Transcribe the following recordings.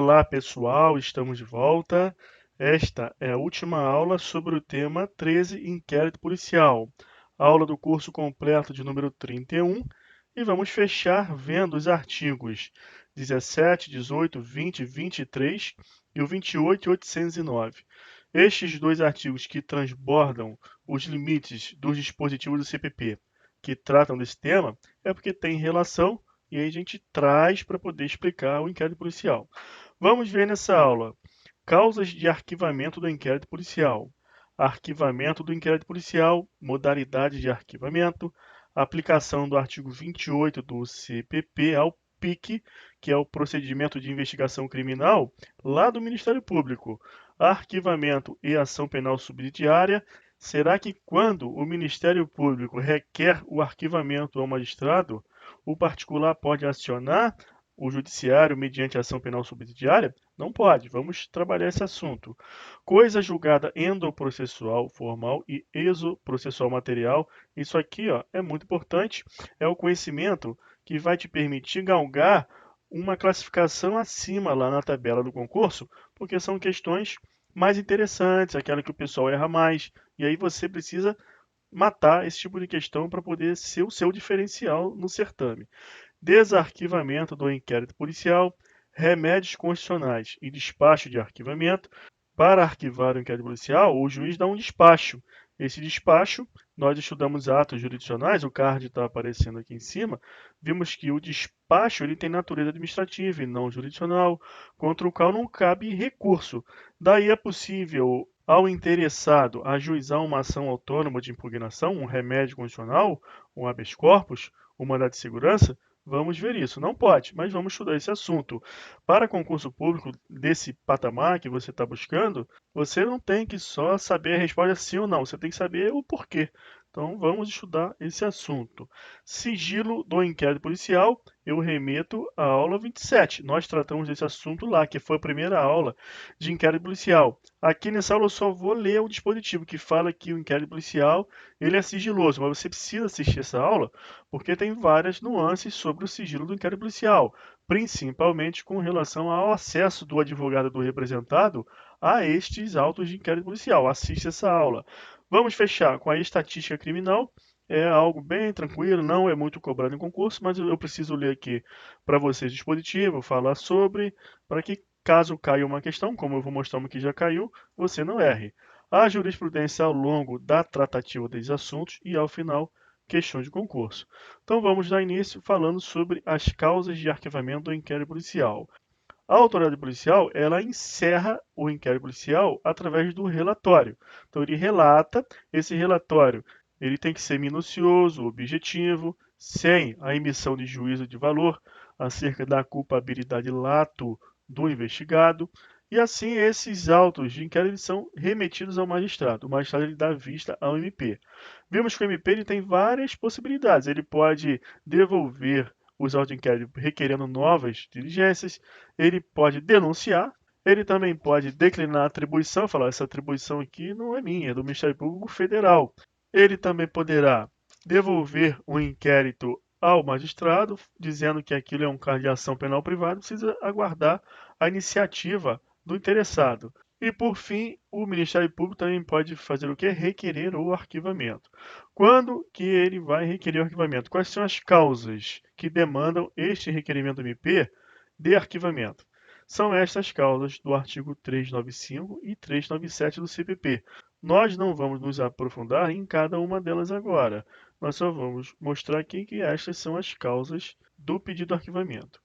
Olá pessoal, estamos de volta. Esta é a última aula sobre o tema 13, Inquérito Policial. Aula do curso completo de número 31 e vamos fechar vendo os artigos 17, 18, 20, 23 e o 28 e 809. Estes dois artigos que transbordam os limites dos dispositivos do CPP que tratam desse tema é porque tem relação e aí a gente traz para poder explicar o inquérito policial. Vamos ver nessa aula causas de arquivamento do inquérito policial, arquivamento do inquérito policial, modalidade de arquivamento, aplicação do artigo 28 do CPP ao PIC, que é o procedimento de investigação criminal, lá do Ministério Público, arquivamento e ação penal subsidiária. Será que quando o Ministério Público requer o arquivamento ao magistrado, o particular pode acionar o judiciário mediante ação penal subsidiária? Não pode. Vamos trabalhar esse assunto. Coisa julgada endoprocessual formal e exoprocessual material. Isso aqui, ó, é muito importante. É o conhecimento que vai te permitir galgar uma classificação acima lá na tabela do concurso, porque são questões mais interessantes, aquela que o pessoal erra mais, e aí você precisa matar esse tipo de questão para poder ser o seu diferencial no certame. Desarquivamento do inquérito policial, remédios constitucionais e despacho de arquivamento. Para arquivar o inquérito policial, o juiz dá um despacho. Esse despacho, nós estudamos atos jurisdicionais, o card está aparecendo aqui em cima, vimos que o despacho ele tem natureza administrativa e não jurisdicional, contra o qual não cabe recurso. Daí é possível ao interessado ajuizar uma ação autônoma de impugnação, um remédio constitucional, um habeas corpus, um mandado de segurança. Vamos ver isso. Não pode, mas vamos estudar esse assunto. Para concurso público desse patamar que você está buscando, você não tem que só saber a resposta sim ou não, você tem que saber o porquê. Então vamos estudar esse assunto. Sigilo do inquérito policial, eu remeto à aula 27. Nós tratamos desse assunto lá, que foi a primeira aula de inquérito policial. Aqui nessa aula eu só vou ler o dispositivo que fala que o inquérito policial ele é sigiloso, mas você precisa assistir essa aula porque tem várias nuances sobre o sigilo do inquérito policial, principalmente com relação ao acesso do advogado do representado a estes autos de inquérito policial. Assiste essa aula. Vamos fechar com a estatística criminal. É algo bem tranquilo, não é muito cobrado em concurso, mas eu preciso ler aqui para vocês o dispositivo, falar sobre, para que caso caia uma questão, como eu vou mostrar uma que já caiu, você não erre. A jurisprudência ao longo da tratativa desses assuntos e, ao final, questões de concurso. Então vamos dar início falando sobre as causas de arquivamento do inquérito policial. A autoridade policial, ela encerra o inquérito policial através do relatório. Então ele relata, esse relatório, ele tem que ser minucioso, objetivo, sem a emissão de juízo de valor acerca da culpabilidade lato do investigado. E assim esses autos de inquérito são remetidos ao magistrado. O magistrado ele dá vista ao MP. Vimos que o MP ele tem várias possibilidades. Ele pode devolver os autos de inquérito requerendo novas diligências, ele pode denunciar, ele também pode declinar a atribuição, falar essa atribuição aqui não é minha, é do Ministério Público Federal. Ele também poderá devolver o inquérito ao magistrado, dizendo que aquilo é um caso de ação penal privada, precisa aguardar a iniciativa do interessado. E, por fim, o Ministério Público também pode fazer o quê? Requerer o arquivamento. Quando que ele vai requerer o arquivamento? Quais são as causas que demandam este requerimento do MP de arquivamento? São estas causas do artigo 395 e 397 do CPP. Nós não vamos nos aprofundar em cada uma delas agora. Nós só vamos mostrar aqui que estas são as causas do pedido de arquivamento.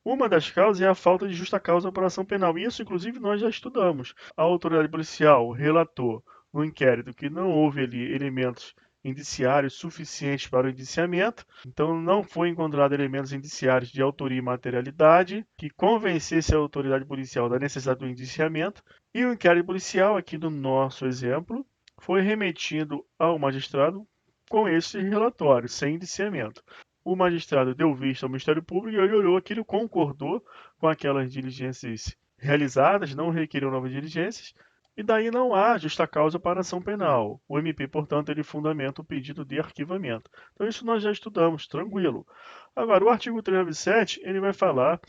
Uma das causas é a falta de justa causa para a ação penal. Isso, inclusive, nós já estudamos. A autoridade policial relatou no inquérito que não houve ali elementos indiciários suficientes para o indiciamento, então não foi encontrado elementos indiciários de autoria e materialidade que convencesse a autoridade policial da necessidade do indiciamento, e o inquérito policial, aqui no nosso exemplo, foi remetido ao magistrado com esse relatório, sem indiciamento. O magistrado deu vista ao Ministério Público e ele olhou aquilo, concordou com aquelas diligências realizadas, não requeriu novas diligências, e daí não há justa causa para ação penal. O MP, portanto, ele fundamenta o pedido de arquivamento. Então isso nós já estudamos, tranquilo. Agora, o artigo 397, ele vai falar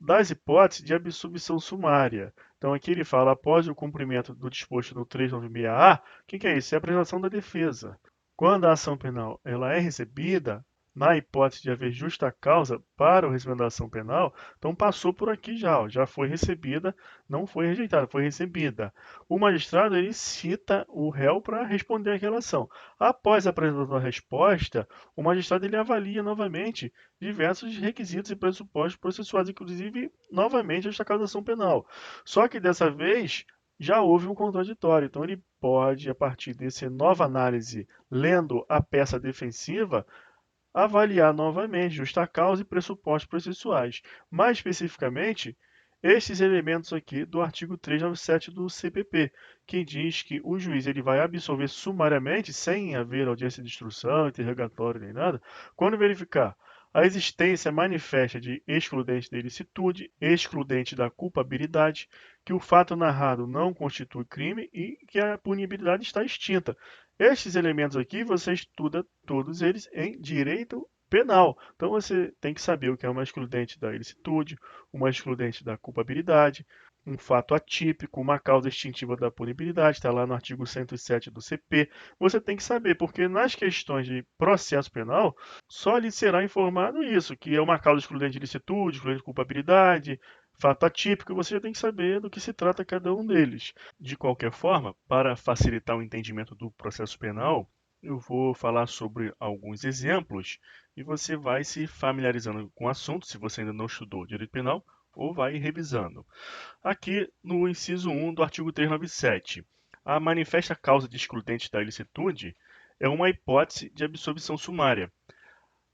das hipóteses de absolvição sumária. Então, aqui ele fala, após o cumprimento do disposto no 396-A, o que é isso? É a apresentação da defesa. Quando a ação penal ela é recebida, na hipótese de haver justa causa para o recebimento da ação penal, então passou por aqui já, ó, já foi recebida, não foi rejeitada, foi recebida. O magistrado ele cita o réu para responder àquela ação. Após a apresentação da resposta, o magistrado ele avalia novamente diversos requisitos e pressupostos processuais, inclusive novamente esta causação penal. Só que dessa vez já houve um contraditório, então ele pode, a partir dessa nova análise, lendo a peça defensiva, avaliar novamente justa causa e pressupostos processuais. Mais especificamente, estes elementos aqui do artigo 397 do CPP, que diz que o juiz ele vai absolver sumariamente, sem haver audiência de instrução, interrogatório nem nada, quando verificar a existência manifesta de excludente da ilicitude, excludente da culpabilidade, que o fato narrado não constitui crime e que a punibilidade está extinta. Estes elementos aqui você estuda todos eles em direito penal. Então você tem que saber o que é uma excludente da ilicitude, uma excludente da culpabilidade, um fato atípico, uma causa extintiva da punibilidade, está lá no artigo 107 do CP. Você tem que saber, porque nas questões de processo penal, só lhe será informado isso, que é uma causa excludente de ilicitude, excludente de culpabilidade, fato atípico, você já tem que saber do que se trata cada um deles. De qualquer forma, para facilitar o entendimento do processo penal, eu vou falar sobre alguns exemplos e você vai se familiarizando com o assunto, se você ainda não estudou direito penal, ou vai revisando. Aqui no inciso 1 do artigo 397, a manifesta causa de excludente da ilicitude é uma hipótese de absolvição sumária.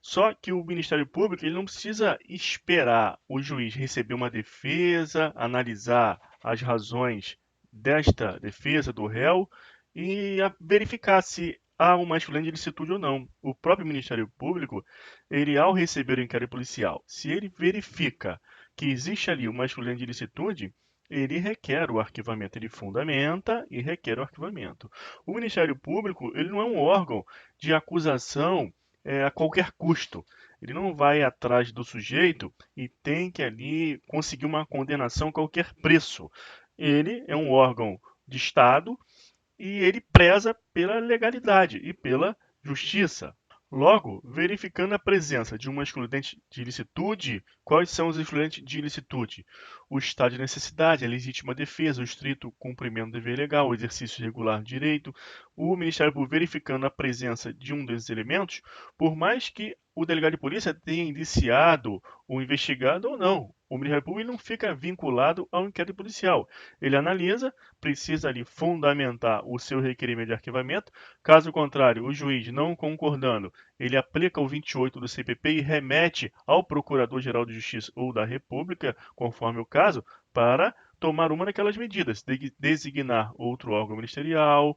Só que o Ministério Público ele não precisa esperar o juiz receber uma defesa, analisar as razões desta defesa do réu e verificar se há uma excludente de ilicitude ou não. O próprio Ministério Público, ele ao receber o inquérito policial, se ele verifica que existe ali uma excludente de ilicitude, ele requer o arquivamento, ele fundamenta e requer o arquivamento. O Ministério Público, ele não é um órgão de acusação a qualquer custo. Ele não vai atrás do sujeito e tem que ali conseguir uma condenação a qualquer preço. Ele é um órgão de Estado e ele preza pela legalidade e pela justiça. Logo, verificando a presença de uma excludente de ilicitude, quais são os excludentes de ilicitude? O estado de necessidade, a legítima defesa, o estrito cumprimento do dever legal, o exercício regular de direito. O Ministério Público verificando a presença de um desses elementos, por mais que o delegado de polícia tenha indiciado o investigado ou não, o Ministério Público não fica vinculado ao inquérito policial. Ele analisa, precisa ali fundamentar o seu requerimento de arquivamento. Caso contrário, o juiz não concordando, ele aplica o 28 do CPP e remete ao Procurador-Geral de Justiça ou da República, conforme o caso, para tomar uma daquelas medidas, designar outro órgão ministerial,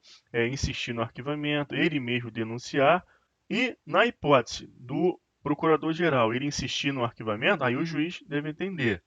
insistir no arquivamento, ele mesmo denunciar e, na hipótese do Procurador-Geral ele insistir no arquivamento, aí o juiz deve entender.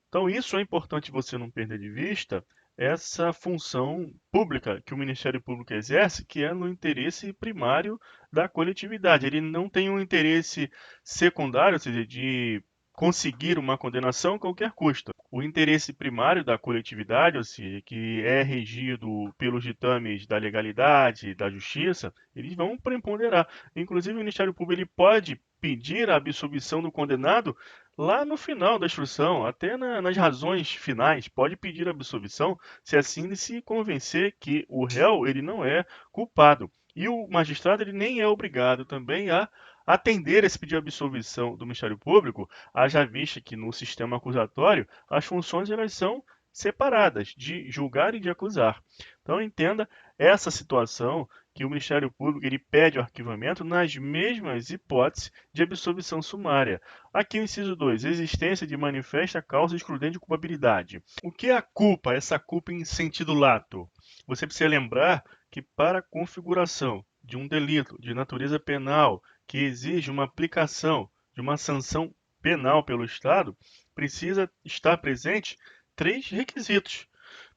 Então, isso é importante você não perder de vista, essa função pública que o Ministério Público exerce, que é no interesse primário da coletividade. Ele não tem um interesse secundário, ou seja, de conseguir uma condenação a qualquer custo. O interesse primário da coletividade, ou seja, que é regido pelos ditames da legalidade, da justiça, eles vão preponderar. Inclusive, o Ministério Público ele pode pedir a absolvição do condenado lá no final da instrução, até nas razões finais, pode pedir a absolvição se assim ele se convencer que o réu ele não é culpado. E o magistrado ele nem é obrigado também a atender esse pedido de absolvição do Ministério Público, haja vista que no sistema acusatório as funções elas são separadas, de julgar e de acusar. Então entenda essa situação que o Ministério Público ele pede o arquivamento nas mesmas hipóteses de absolvição sumária. Aqui o inciso 2, existência de manifesta causa excludente de culpabilidade. O que é a culpa, essa culpa em sentido lato? Você precisa lembrar que para a configuração de um delito de natureza penal que exige uma aplicação de uma sanção penal pelo Estado, precisa estar presente três requisitos.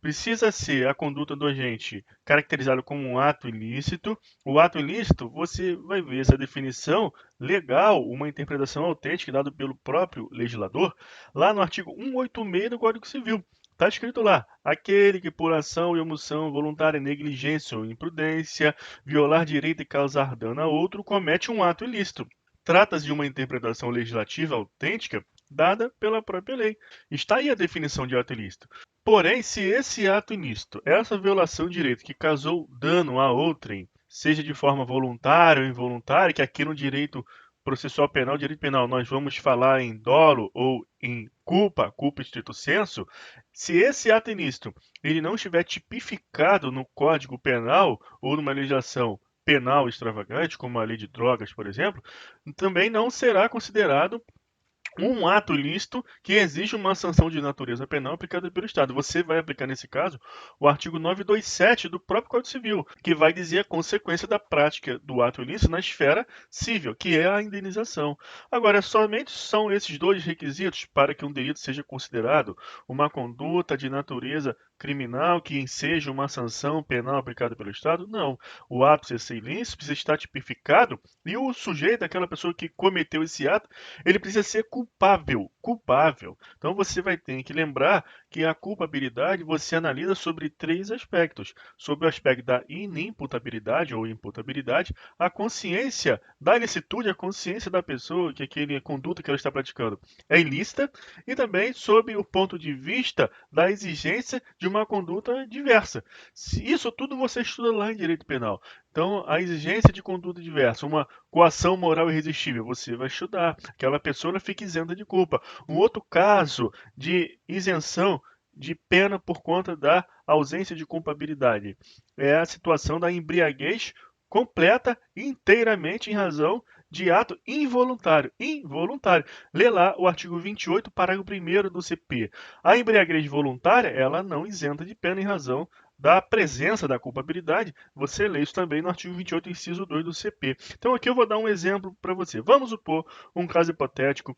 Precisa ser a conduta do agente caracterizada como um ato ilícito. O ato ilícito, você vai ver essa definição legal, uma interpretação autêntica dada pelo próprio legislador, lá no artigo 186 do Código Civil. Está escrito lá: aquele que por ação e omissão voluntária, negligência ou imprudência, violar direito e causar dano a outro, comete um ato ilícito. Trata-se de uma interpretação legislativa autêntica dada pela própria lei. Está aí a definição de ato ilícito. Porém, se esse ato ilícito, essa violação de direito que causou dano a outrem, seja de forma voluntária ou involuntária, que aqui no direito processual penal, direito penal, nós vamos falar em dolo ou em culpa, culpa stricto sensu, se esse ato ilícito ele não estiver tipificado no Código Penal ou numa legislação penal extravagante, como a lei de drogas, por exemplo, também não será considerado um ato ilícito que exige uma sanção de natureza penal aplicada pelo Estado. Você vai aplicar, nesse caso, o artigo 927 do próprio Código Civil, que vai dizer a consequência da prática do ato ilícito na esfera civil, que é a indenização. Agora, somente são esses dois requisitos para que um delito seja considerado uma conduta de natureza criminal que enseja uma sanção penal aplicada pelo Estado? Não. O ato precisa ser ilícito, precisa estar tipificado, e o sujeito, aquela pessoa que cometeu esse ato, ele precisa ser culpável. Então você vai ter que lembrar que a culpabilidade você analisa sobre três aspectos: sobre o aspecto da inimputabilidade ou imputabilidade, a consciência da ilicitude, a consciência da pessoa que aquele conduta que ela está praticando é ilícita, e também sob o ponto de vista da exigência de uma conduta diversa. Isso tudo você estuda lá em direito penal. Então, a exigência de conduta diversa, uma coação moral irresistível, você vai estudar. Aquela pessoa fica isenta de culpa. Um outro caso de isenção de pena por conta da ausência de culpabilidade é a situação da embriaguez completa inteiramente em razão de ato involuntário. Involuntário. Lê lá o artigo 28, parágrafo 1º do CP. A embriaguez voluntária, ela não isenta de pena em razão da presença da culpabilidade. Você lê isso também no artigo 28, inciso 2 do CP. Então aqui eu vou dar um exemplo para você. Vamos supor um caso hipotético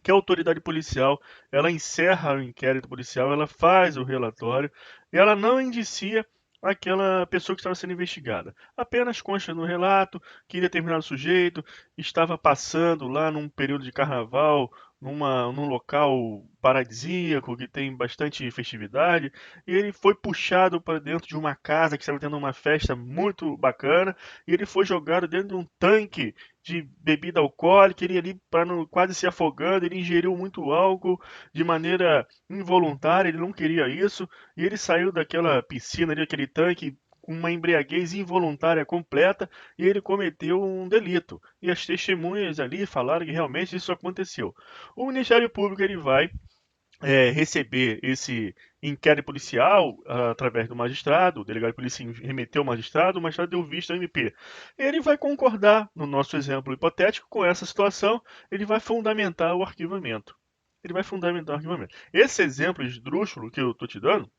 que a autoridade policial, ela encerra o inquérito policial, ela faz o relatório e ela não indicia aquela pessoa que estava sendo investigada. Apenas consta no relato que determinado sujeito estava passando lá num período de carnaval, num local paradisíaco, que tem bastante festividade, e ele foi puxado para dentro de uma casa que estava tendo uma festa muito bacana, e ele foi jogado dentro de um tanque de bebida alcoólica, ele ali quase se afogando, ele ingeriu muito álcool de maneira involuntária, ele não queria isso, e ele saiu daquela piscina, daquele tanque, com uma embriaguez involuntária completa, e ele cometeu um delito. E as testemunhas ali falaram que realmente isso aconteceu. O Ministério Público ele vai receber esse inquérito policial através do magistrado, o delegado de polícia remeteu ao magistrado, o magistrado deu vista ao MP. Ele vai concordar, no nosso exemplo hipotético, com essa situação, ele vai fundamentar o arquivamento. Ele vai fundamentar o arquivamento. Esse exemplo esdrúxulo que eu estou te dando,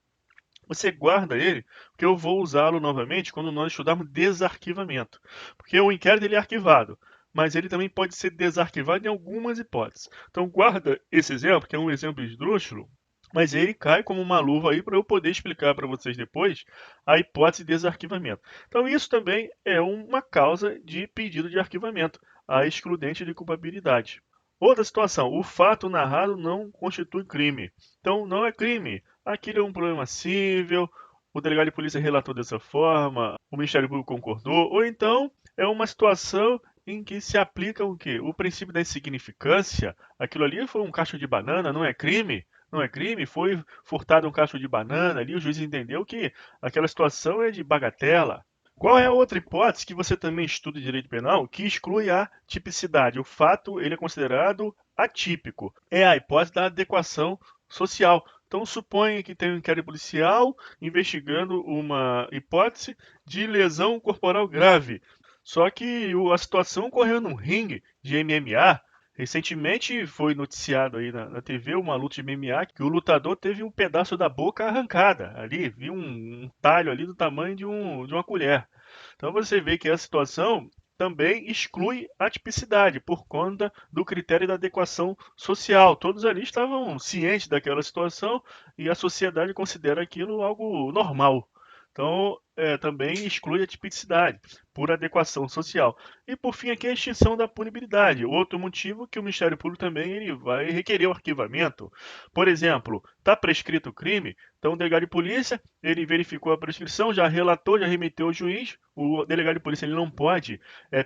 você guarda ele, porque eu vou usá-lo novamente quando nós estudarmos desarquivamento. Porque o inquérito ele é arquivado, mas ele também pode ser desarquivado em algumas hipóteses. Então guarda esse exemplo, que é um exemplo esdrúxulo, mas ele cai como uma luva aí para eu poder explicar para vocês depois a hipótese de desarquivamento. Então isso também é uma causa de pedido de arquivamento, a excludente de culpabilidade. Outra situação, o fato narrado não constitui crime. Então não é crime. Aquilo é um problema cível, o delegado de polícia relatou dessa forma, o Ministério Público concordou, ou então é uma situação em que se aplica o quê? O princípio da insignificância. Aquilo ali foi um cacho de banana, não é crime? Não é crime, foi furtado um cacho de banana ali, o juiz entendeu que aquela situação é de bagatela. Qual é a outra hipótese que você também estuda em direito penal que exclui a tipicidade? O fato ele é considerado atípico. É a hipótese da adequação social. Então, suponha que tem um inquérito policial investigando uma hipótese de lesão corporal grave. Só que a situação ocorreu num ringue de MMA. Recentemente foi noticiado aí na TV uma luta de MMA que o lutador teve um pedaço da boca arrancada. Ali, viu um talho ali do tamanho de uma colher. Então você vê que a situação também exclui a tipicidade por conta do critério da adequação social. Todos ali estavam cientes daquela situação e a sociedade considera aquilo algo normal. Então, também exclui a tipicidade por adequação social. E, por fim, aqui a extinção da punibilidade. Outro motivo que o Ministério Público também ele vai requerer o arquivamento. Por exemplo, está prescrito o crime, então o delegado de polícia ele verificou a prescrição, já relatou, já remeteu ao juiz. O delegado de polícia ele não pode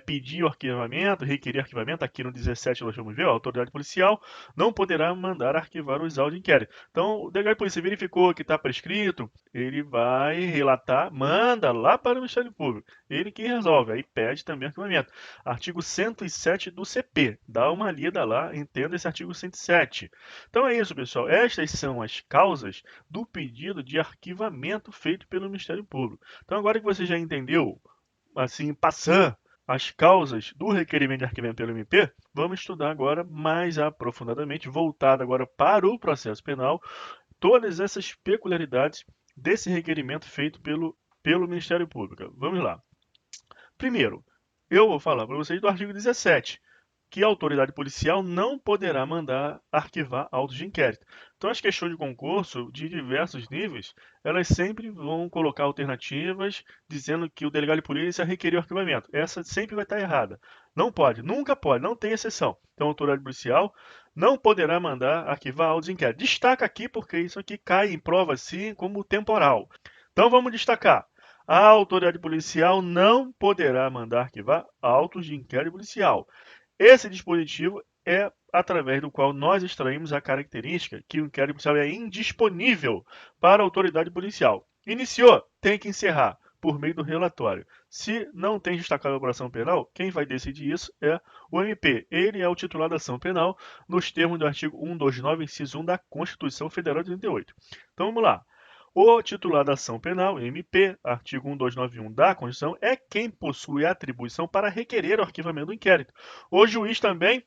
pedir o arquivamento, requerer arquivamento. Aqui no 17 nós vamos ver, a autoridade policial não poderá mandar arquivar os autos de inquérito. Então, o delegado de polícia verificou que está prescrito, ele vai relatar, manda lá para o Ministério Público. Ele que resolve, aí pede também arquivamento. Artigo 107 do CP, dá uma lida lá, entenda esse artigo 107. Então é isso, pessoal. Estas são as causas do pedido de arquivamento feito pelo Ministério Público. Então agora que você já entendeu, assim, passando as causas do requerimento de arquivamento pelo MP, vamos estudar agora mais aprofundadamente, voltado agora para o processo penal, todas essas peculiaridades desse requerimento feito pelo Ministério Público. Vamos lá. Primeiro, eu vou falar para vocês do artigo 17, que a autoridade policial não poderá mandar arquivar autos de inquérito. Então, as questões de concurso de diversos níveis, elas sempre vão colocar alternativas dizendo que o delegado de polícia requeriu arquivamento. Essa sempre vai estar errada. Não pode, nunca pode, não tem exceção. Então, a autoridade policial não poderá mandar arquivar autos de inquérito. Destaca aqui porque isso aqui cai em prova assim como temporal. Então, vamos destacar. A autoridade policial não poderá mandar arquivar autos de inquérito policial. Esse dispositivo é através do qual nós extraímos a característica que o inquérito policial é indisponível para a autoridade policial. Iniciou, tem que encerrar por meio do relatório. Se não tem destacado a elaboração penal, quem vai decidir isso é o MP. Ele é o titular da ação penal nos termos do artigo 129, inciso 1 da Constituição Federal de 88. Então vamos lá. O titular da ação penal, MP, artigo 1291 da Constituição, é quem possui a atribuição para requerer o arquivamento do inquérito. O juiz também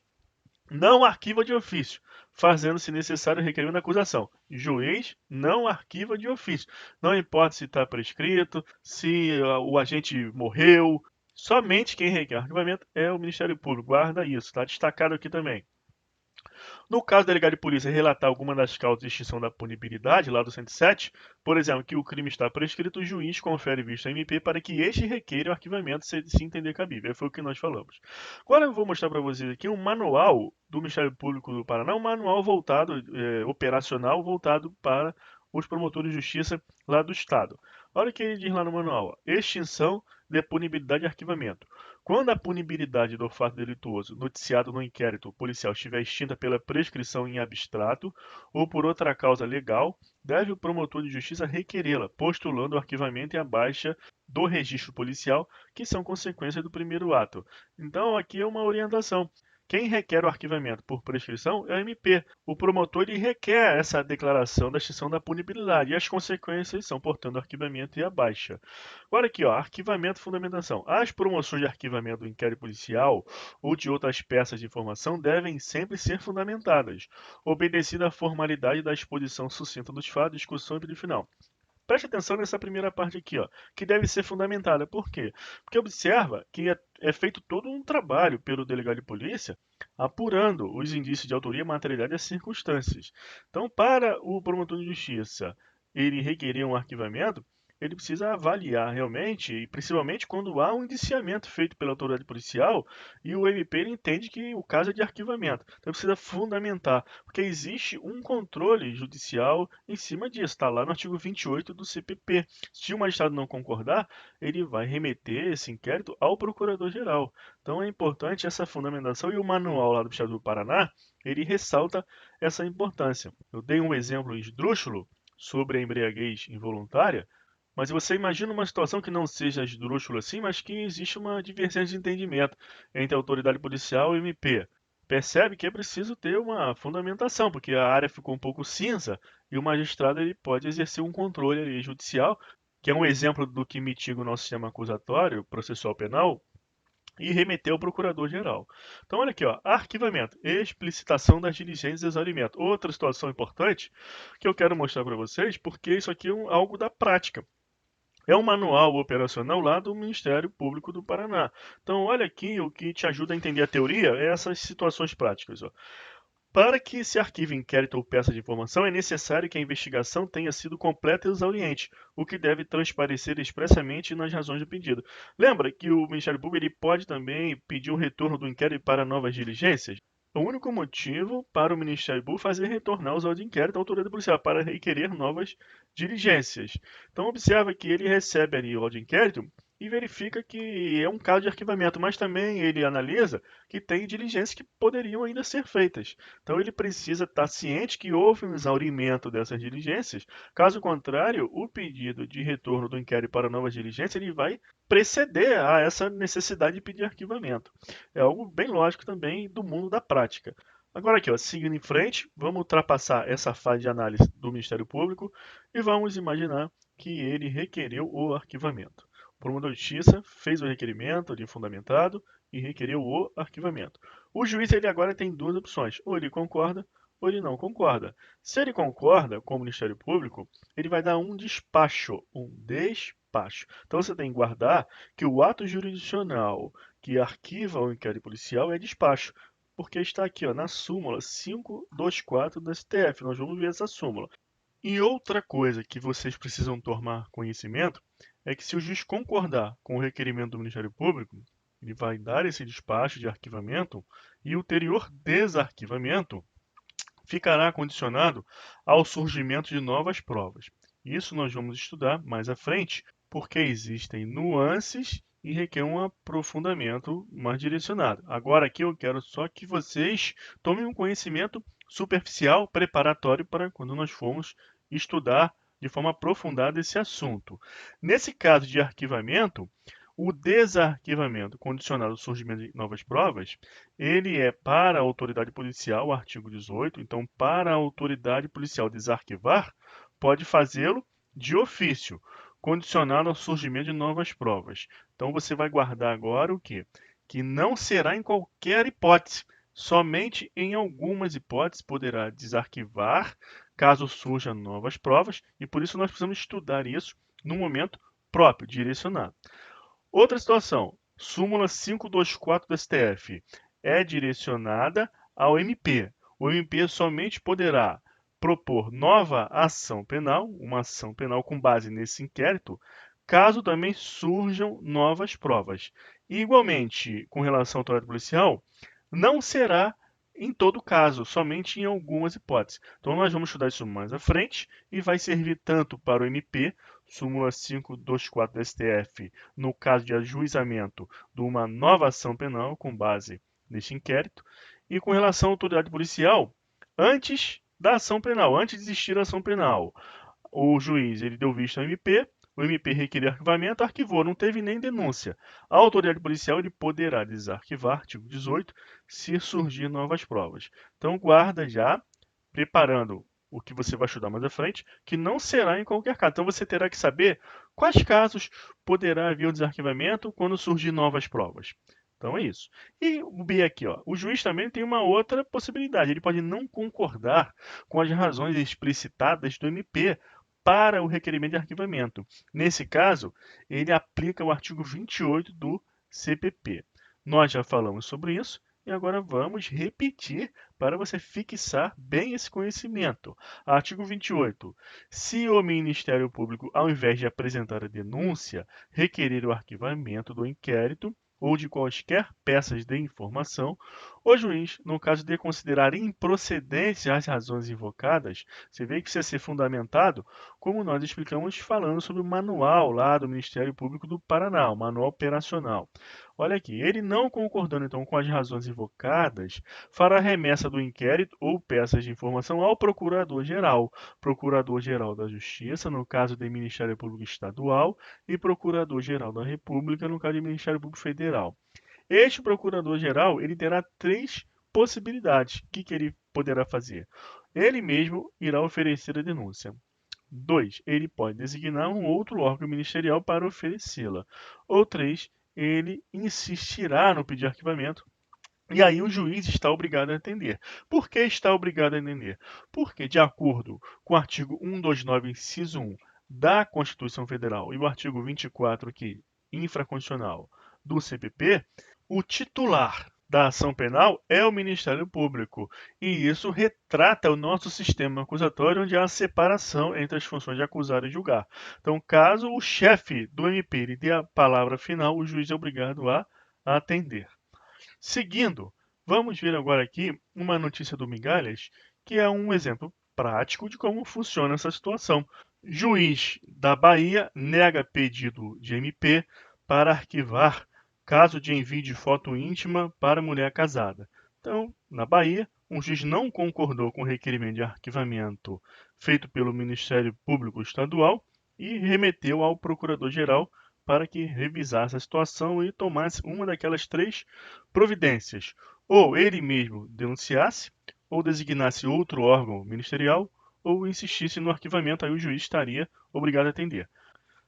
não arquiva de ofício, fazendo-se necessário o requerimento da acusação. Juiz não arquiva de ofício. Não importa se está prescrito, se o agente morreu, somente quem requer arquivamento é o Ministério Público. Guarda isso, está destacado aqui também. No caso do delegado de polícia relatar alguma das causas de extinção da punibilidade, lá do 107, por exemplo, que o crime está prescrito, o juiz confere vista ao MP para que este requeira o arquivamento se entender cabível. Foi o que nós falamos. Agora eu vou mostrar para vocês aqui um manual do Ministério Público do Paraná, um manual voltado, operacional, voltado para os promotores de justiça lá do Estado. Olha o que ele diz lá no manual. Extinção de punibilidade e arquivamento. Quando a punibilidade do fato delituoso noticiado no inquérito policial estiver extinta pela prescrição em abstrato ou por outra causa legal, deve o promotor de justiça requerê-la, postulando o arquivamento e a baixa do registro policial, que são consequências do primeiro ato. Então, aqui é uma orientação. Quem requer o arquivamento por prescrição é o MP. O promotor ele requer essa declaração da extinção da punibilidade e as consequências são, portanto, o arquivamento e a baixa. Agora aqui, ó, arquivamento e fundamentação. As promoções de arquivamento do inquérito policial ou de outras peças de informação devem sempre ser fundamentadas, obedecida a formalidade da exposição sucinta dos fatos, discussão e pedido final. Preste atenção nessa primeira parte aqui, ó, que deve ser fundamentada. Por quê? Porque observa que é feito todo um trabalho pelo delegado de polícia apurando os indícios de autoria, materialidade e as circunstâncias. Então, para o promotor de justiça ele requerer um arquivamento, ele precisa avaliar realmente, e principalmente quando há um indiciamento feito pela autoridade policial e o MP ele entende que o caso é de arquivamento. Então precisa fundamentar, porque existe um controle judicial em cima disso, está lá no artigo 28 do CPP. Se o magistrado não concordar, ele vai remeter esse inquérito ao procurador-geral. Então é importante essa fundamentação e o manual lá do Estado do Paraná, ele ressalta essa importância. Eu dei um exemplo esdrúxulo sobre a embriaguez involuntária, mas você imagina uma situação que não seja esdrúxula assim, mas que existe uma divergência de entendimento entre a autoridade policial e o MP. Percebe que é preciso ter uma fundamentação, porque a área ficou um pouco cinza e o magistrado ele pode exercer um controle ali, judicial, que é um exemplo do que mitiga o nosso sistema acusatório, processual penal, e remeter ao procurador-geral. Então, olha aqui, ó, arquivamento, explicitação das diligências e exaurimento. Outra situação importante que eu quero mostrar para vocês, porque isso aqui é algo da prática. É um manual operacional lá do Ministério Público do Paraná. Então, olha aqui, o que te ajuda a entender a teoria é essas situações práticas. Ó. Para que se arquive inquérito ou peça de informação, é necessário que a investigação tenha sido completa e exauriente, o que deve transparecer expressamente nas razões do pedido. Lembra que o Ministério Público ele pode também pedir o retorno do inquérito para novas diligências? O único motivo para o Ministério Público fazer retornar os autos de inquérito à autoridade policial para requerer novas diligências. Então, observa que ele recebe ali o auto de inquérito e verifica que é um caso de arquivamento, mas também ele analisa que tem diligências que poderiam ainda ser feitas. Então, ele precisa estar ciente que houve um exaurimento dessas diligências. Caso contrário, o pedido de retorno do inquérito para novas diligências ele vai preceder a essa necessidade de pedir arquivamento. É algo bem lógico também do mundo da prática. Agora aqui, ó, seguindo em frente, vamos ultrapassar essa fase de análise do Ministério Público e vamos imaginar que ele requereu o arquivamento. O Promotor de Justiça fez o requerimento de fundamentado e requereu o arquivamento. O juiz ele agora tem duas opções, ou ele concorda ou ele não concorda. Se ele concorda com o Ministério Público, ele vai dar um despacho, Então você tem que guardar que o ato jurisdicional que arquiva o inquérito policial é despacho, porque está aqui ó, na súmula 524 do STF. Nós vamos ver essa súmula. E outra coisa que vocês precisam tomar conhecimento é que se o juiz concordar com o requerimento do Ministério Público, ele vai dar esse despacho de arquivamento e o ulterior desarquivamento ficará condicionado ao surgimento de novas provas. Isso nós vamos estudar mais à frente, porque existem nuances e requer um aprofundamento mais direcionado. Agora aqui eu quero só que vocês tomem um conhecimento superficial, preparatório para quando nós formos estudar de forma aprofundada esse assunto. Nesse caso de arquivamento, o desarquivamento condicionado ao surgimento de novas provas, ele é para a autoridade policial, artigo 18. Então, para a autoridade policial desarquivar, pode fazê-lo de ofício, condicionado ao surgimento de novas provas. Então, você vai guardar agora o quê? Que não será em qualquer hipótese, somente em algumas hipóteses poderá desarquivar, caso surjam novas provas, e por isso nós precisamos estudar isso no momento próprio, direcionado. Outra situação, súmula 524 do STF, é direcionada ao MP. O MP somente poderá propor nova ação penal, uma ação penal com base nesse inquérito, caso também surjam novas provas. E, igualmente, com relação à autoridade policial, não será em todo caso, somente em algumas hipóteses. Então, nós vamos estudar isso mais à frente e vai servir tanto para o MP, súmula 524 do STF, no caso de ajuizamento de uma nova ação penal com base neste inquérito, e com relação à autoridade policial, antes da ação penal, antes de existir a ação penal, o juiz ele deu vista ao MP, o MP requeriu arquivamento, arquivou, não teve nem denúncia. A autoridade policial ele poderá desarquivar, artigo 18, se surgir novas provas. Então, guarda já, preparando o que você vai estudar mais à frente, que não será em qualquer caso. Então, você terá que saber quais casos poderá haver o desarquivamento quando surgir novas provas. Então, é isso. E o B aqui, ó, o juiz também tem uma outra possibilidade. Ele pode não concordar com as razões explicitadas do MP para o requerimento de arquivamento. Nesse caso, ele aplica o artigo 28 do CPP. Nós já falamos sobre isso e agora vamos repetir para você fixar bem esse conhecimento. Artigo 28. Se o Ministério Público, ao invés de apresentar a denúncia, requerer o arquivamento do inquérito ou de quaisquer peças de informação, o juiz, no caso de considerar improcedentes as razões invocadas, você vê que precisa ser fundamentado, como nós explicamos falando sobre o manual lá do Ministério Público do Paraná, o manual operacional. Olha aqui, ele não concordando então com as razões invocadas, fará remessa do inquérito ou peças de informação ao Procurador-Geral, Procurador-Geral da Justiça, no caso do Ministério Público Estadual, e Procurador-Geral da República, no caso do Ministério Público Federal. Este Procurador-Geral ele terá três possibilidades. O que ele poderá fazer? Ele mesmo irá oferecer a denúncia. 2. Ele pode designar um outro órgão ministerial para oferecê-la. Ou 3. Ele insistirá no pedido de arquivamento e aí o juiz está obrigado a atender. Por que está obrigado a atender? Porque, de acordo com o artigo 129, inciso 1, da Constituição Federal e o artigo 24 aqui, infraconstitucional, do CPP, o titular da ação penal é o Ministério Público. E isso retrata o nosso sistema acusatório, onde há a separação entre as funções de acusar e julgar. Então, caso o chefe do MP lhe dê a palavra final, o juiz é obrigado a atender. Seguindo, vamos ver agora aqui uma notícia do Migalhas, que é um exemplo prático de como funciona essa situação. Juiz da Bahia nega pedido de MP para arquivar caso de envio de foto íntima para mulher casada. Então, na Bahia, um juiz não concordou com o requerimento de arquivamento feito pelo Ministério Público Estadual e remeteu ao Procurador-Geral para que revisasse a situação e tomasse uma daquelas três providências. Ou ele mesmo denunciasse, ou designasse outro órgão ministerial, ou insistisse no arquivamento, aí o juiz estaria obrigado a atender.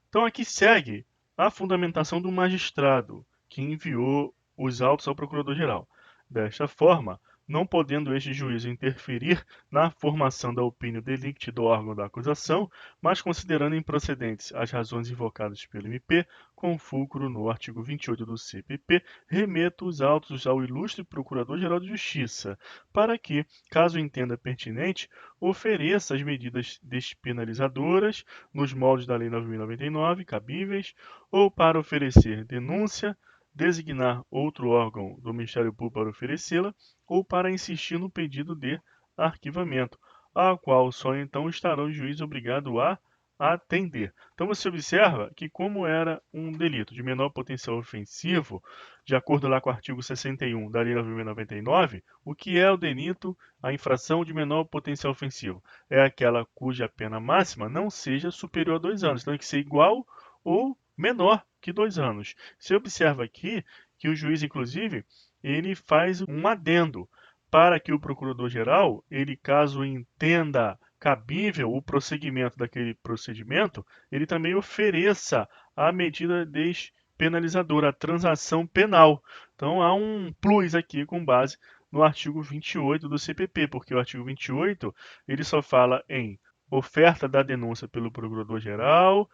Então aqui segue a fundamentação do magistrado que enviou os autos ao procurador-geral. Desta forma, não podendo este juiz interferir na formação da opinião delicti do órgão da acusação, mas considerando improcedentes as razões invocadas pelo MP, com fulcro no artigo 28 do CPP, remeto os autos ao ilustre Procurador-Geral de Justiça, para que, caso entenda pertinente, ofereça as medidas despenalizadoras nos moldes da Lei 9.099, cabíveis, ou para oferecer denúncia, designar outro órgão do Ministério Público para oferecê-la, ou para insistir no pedido de arquivamento, a qual só então estará o juiz obrigado a atender. Então você observa que, como era um delito de menor potencial ofensivo, de acordo lá com o artigo 61 da Lei 9.099, o que é o delito, a infração de menor potencial ofensivo? É aquela cuja pena máxima não seja superior a 2 anos. Então tem que ser igual ou menor que 2 anos. Você observa aqui que o juiz, inclusive, ele faz um adendo para que o procurador-geral, ele caso entenda cabível o prosseguimento daquele procedimento, ele também ofereça a medida despenalizadora, a transação penal. Então há um plus aqui com base no artigo 28 do CPP, porque o artigo 28 ele só fala em oferta da denúncia pelo procurador-geral,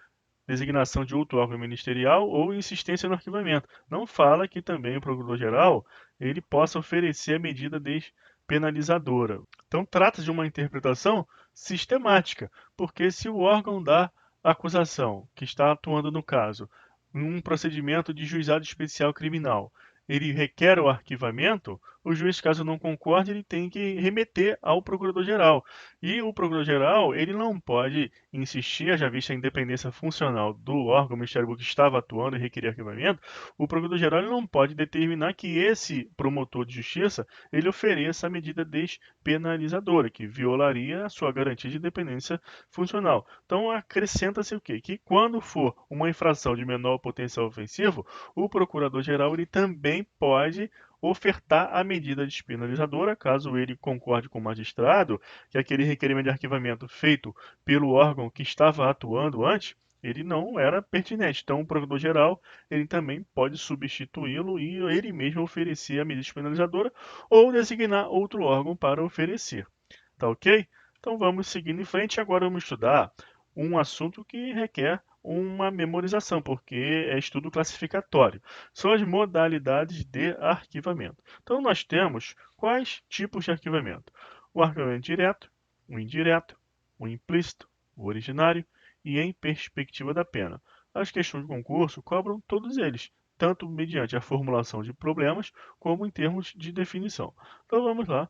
designação de outro órgão ministerial ou insistência no arquivamento. Não fala que também o procurador-geral ele possa oferecer a medida despenalizadora. Então trata-se de uma interpretação sistemática, porque se o órgão da acusação que está atuando no caso, em um procedimento de juizado especial criminal, ele requer o arquivamento, o juiz, caso não concorde, ele tem que remeter ao procurador-geral. E o procurador-geral, ele não pode insistir, já vista a independência funcional do órgão Ministério Público que estava atuando e requeria arquivamento, o procurador-geral ele não pode determinar que esse promotor de justiça ele ofereça a medida despenalizadora, que violaria a sua garantia de independência funcional. Então acrescenta-se o quê? Que quando for uma infração de menor potencial ofensivo, o procurador-geral ele também pode ofertar a medida despenalizadora, caso ele concorde com o magistrado que aquele requerimento de arquivamento feito pelo órgão que estava atuando antes, ele não era pertinente. Então, o procurador-geral ele também pode substituí-lo e ele mesmo oferecer a medida despenalizadora ou designar outro órgão para oferecer. Tá ok? Então, vamos seguindo em frente. Agora vamos estudar um assunto que requer uma memorização, porque é estudo classificatório. São as modalidades de arquivamento. Então, nós temos quais tipos de arquivamento? O arquivamento direto, o indireto, o implícito, o originário e em perspectiva da pena. As questões de concurso cobram todos eles, tanto mediante a formulação de problemas, como em termos de definição. Então vamos lá.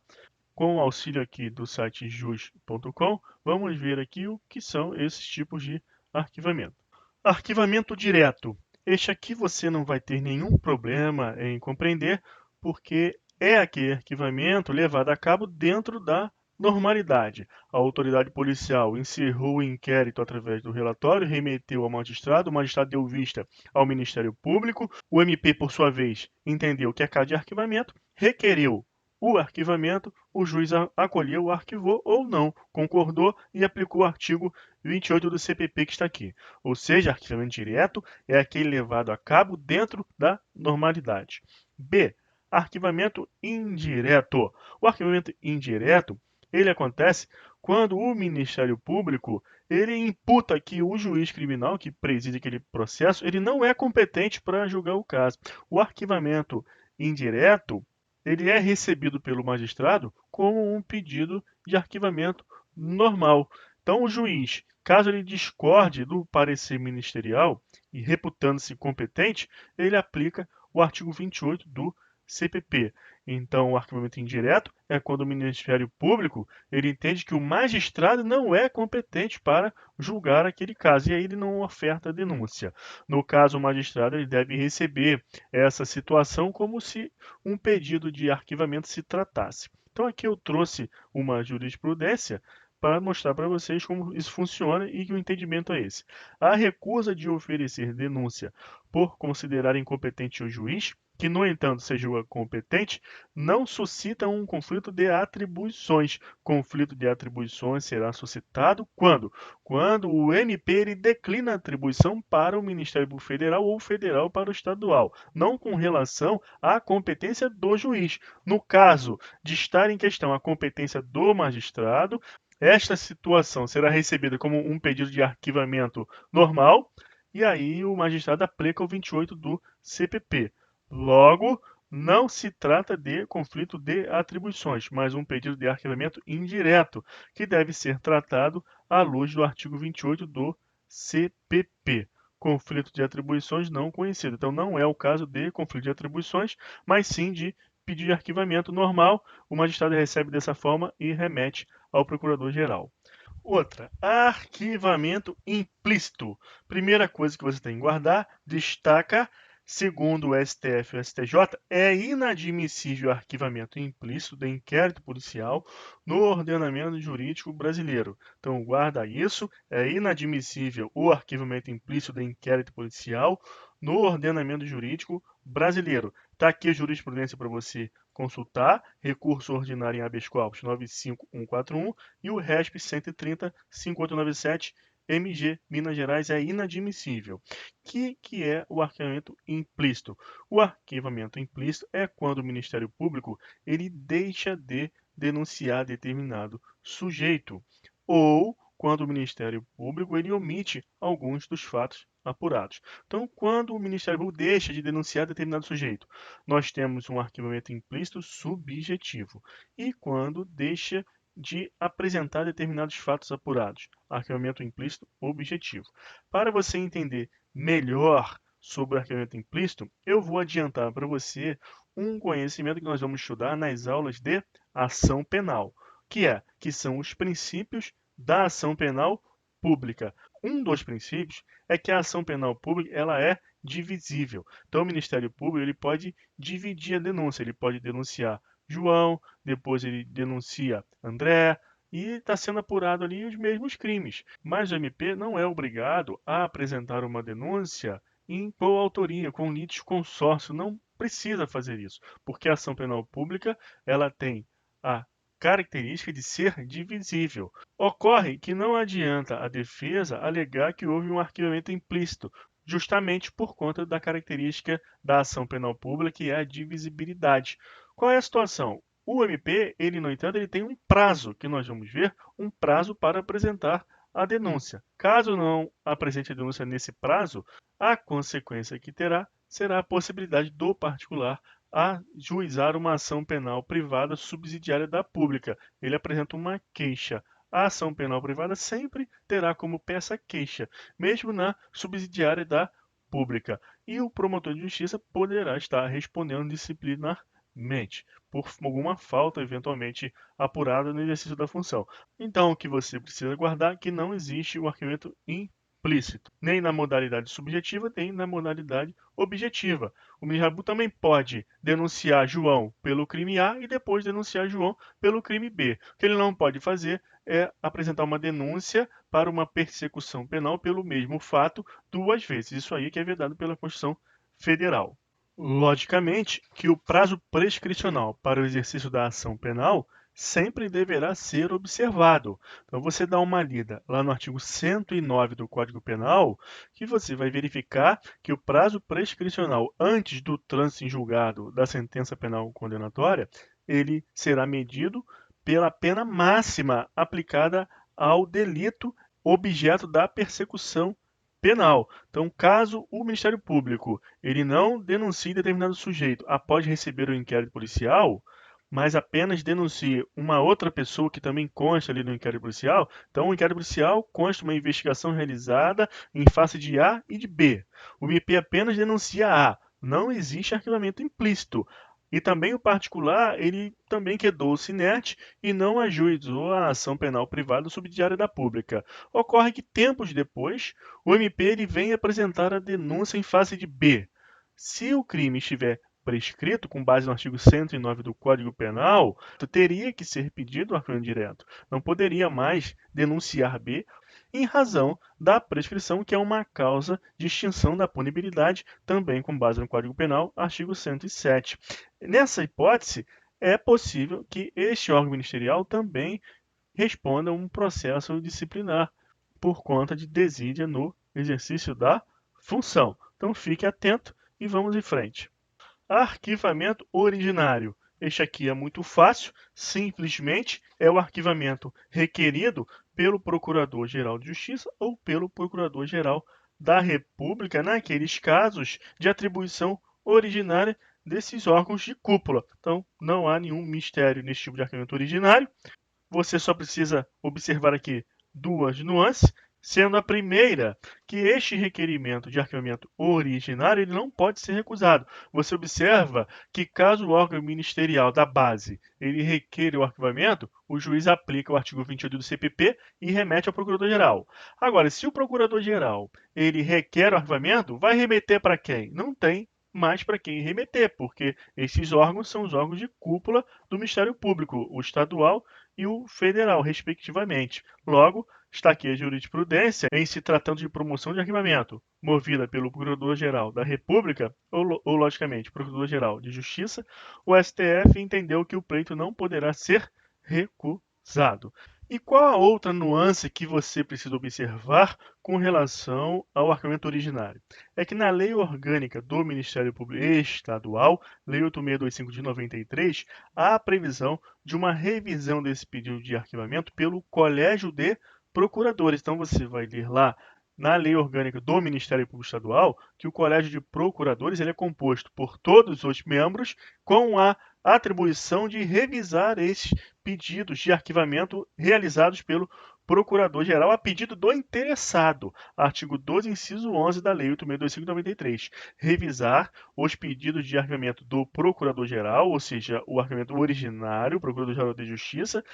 Com o auxílio aqui do site jus.com, vamos ver aqui o que são esses tipos de arquivamento. Arquivamento direto. Este aqui você não vai ter nenhum problema em compreender, porque é aquele arquivamento levado a cabo dentro da normalidade. A autoridade policial encerrou o inquérito através do relatório, remeteu ao magistrado, o magistrado deu vista ao Ministério Público, o MP, por sua vez, entendeu que é caso de arquivamento, requereu o arquivamento, o juiz acolheu, arquivou ou não, concordou e aplicou o artigo 28 do CPP que está aqui. Ou seja, arquivamento direto é aquele levado a cabo dentro da normalidade. B. Arquivamento indireto. O arquivamento indireto ele acontece quando o Ministério Público ele imputa que o juiz criminal que preside aquele processo, ele não é competente para julgar o caso. O arquivamento indireto, ele é recebido pelo magistrado como um pedido de arquivamento normal. Então, o juiz, caso ele discorde do parecer ministerial e reputando-se competente, ele aplica o artigo 28 do CPP. Então, o arquivamento indireto é quando o Ministério Público ele entende que o magistrado não é competente para julgar aquele caso e aí ele não oferta a denúncia. No caso, o magistrado ele deve receber essa situação como se um pedido de arquivamento se tratasse. Então, aqui eu trouxe uma jurisprudência para mostrar para vocês como isso funciona e que o entendimento é esse. A recusa de oferecer denúncia por considerar incompetente o juiz, que, no entanto, se julga competente, não suscita um conflito de atribuições. Conflito de atribuições será suscitado quando? Quando o MP ele declina a atribuição para o Ministério Federal ou federal para o estadual, não com relação à competência do juiz. No caso de estar em questão a competência do magistrado, esta situação será recebida como um pedido de arquivamento normal, e aí o magistrado aplica o 28 do CPP. Logo, não se trata de conflito de atribuições, mas um pedido de arquivamento indireto, que deve ser tratado à luz do artigo 28 do CPP. Conflito de atribuições não conhecido. Então, não é o caso de conflito de atribuições, mas sim de pedido de arquivamento normal. O magistrado recebe dessa forma e remete ao procurador-geral. Outra, arquivamento implícito. Primeira coisa que você tem que guardar, destaca, segundo o STF e o STJ, é inadmissível o arquivamento implícito de inquérito policial no ordenamento jurídico brasileiro. Então, guarda isso, é inadmissível o arquivamento implícito de inquérito policial no ordenamento jurídico brasileiro. Está aqui a jurisprudência para você consultar, recurso ordinário em habeas corpus 95141 e o RESP 130.5897 MG Minas Gerais é inadmissível. O que é o arquivamento implícito? O arquivamento implícito é quando o Ministério Público ele deixa de denunciar determinado sujeito ou quando o Ministério Público ele omite alguns dos fatos apurados. Então, quando o Ministério Público deixa de denunciar determinado sujeito, nós temos um arquivamento implícito subjetivo. E quando deixa de apresentar determinados fatos apurados, arquivamento implícito objetivo. Para você entender melhor sobre o arquivamento implícito, eu vou adiantar para você um conhecimento que nós vamos estudar nas aulas de ação penal, que são os princípios da ação penal pública. Um dos princípios é que a ação penal pública ela é divisível. Então, o Ministério Público ele pode dividir a denúncia, ele pode denunciar João, depois ele denuncia André, e está sendo apurado ali os mesmos crimes. Mas o MP não é obrigado a apresentar uma denúncia em coautoria, com litisconsórcio, não precisa fazer isso, porque a ação penal pública ela tem a característica de ser divisível. Ocorre que não adianta a defesa alegar que houve um arquivamento implícito, justamente por conta da característica da ação penal pública, que é a divisibilidade. Qual é a situação? O MP, ele, no entanto, ele tem um prazo, que nós vamos ver, um prazo para apresentar a denúncia. Caso não apresente a denúncia nesse prazo, a consequência que terá será a possibilidade do particular ajuizar uma ação penal privada subsidiária da pública. Ele apresenta uma queixa. A ação penal privada sempre terá como peça queixa, mesmo na subsidiária da pública. E o promotor de justiça poderá estar respondendo disciplinarmente por alguma falta eventualmente apurada no exercício da função. Então, o que você precisa guardar é que não existe o arquivamento implícito, nem na modalidade subjetiva, nem na modalidade objetiva. O Ministério Público também pode denunciar João pelo crime A e depois denunciar João pelo crime B. O que ele não pode fazer é apresentar uma denúncia para uma persecução penal pelo mesmo fato duas vezes. Isso aí que é vedado pela Constituição Federal. Logicamente que o prazo prescricional para o exercício da ação penal sempre deverá ser observado. Então, você dá uma lida lá no artigo 109 do Código Penal, que você vai verificar que o prazo prescricional antes do trânsito em julgado da sentença penal condenatória, ele será medido pela pena máxima aplicada ao delito objeto da persecução penal. Então, caso o Ministério Público ele não denuncie determinado sujeito após receber o inquérito policial, mas apenas denuncie uma outra pessoa que também consta ali no inquérito policial, então o inquérito policial consta uma investigação realizada em face de A e de B. O MP apenas denuncia A, não existe arquivamento implícito. E também o particular, ele também quedou-se inerte e não ajuizou a ação penal privada subsidiária da pública. Ocorre que, tempos depois, o MP ele vem apresentar a denúncia em face de B. Se o crime estiver prescrito, com base no artigo 109 do Código Penal, teria que ser pedido o arquivamento direto. Não poderia mais denunciar B em razão da prescrição, que é uma causa de extinção da punibilidade, também com base no Código Penal, artigo 107. Nessa hipótese, é possível que este órgão ministerial também responda a um processo disciplinar por conta de desídia no exercício da função. Então fique atento e vamos em frente. Arquivamento originário. Este aqui é muito fácil, simplesmente é o arquivamento requerido pelo Procurador-Geral de Justiça ou pelo Procurador-Geral da República naqueles casos de atribuição originária desses órgãos de cúpula. Então, não há nenhum mistério nesse tipo de arquivamento originário. Você só precisa observar aqui duas nuances, sendo a primeira que este requerimento de arquivamento originário ele não pode ser recusado. Você observa que caso o órgão ministerial da base ele requeira o arquivamento, o juiz aplica o artigo 28 do CPP e remete ao procurador-geral. Agora, se o procurador-geral ele requer o arquivamento, vai remeter para quem? Não tem mais para quem remeter, porque esses órgãos são os órgãos de cúpula do Ministério Público, o estadual e o federal, respectivamente. Logo, está aqui a jurisprudência em se tratando de promoção de arquivamento, movida pelo Procurador-Geral da República, ou logicamente, Procurador-Geral de Justiça, o STF entendeu que o pleito não poderá ser recusado. E qual a outra nuance que você precisa observar com relação ao arquivamento originário? É que na Lei Orgânica do Ministério Público Estadual, Lei 8625 de 93, há a previsão de uma revisão desse pedido de arquivamento pelo Colégio de Procuradores. Então você vai ler lá na Lei Orgânica do Ministério Público Estadual que o Colégio de Procuradores ele é composto por todos os membros com a atribuição de revisar esses pedidos de arquivamento realizados pelo Procurador-Geral a pedido do interessado. Artigo 12, inciso 11 da Lei 8625 de 93. Revisar os pedidos de arquivamento do Procurador-Geral, ou seja, o arquivamento originário, Procurador-Geral de Justiça,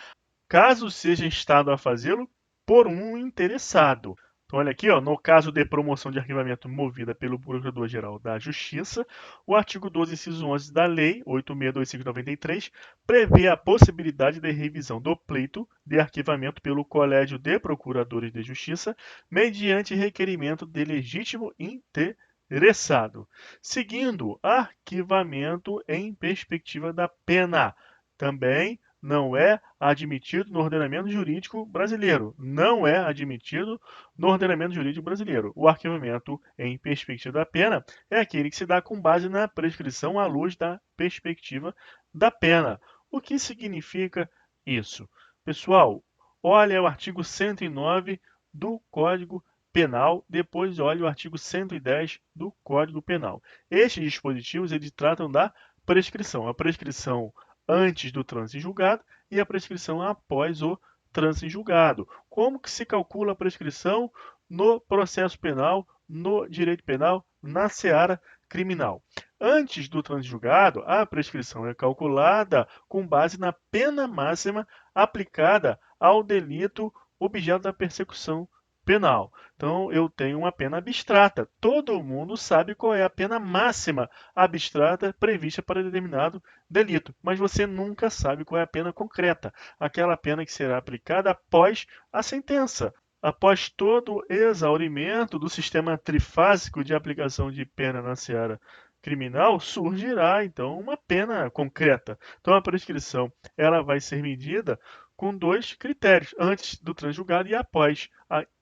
caso seja instado a fazê-lo por um interessado. Então, olha aqui, ó, no caso de promoção de arquivamento movida pelo Procurador-Geral da Justiça, o artigo 12, inciso 11 da Lei 8625 de 93 prevê a possibilidade de revisão do pleito de arquivamento pelo Colégio de Procuradores de Justiça mediante requerimento de legítimo interessado. Seguindo, arquivamento em perspectiva da pena. Também não é admitido no ordenamento jurídico brasileiro. Não é admitido no ordenamento jurídico brasileiro. O arquivamento em perspectiva da pena é aquele que se dá com base na prescrição à luz da perspectiva da pena. O que significa isso? Pessoal, olha o artigo 109 do Código Penal, depois olhe o artigo 110 do Código Penal. Estes dispositivos eles tratam da prescrição. A prescrição antes do trânsito em julgado e a prescrição após o trânsito em julgado. Como que se calcula a prescrição no processo penal, no direito penal, na seara criminal? Antes do trânsito em julgado, a prescrição é calculada com base na pena máxima aplicada ao delito objeto da persecução penal. Então, eu tenho uma pena abstrata. Todo mundo sabe qual é a pena máxima abstrata prevista para determinado delito, mas você nunca sabe qual é a pena concreta, aquela pena que será aplicada após a sentença. Após todo o exaurimento do sistema trifásico de aplicação de pena na seara criminal, surgirá então uma pena concreta. Então a prescrição ela vai ser medida com dois critérios, antes do trânsito julgado e após.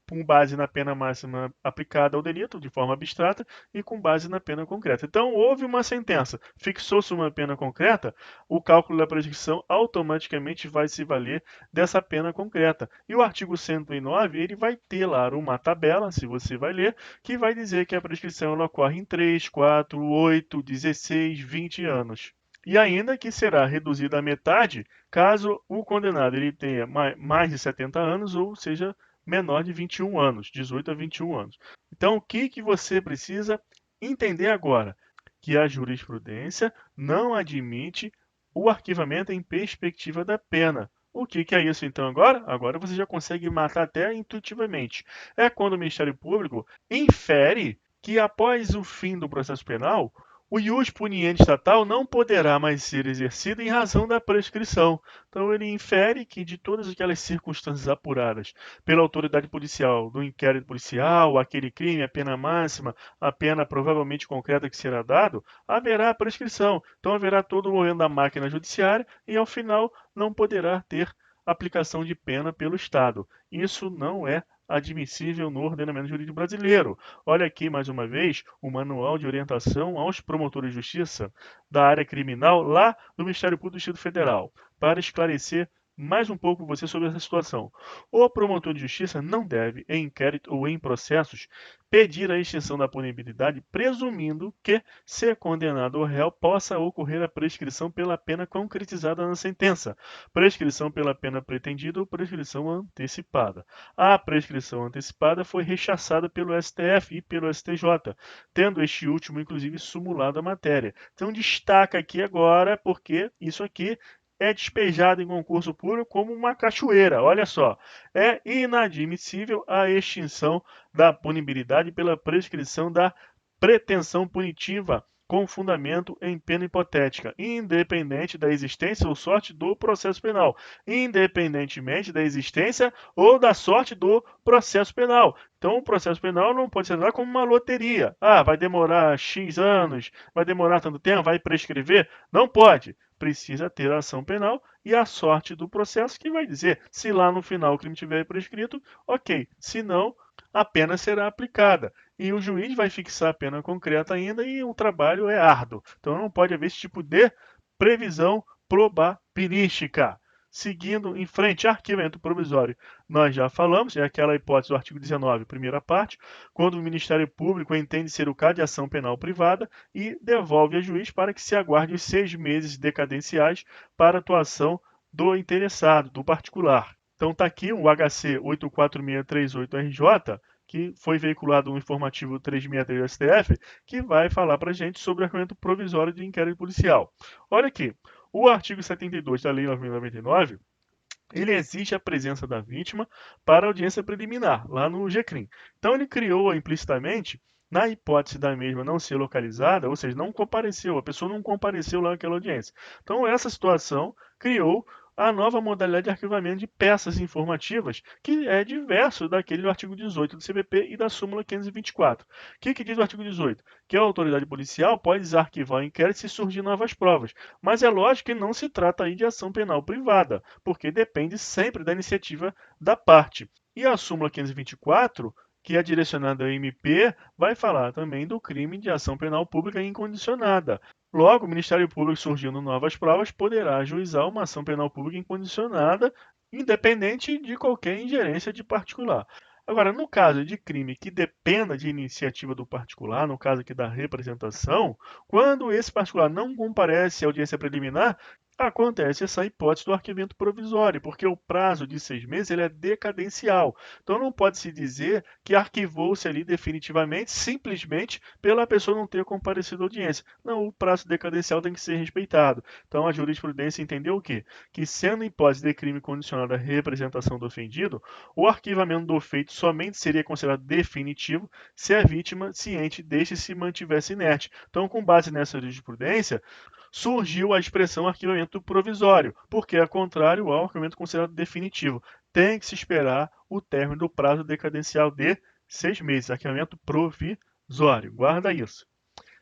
com base na pena máxima aplicada ao delito, de forma abstrata, e com base na pena concreta. Então, houve uma sentença, fixou-se uma pena concreta, o cálculo da prescrição automaticamente vai se valer dessa pena concreta. E o artigo 109, ele vai ter lá uma tabela, se você vai ler, que vai dizer que a prescrição ela ocorre em 3, 4, 8, 16, 20 anos. E ainda que será reduzida à metade caso o condenado ele tenha mais de 70 anos ou seja menor de 21 anos, 18 a 21 anos. Então, o que você precisa entender agora? Que a jurisprudência não admite o arquivamento em perspectiva da pena. O que é isso então agora? Agora você já consegue matar até intuitivamente. É quando o Ministério Público infere que após o fim do processo penal, o ius puniendi estatal não poderá mais ser exercido em razão da prescrição. Então ele infere que de todas aquelas circunstâncias apuradas pela autoridade policial, do inquérito policial, aquele crime, a pena máxima, a pena provavelmente concreta que será dado, haverá prescrição. Então haverá todo o movimento da máquina judiciária e ao final não poderá ter aplicação de pena pelo Estado. Isso não é admissível no ordenamento jurídico brasileiro. Olha aqui mais uma vez o manual de orientação aos promotores de justiça da área criminal lá do Ministério Público do Distrito Federal, para esclarecer mais um pouco você sobre essa situação. O promotor de justiça não deve, em inquérito ou em processos, pedir a extinção da punibilidade, presumindo que, se condenado ou réu, possa ocorrer a prescrição pela pena concretizada na sentença, prescrição pela pena pretendida ou prescrição antecipada. A prescrição antecipada foi rechaçada pelo STF e pelo STJ, tendo este último, inclusive, sumulado a matéria. Então, destaca aqui agora, porque isso aqui é despejado em concurso público como uma cachoeira. Olha só, é inadmissível a extinção da punibilidade pela prescrição da pretensão punitiva com fundamento em pena hipotética, independente da existência ou sorte do processo penal, independentemente da existência ou da sorte do processo penal. Então, o processo penal não pode ser tratado como uma loteria. Ah, vai demorar X anos, vai demorar tanto tempo, vai prescrever? Não pode. Precisa ter a ação penal e a sorte do processo que vai dizer se lá no final o crime tiver prescrito, ok. Se não, a pena será aplicada. E o juiz vai fixar a pena concreta ainda e o trabalho é árduo. Então não pode haver esse tipo de previsão probabilística. Seguindo em frente, arquivamento provisório. Nós já falamos, é aquela hipótese do artigo 19, primeira parte, quando o Ministério Público entende ser o caso de ação penal privada e devolve a juiz para que se aguarde os 6 meses decadenciais para atuação do interessado, do particular. Então está aqui o HC 84638RJ, que foi veiculado no informativo 363 do STF, que vai falar para a gente sobre o arquivamento provisório de inquérito policial. Olha aqui, o artigo 72 da Lei 9.099, ele exige a presença da vítima para audiência preliminar, lá no GCRIM. Então ele criou implicitamente, na hipótese da mesma não ser localizada, ou seja, não compareceu, a pessoa não compareceu lá naquela audiência. Então essa situação criou a nova modalidade de arquivamento de peças informativas, que é diverso daquele do artigo 18 do CPP e da súmula 524. O que diz o artigo 18? Que a autoridade policial pode desarquivar o inquérito se surgir novas provas. Mas é lógico que não se trata aí de ação penal privada, porque depende sempre da iniciativa da parte. E a súmula 524, que é direcionada ao MP, vai falar também do crime de ação penal pública incondicionada. Logo, o Ministério Público, surgindo novas provas, poderá ajuizar uma ação penal pública incondicionada, independente de qualquer ingerência de particular. Agora, no caso de crime que dependa de iniciativa do particular, no caso aqui da representação, quando esse particular não comparece à audiência preliminar, acontece essa hipótese do arquivamento provisório, porque o prazo de 6 meses ele é decadencial. Então não pode se dizer que arquivou-se ali definitivamente, simplesmente pela pessoa não ter comparecido à audiência. Não, o prazo decadencial tem que ser respeitado. Então a jurisprudência entendeu o quê? Que sendo hipótese de crime condicionado à representação do ofendido, o arquivamento do feito somente seria considerado definitivo se a vítima ciente deste se mantivesse inerte. Então, com base nessa jurisprudência, surgiu a expressão arquivamento provisório, porque é contrário ao arquivamento considerado definitivo. Tem que se esperar o término do prazo decadencial de 6 meses, arquivamento provisório. Guarda isso.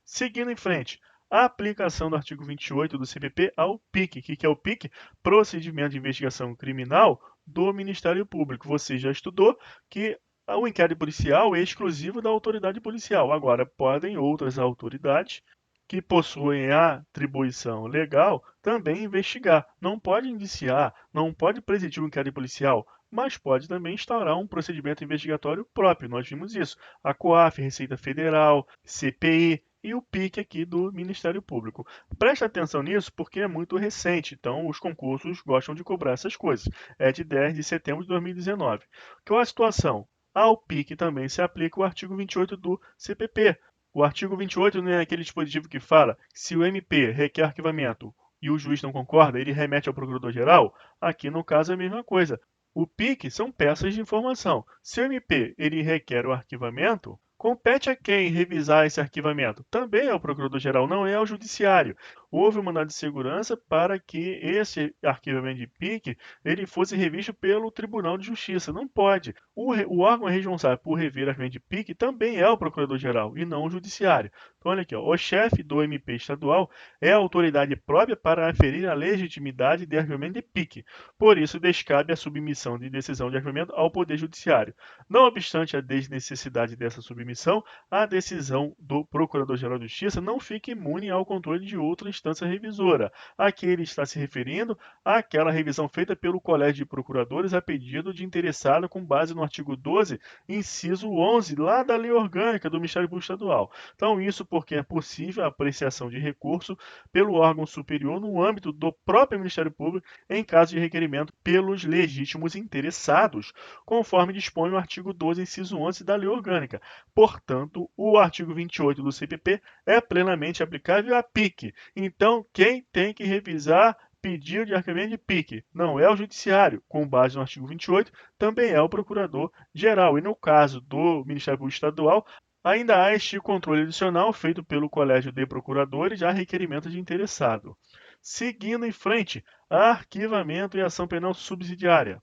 Seguindo em frente, a aplicação do artigo 28 do CPP ao PIC. O que é o PIC? Procedimento de Investigação Criminal do Ministério Público. Você já estudou que O inquérito policial é exclusivo da autoridade policial. Agora, podem outras autoridades que possuem a atribuição legal também investigar. Não pode indiciar, não pode presidir o inquérito policial, mas pode também instaurar um procedimento investigatório próprio. Nós vimos isso. A COAF, Receita Federal, CPI e o PIC aqui do Ministério Público. Preste atenção nisso porque é muito recente, então os concursos gostam de cobrar essas coisas. É de 10 de setembro de 2019. Qual a situação? Ao PIC também se aplica o artigo 28 do CPP. O artigo 28 não é aquele dispositivo que fala que se o MP requer arquivamento e o juiz não concorda, ele remete ao procurador-geral? Aqui, no caso, é a mesma coisa. O PIC são peças de informação. Se o MP ele requer o arquivamento, compete a quem revisar esse arquivamento? Também é o procurador-geral, não é o judiciário. Houve um mandado de segurança para que esse arquivamento de PIC ele fosse revisto pelo Tribunal de Justiça. Não pode. O órgão responsável por rever arquivamento de PIC também é o procurador-geral e não o judiciário. Então, olha aqui, ó, o chefe do MP estadual é a autoridade própria para aferir a legitimidade de arquivamento de PIC. Por isso, descabe a submissão de decisão de arquivamento ao Poder Judiciário. Não obstante a desnecessidade dessa submissão, a decisão do Procurador-Geral de Justiça não fica imune ao controle de outra instância revisora. Aqui ele está se referindo àquela revisão feita pelo Colégio de Procuradores a pedido de interessado com base no artigo 12, inciso 11, lá da Lei Orgânica do Ministério Público Estadual. Então, isso porque é possível a apreciação de recurso pelo órgão superior no âmbito do próprio Ministério Público em caso de requerimento pelos legítimos interessados, conforme dispõe o artigo 12, inciso 11 da Lei Orgânica. Portanto, o artigo 28 do CPP é plenamente aplicável à PIC. Então, quem tem que revisar pedido de arquivamento de PIC não é o judiciário, com base no artigo 28, também é o procurador-geral. E no caso do Ministério Público Estadual, ainda há este controle adicional feito pelo Colégio de Procuradores a requerimento de interessado. Seguindo em frente, arquivamento e ação penal subsidiária.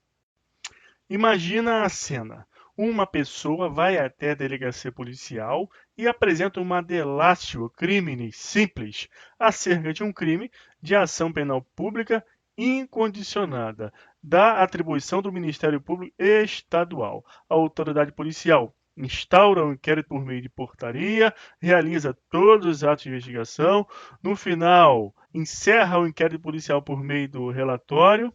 Imagina a cena. Uma pessoa vai até a delegacia policial e apresenta uma delatio criminis simples acerca de um crime de ação penal pública incondicionada da atribuição do Ministério Público Estadual. A autoridade policial instaura o inquérito por meio de portaria, realiza todos os atos de investigação, no final encerra o inquérito policial por meio do relatório,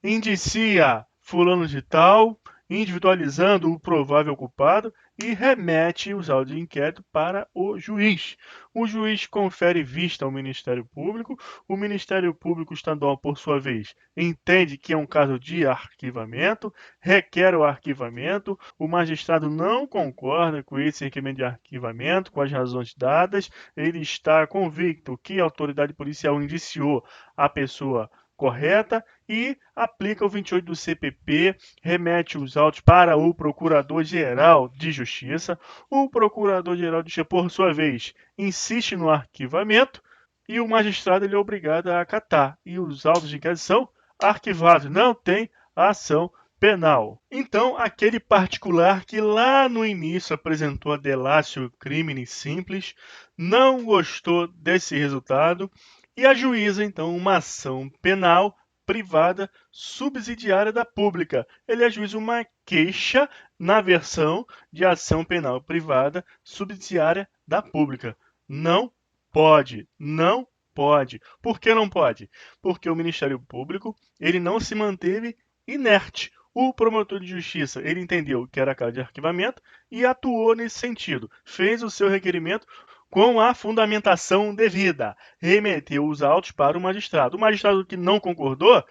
indicia fulano de tal, individualizando o provável culpado e remete os autos de inquérito para o juiz. O juiz confere vista ao Ministério Público. O Ministério Público Estadual, por sua vez, entende que é um caso de arquivamento, requer o arquivamento. O magistrado não concorda com esse requerimento de arquivamento, com as razões dadas. Ele está convicto que a autoridade policial indiciou a pessoa correta e aplica o 28 do CPP, remete os autos para o Procurador-Geral de Justiça. O Procurador-Geral de Justiça, por sua vez, insiste no arquivamento e o magistrado ele é obrigado a acatar. E os autos de inquérito são arquivados, não tem ação penal. Então, aquele particular que lá no início apresentou a delatio criminis simples não gostou desse resultado e ajuiza, então, uma ação penal privada subsidiária da pública. Ele ajuiza uma queixa na versão de ação penal privada subsidiária da pública. Não pode, não pode. Por que não pode? Porque o Ministério Público ele não se manteve inerte. O promotor de justiça ele entendeu que era caso de arquivamento e atuou nesse sentido. Fez o seu requerimento com a fundamentação devida, remeteu os autos para o magistrado. O magistrado que não concordou,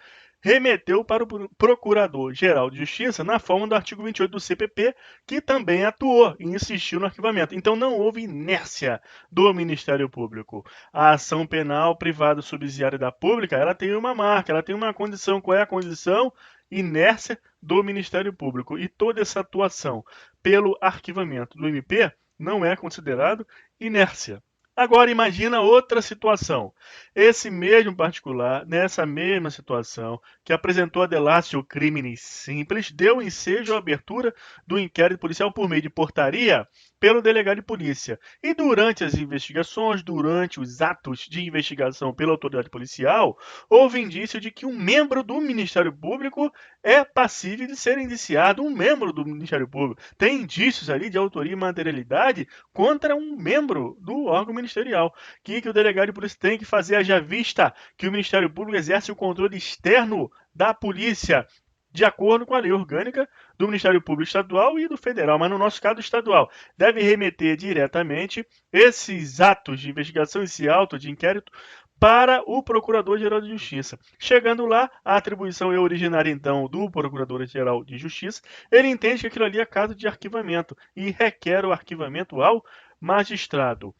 remeteu para o Procurador-Geral de Justiça na forma do artigo 28 do CPP, que também atuou e insistiu no arquivamento. Então não houve inércia do Ministério Público. A ação penal privada subsidiária da pública, ela tem uma marca, ela tem uma condição. Qual é a condição? Inércia do Ministério Público. E toda essa atuação pelo arquivamento do MP não é considerado inércia. Agora imagina outra situação. Esse mesmo particular, nessa mesma situação, que apresentou a delatio criminis simples, deu ensejo à abertura do inquérito policial por meio de portaria pelo delegado de polícia. E durante as investigações, durante os atos de investigação pela autoridade policial, houve indício de que um membro do Ministério Público é passível de ser indiciado. Um membro do Ministério Público tem indícios ali de autoria e materialidade contra um membro do órgão ministerial. Que o delegado de polícia tem que fazer, haja vista que o Ministério Público exerce o controle externo da polícia, de acordo com a lei orgânica do Ministério Público Estadual e do Federal, mas no nosso caso estadual, deve remeter diretamente esses atos de investigação, esse auto de inquérito, para o Procurador-Geral de Justiça. Chegando lá, a atribuição é originária, então, do Procurador-Geral de Justiça. Ele entende que aquilo ali é caso de arquivamento e requer o arquivamento ao magistrado.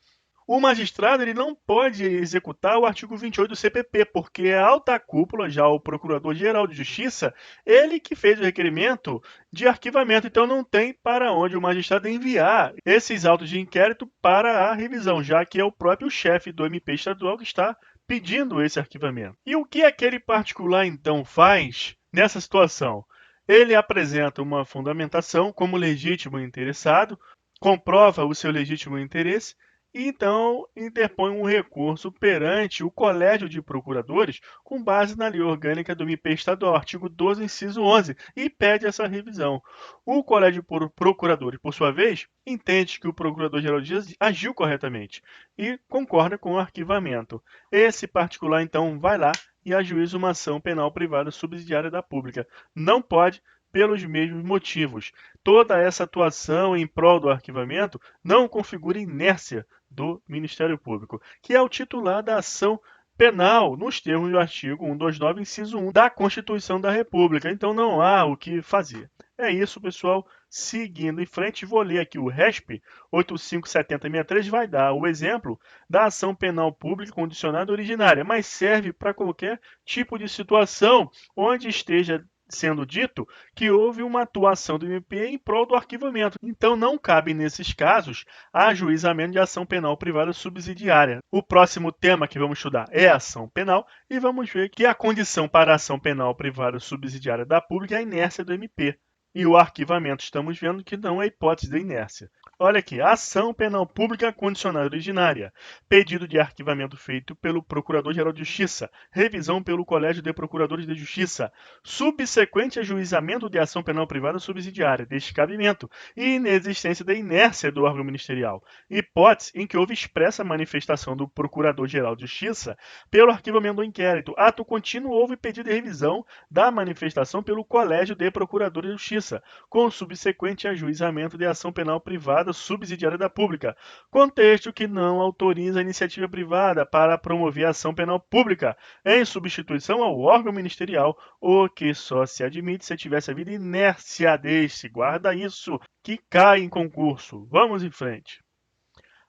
O magistrado ele não pode executar o artigo 28 do CPP, porque é a alta cúpula, já o Procurador-Geral de Justiça, ele que fez o requerimento de arquivamento, então não tem para onde o magistrado enviar esses autos de inquérito para a revisão, já que é o próprio chefe do MP estadual que está pedindo esse arquivamento. E o que aquele particular, então, faz nessa situação? Ele apresenta uma fundamentação como legítimo interessado, comprova o seu legítimo interesse, e então interpõe um recurso perante o Colégio de Procuradores com base na Lei Orgânica do MP Estadual, artigo 12, inciso 11, e pede essa revisão. O Colégio de Procuradores, por sua vez, entende que o Procurador-Geral de Justiça agiu corretamente e concorda com o arquivamento. Esse particular, então, vai lá e ajuiza uma ação penal privada subsidiária da pública. Não pode, pelos mesmos motivos. Toda essa atuação em prol do arquivamento não configura inércia do Ministério Público, que é o titular da ação penal, nos termos do artigo 129, inciso 1 da Constituição da República. Então não há o que fazer. É isso, pessoal. Seguindo em frente, vou ler aqui o RESP 857063, vai dar o exemplo da ação penal pública condicionada originária, mas serve para qualquer tipo de situação onde esteja sendo dito que houve uma atuação do MP em prol do arquivamento. Então, não cabe, nesses casos, ajuizamento de ação penal privada subsidiária. O próximo tema que vamos estudar é a ação penal e vamos ver que a condição para a ação penal privada subsidiária da pública é a inércia do MP. E o arquivamento, estamos vendo que não é hipótese da inércia. Olha aqui, ação penal pública condicionada originária. Pedido de arquivamento feito pelo Procurador-Geral de Justiça. Revisão pelo Colégio de Procuradores de Justiça. Subsequente ajuizamento de ação penal privada subsidiária. Descabimento e inexistência da inércia do órgão ministerial. Hipótese em que houve expressa manifestação do Procurador-Geral de Justiça pelo arquivamento do inquérito. Ato contínuo houve pedido de revisão da manifestação pelo Colégio de Procuradores de Justiça, com subsequente ajuizamento de ação penal privada subsidiária da pública. Contexto que não autoriza a iniciativa privada para promover a ação penal pública em substituição ao órgão ministerial, o que só se admite se tivesse havido inércia deste. Guarda isso, que cai em concurso. Vamos em frente.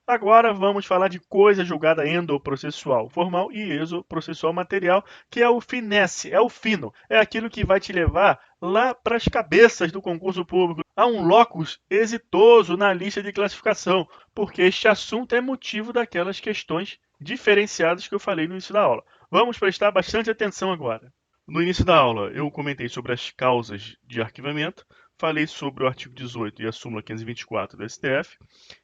Agora vamos falar de coisa julgada endoprocessual formal e exoprocessual material, que é o finesse, é o fino, é aquilo que vai te levar lá para as cabeças do concurso público, a um locus exitoso na lista de classificação, porque este assunto é motivo daquelas questões diferenciadas que eu falei no início da aula. Vamos prestar bastante atenção agora. No início da aula, eu comentei sobre as causas de arquivamento, falei sobre o artigo 18 e a súmula 524 do STF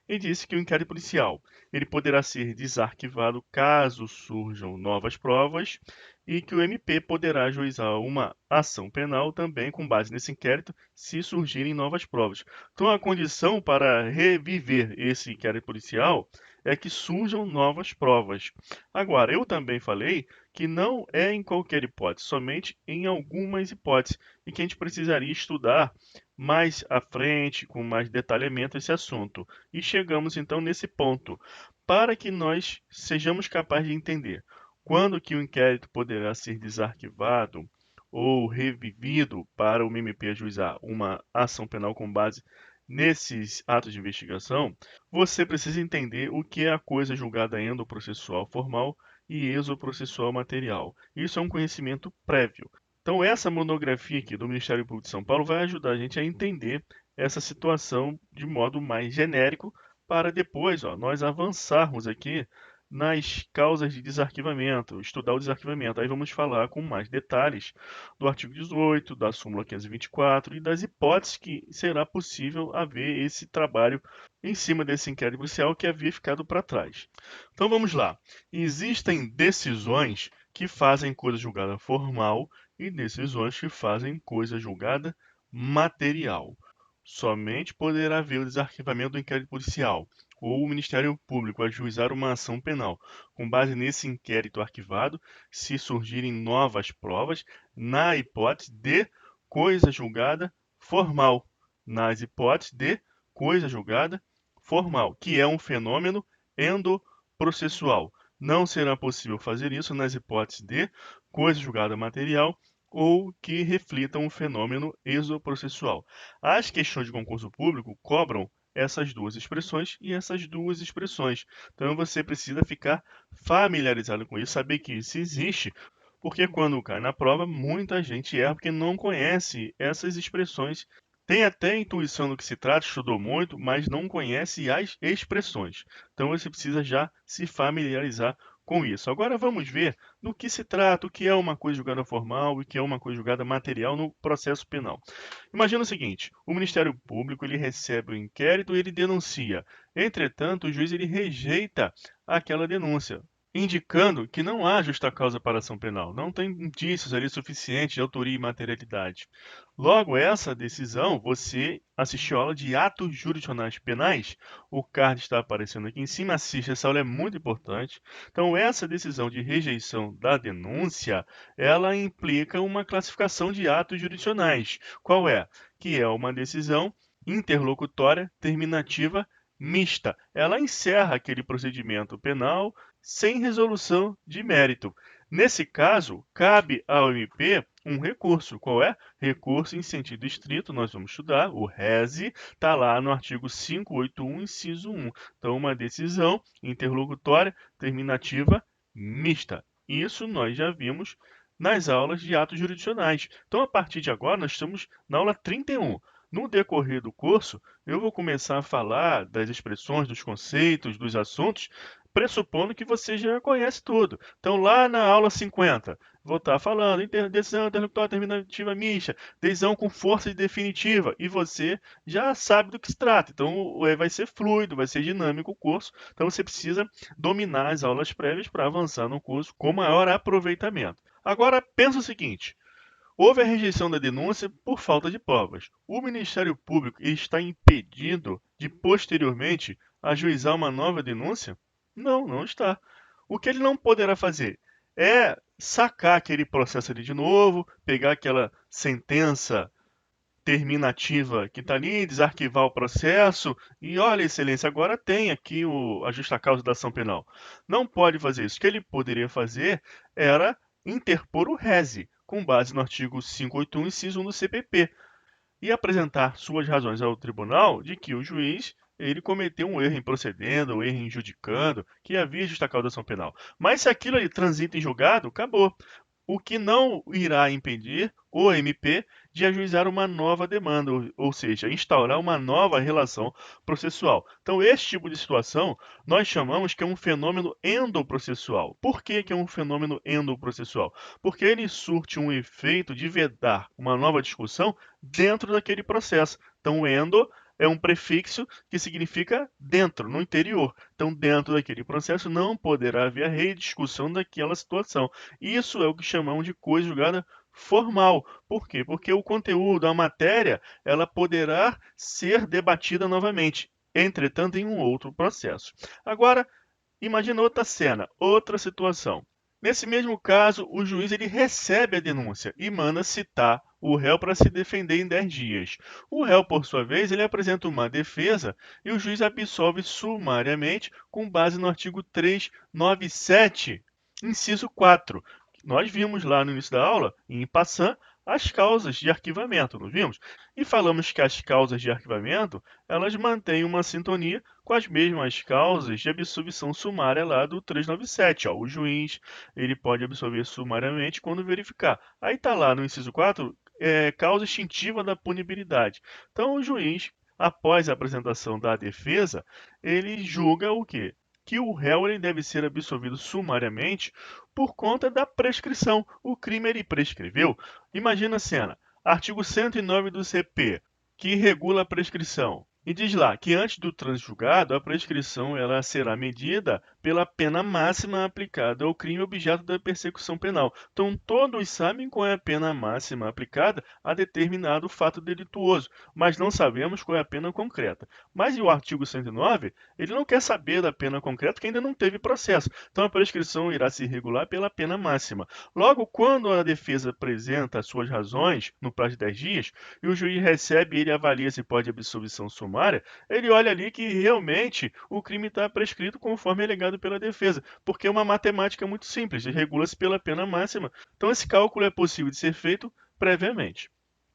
e disse que o inquérito policial ele poderá ser desarquivado caso surjam novas provas e que o MP poderá ajuizar uma ação penal também com base nesse inquérito se surgirem novas provas. Então, a condição para reviver esse inquérito policial é que surjam novas provas. Agora, eu também falei que não é em qualquer hipótese, somente em algumas hipóteses, e que a gente precisaria estudar mais à frente, com mais detalhamento, esse assunto. E chegamos então nesse ponto, para que nós sejamos capazes de entender quando que o inquérito poderá ser desarquivado ou revivido para o MP ajuizar uma ação penal com base nesses atos de investigação, você precisa entender o que é a coisa julgada endoprocessual formal e exoprocessual material. Isso é um conhecimento prévio. Então, essa monografia aqui do Ministério Público de São Paulo vai ajudar a gente a entender essa situação de modo mais genérico para depois nós avançarmos aqui nas causas de desarquivamento, estudar o desarquivamento. Aí vamos falar com mais detalhes do artigo 18, da súmula 524 e das hipóteses que será possível haver esse trabalho em cima desse inquérito policial que havia ficado para trás. Então vamos lá. Existem decisões que fazem coisa julgada formal e decisões que fazem coisa julgada material. Somente poderá haver o desarquivamento do inquérito policial ou o Ministério Público ajuizar uma ação penal com base nesse inquérito arquivado, se surgirem novas provas, na hipótese de coisa julgada formal, nas hipóteses de coisa julgada formal, que é um fenômeno endoprocessual. Não será possível fazer isso nas hipóteses de coisa julgada material ou que reflitam um fenômeno exoprocessual. As questões de concurso público cobram essas duas expressões e essas duas expressões. Então você precisa ficar familiarizado com isso, saber que isso existe, porque quando cai na prova, muita gente erra porque não conhece essas expressões. Tem até intuição do que se trata, estudou muito, mas não conhece as expressões. Então você precisa já se familiarizar com isso. Agora vamos ver do que se trata, o que é uma coisa julgada formal e o que é uma coisa julgada material no processo penal. Imagina o seguinte: o Ministério Público ele recebe o inquérito e ele denuncia. Entretanto, o juiz ele rejeita aquela denúncia, indicando que não há justa causa para ação penal, não tem indícios ali suficientes de autoria e materialidade. Logo, essa decisão, você assistiu a aula de atos jurisdicionais penais, o card está aparecendo aqui em cima, assiste, essa aula é muito importante. Então, essa decisão de rejeição da denúncia, ela implica uma classificação de atos jurisdicionais. Qual é? Que é uma decisão interlocutória terminativa mista. Ela encerra aquele procedimento penal sem resolução de mérito. Nesse caso, cabe ao MP um recurso. Qual é? Recurso em sentido estrito, nós vamos estudar, o RESE, está lá no artigo 581, inciso 1. Então, uma decisão interlocutória terminativa mista. Isso nós já vimos nas aulas de atos jurisdicionais. Então, a partir de agora, nós estamos na aula 31. No decorrer do curso, eu vou começar a falar das expressões, dos conceitos, dos assuntos, pressupondo que você já conhece tudo. Então, lá na aula 50, vou estar falando decisão interlocutória terminativa mista, decisão com força definitiva, e você já sabe do que se trata. Então, vai ser fluido, vai ser dinâmico o curso. Então, você precisa dominar as aulas prévias para avançar no curso com maior aproveitamento. Agora, pensa o seguinte: houve a rejeição da denúncia por falta de provas. O Ministério Público está impedido de, posteriormente, ajuizar uma nova denúncia? Não, não está. O que ele não poderá fazer é sacar aquele processo ali de novo, pegar aquela sentença terminativa que está ali, desarquivar o processo e olha, excelência, agora tem aqui a justa causa da ação penal. Não pode fazer isso. O que ele poderia fazer era interpor o RESE, com base no artigo 581, inciso 1 do CPP, e apresentar suas razões ao tribunal de que o juiz ele cometeu um erro em procedendo, um erro em judicando, que havia justa causa da ação penal. Mas se aquilo ali transita em julgado, acabou. O que não irá impedir o MP de ajuizar uma nova demanda, ou seja, instaurar uma nova relação processual. Então, esse tipo de situação nós chamamos que é um fenômeno endoprocessual. Por que é um fenômeno endoprocessual? Porque ele surte um efeito de vedar uma nova discussão dentro daquele processo. Então, endo é um prefixo que significa dentro, no interior. Então, dentro daquele processo não poderá haver rediscussão daquela situação. Isso é o que chamamos de coisa julgada formal. Por quê? Porque o conteúdo, a matéria, ela poderá ser debatida novamente, entretanto, em um outro processo. Agora, imagina outra cena, outra situação. Nesse mesmo caso, o juiz ele recebe a denúncia e manda citar o réu para se defender em 10 dias. O réu, por sua vez, ele apresenta uma defesa e o juiz absolve sumariamente com base no artigo 397, inciso 4. Nós vimos lá no início da aula, em passant, as causas de arquivamento, não vimos? E falamos que as causas de arquivamento, elas mantêm uma sintonia com as mesmas causas de absolvição sumária lá do 397. Ó, o juiz ele pode absolver sumariamente quando verificar. Aí está lá no inciso 4, causa extintiva da punibilidade. Então, o juiz, após a apresentação da defesa, ele julga o quê? que o réu ele deve ser absolvido sumariamente por conta da prescrição. O crime ele prescreveu. Imagina a cena. Artigo 109 do CP, que regula a prescrição. E diz lá que antes do trânsito julgado, a prescrição ela será medida pela pena máxima aplicada ao crime objeto da persecução penal. Então, todos sabem qual é a pena máxima aplicada a determinado fato delituoso, mas não sabemos qual é a pena concreta. Mas o artigo 109, ele não quer saber da pena concreta porque ainda não teve processo. Então, a prescrição irá se regular pela pena máxima. Logo, quando a defesa apresenta as suas razões no prazo de 10 dias, e o juiz recebe e ele avalia se pode absolvição sumária, ele olha ali que realmente o crime está prescrito conforme alegado pela defesa, porque é uma matemática muito simples, regula-se pela pena máxima. Então esse cálculo é possível de ser feito previamente.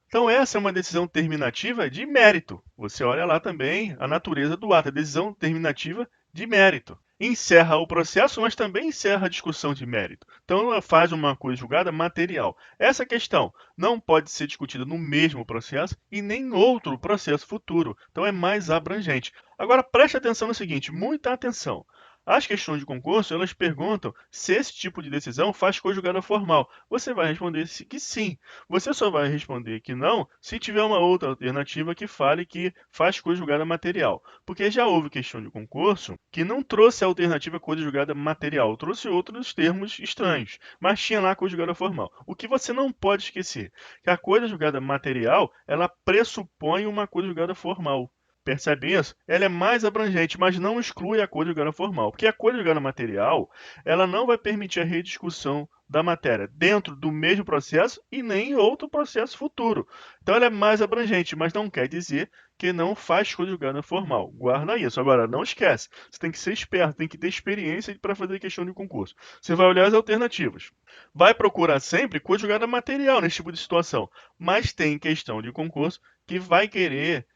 Então essa é uma decisão terminativa de mérito. Você olha lá também a natureza do ato, a decisão terminativa de mérito. Encerra o processo, mas também encerra a discussão de mérito. Então ela faz uma coisa julgada material. Essa questão não pode ser discutida no mesmo processo e nem em outro processo futuro. Então é mais abrangente. Agora preste atenção no seguinte, muita atenção. As questões de concurso, elas perguntam se esse tipo de decisão faz coisa julgada formal. Você vai responder que sim. Você só vai responder que não se tiver uma outra alternativa que fale que faz coisa julgada material. Porque já houve questão de concurso que não trouxe a alternativa coisa julgada material, trouxe outros termos estranhos, mas tinha lá coisa julgada formal. O que você não pode esquecer, que a coisa julgada material, ela pressupõe uma coisa julgada formal. Percebe isso? Ela é mais abrangente, mas não exclui a coisa julgada formal. Porque a coisa julgada material, ela não vai permitir a rediscussão da matéria dentro do mesmo processo e nem em outro processo futuro. Então ela é mais abrangente, mas não quer dizer que não faz coisa julgada formal. Guarda isso. Agora, não esquece. Você tem que ser esperto, tem que ter experiência para fazer questão de concurso. Você vai olhar as alternativas. Vai procurar sempre coisa julgada material nesse tipo de situação. Mas tem questão de concurso que vai querer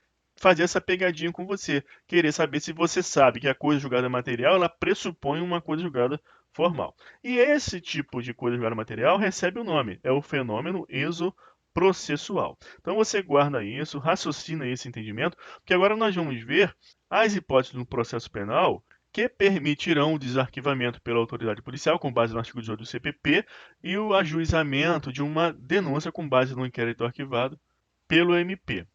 fazer essa pegadinha com você, querer saber se você sabe que a coisa julgada material ela pressupõe uma coisa julgada formal. E esse tipo de coisa julgada material recebe o nome, é o fenômeno exoprocessual. Então você guarda isso, raciocina esse entendimento, porque agora nós vamos ver as hipóteses no processo penal que permitirão o desarquivamento pela autoridade policial com base no artigo 18 do CPP e o ajuizamento de uma denúncia com base no inquérito arquivado pelo MP.